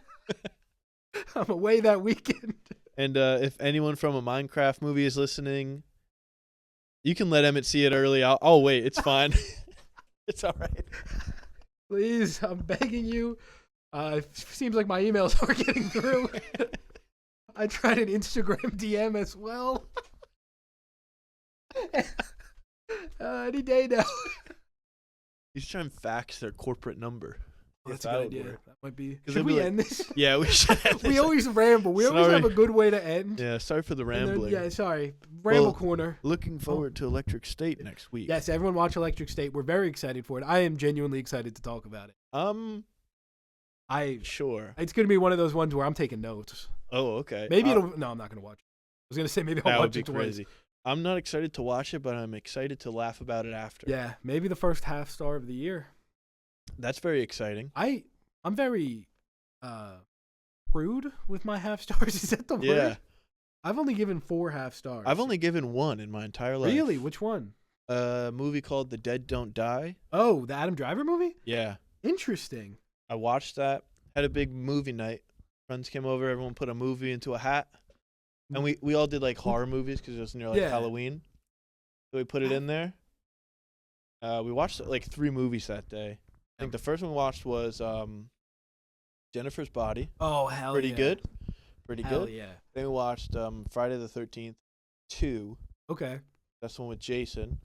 I'm away that weekend. And if anyone from a Minecraft movie is listening, you can let Emmett see it early. I'll wait. It's fine. It's all right. Please, I'm begging you. It seems like my emails aren't getting through. I tried an Instagram DM as well. Any day now. You should try and fax their corporate number. That's If a good that would idea. work. That might be. 'Cause Should they'd be we like- end this? Yeah, we should. End We this. always ramble. We always Sorry. have a good way to end. Yeah, sorry for the And then- rambling. yeah, sorry. Ramble Well, corner. Looking forward to Electric State next week. Yes, everyone watch Electric State. We're very excited for it. I am genuinely excited to talk about it. Sure. It's going to be one of those ones where I'm taking notes. Oh, okay. Maybe it'll. No, I'm not going to watch it. I was going to say maybe I'll That would watch be it twice. crazy. I'm not excited to watch it, but I'm excited to laugh about it after. Yeah, maybe the first half star of the year. That's very exciting. I'm very crude with my half stars. Is that the word? Yeah. I've only given 4 half stars. I've only given one in my entire life. Really? Which one? A movie called The Dead Don't Die. Oh, the Adam Driver movie? Yeah. Interesting. I watched that. Had a big movie night. Friends came over. Everyone put a movie into a hat. And we all did like horror movies because it was near like Yeah. Halloween. So we put it in there. We watched like 3 movies that day. I think the first one we watched was Jennifer's Body. Oh, hell Pretty yeah. good. Pretty Hell good. yeah. Then we watched Friday the 13th 2. Okay. That's the one with Jason.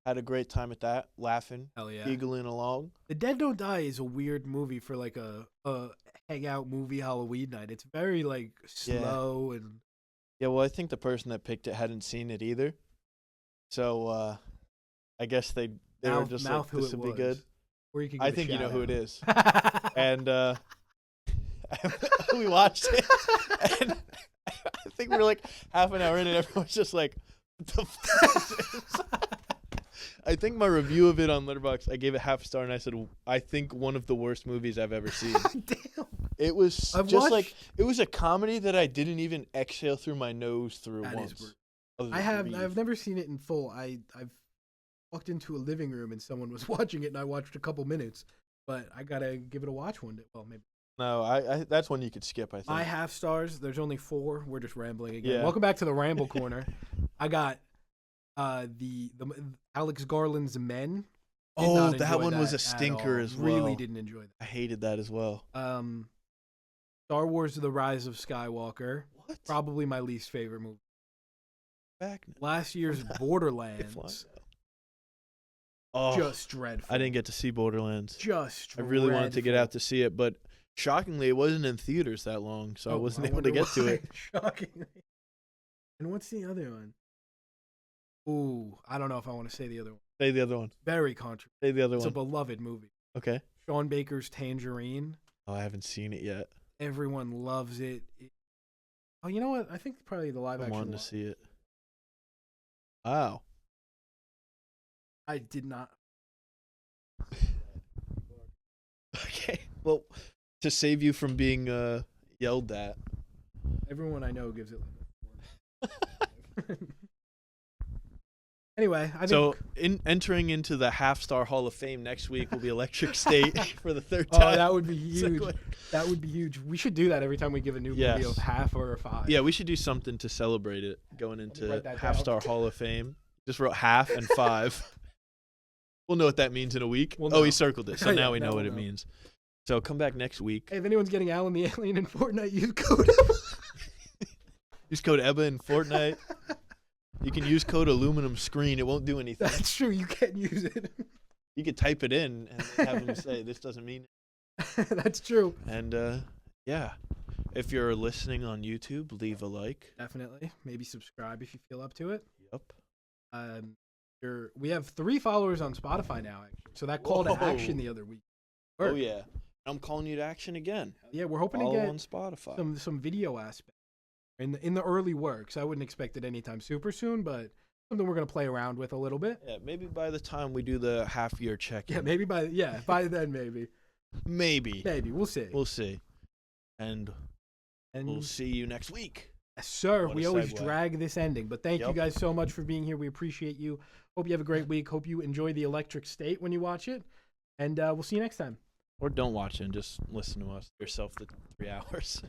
Had a great time at that, laughing, Hell yeah. giggling along. The Dead Don't Die is a weird movie for like a hangout movie Halloween night. It's very like slow and Yeah, well, I think the person that picked it hadn't seen it either. So I guess they were just like, who this it would be was. good. Or you can I give a think you know shout who out. it is. And we watched it. And I think we were like half an hour in and everyone's just like, what the fuck is this? I think my review of it on Letterboxd, I gave it half a star and I said, I think one of the worst movies I've ever seen. Damn. It was I've just watched- like, it was a comedy that I didn't even exhale through my nose through That is once. brutal. other than I've breathe. never seen it in full. I've walked into a living room and someone was watching it and I watched a couple minutes, but I gotta give it a watch one day. Well, maybe No, I that's one you could skip, I think. my half stars. There's only 4. We're just rambling again. Yeah. Welcome back to the Ramble Corner. I got the Alex Garland's Men. Did Oh, not that enjoy one was a at stinker all. as well. Really didn't enjoy I hated that as well. that. Star Wars: The Rise of Skywalker. What? Probably my least favorite movie. Back now. Last year's Get flying Borderlands. now. Oh, Just dreadful. I didn't get to see Borderlands. Just I really wanted to get dreadful. out to see it, but shockingly, it wasn't in theaters that long, so I Oh, wasn't able wonder to get to why. it. Shockingly. And what's the other one? Ooh, I don't know if I want to say the other one. Say the other one. Very controversial. Say the other It's a one. beloved movie. Okay. Sean Baker's Tangerine. Oh, I haven't seen it yet. Everyone loves it. Oh, you know what? I think probably the live I action wanted one. to see it. Wow. I did not. Okay. Well, to save you from being yelled at. Everyone I know gives it like a 4. Anyway, I think. So, entering into the half-star Hall of Fame next week will be Electric State for the 3rd oh, time. that would be So, huge. like, That would be huge. We should do that every time we give a new movie Yes. of half or a 5. yeah, we should do something to celebrate it going me into write that half-star down. Hall of Fame. Just wrote half and 5. We'll know what that means in a week. We'll Oh, know. he circled it, so Yeah, now we now know what we'll it know. means. So come back next week. Hey, if anyone's getting Alan the Alien in Fortnite, use code. Use code EBBA in Fortnite. You can use code aluminum screen. It won't do anything. That's true. You can't use it. You could type it in and have them say this doesn't mean it. That's true. And yeah, If you're listening on YouTube, leave a like. Definitely. Maybe subscribe if you feel up to it. Yep. We have 3 followers on Spotify now, actually. So that call to action Whoa. the other week. Oh yeah, I'm calling you to action again. Yeah, we're hoping Follow to get on Spotify. some video aspect in the early works. I wouldn't expect it anytime super soon, but something we're gonna play around with a little bit. Yeah, maybe by the time we do the half-year check-in. Yeah, maybe by then maybe. Maybe We'll see. We'll see. And we'll see you next week. Yes, sir. What We a always segue. drag this ending, but thank you guys so much for being here. We appreciate you. Hope you have a great week. Hope you enjoy the Electric State when you watch it, and we'll see you next time. Or don't watch it and just listen to us yourself the 3 hours.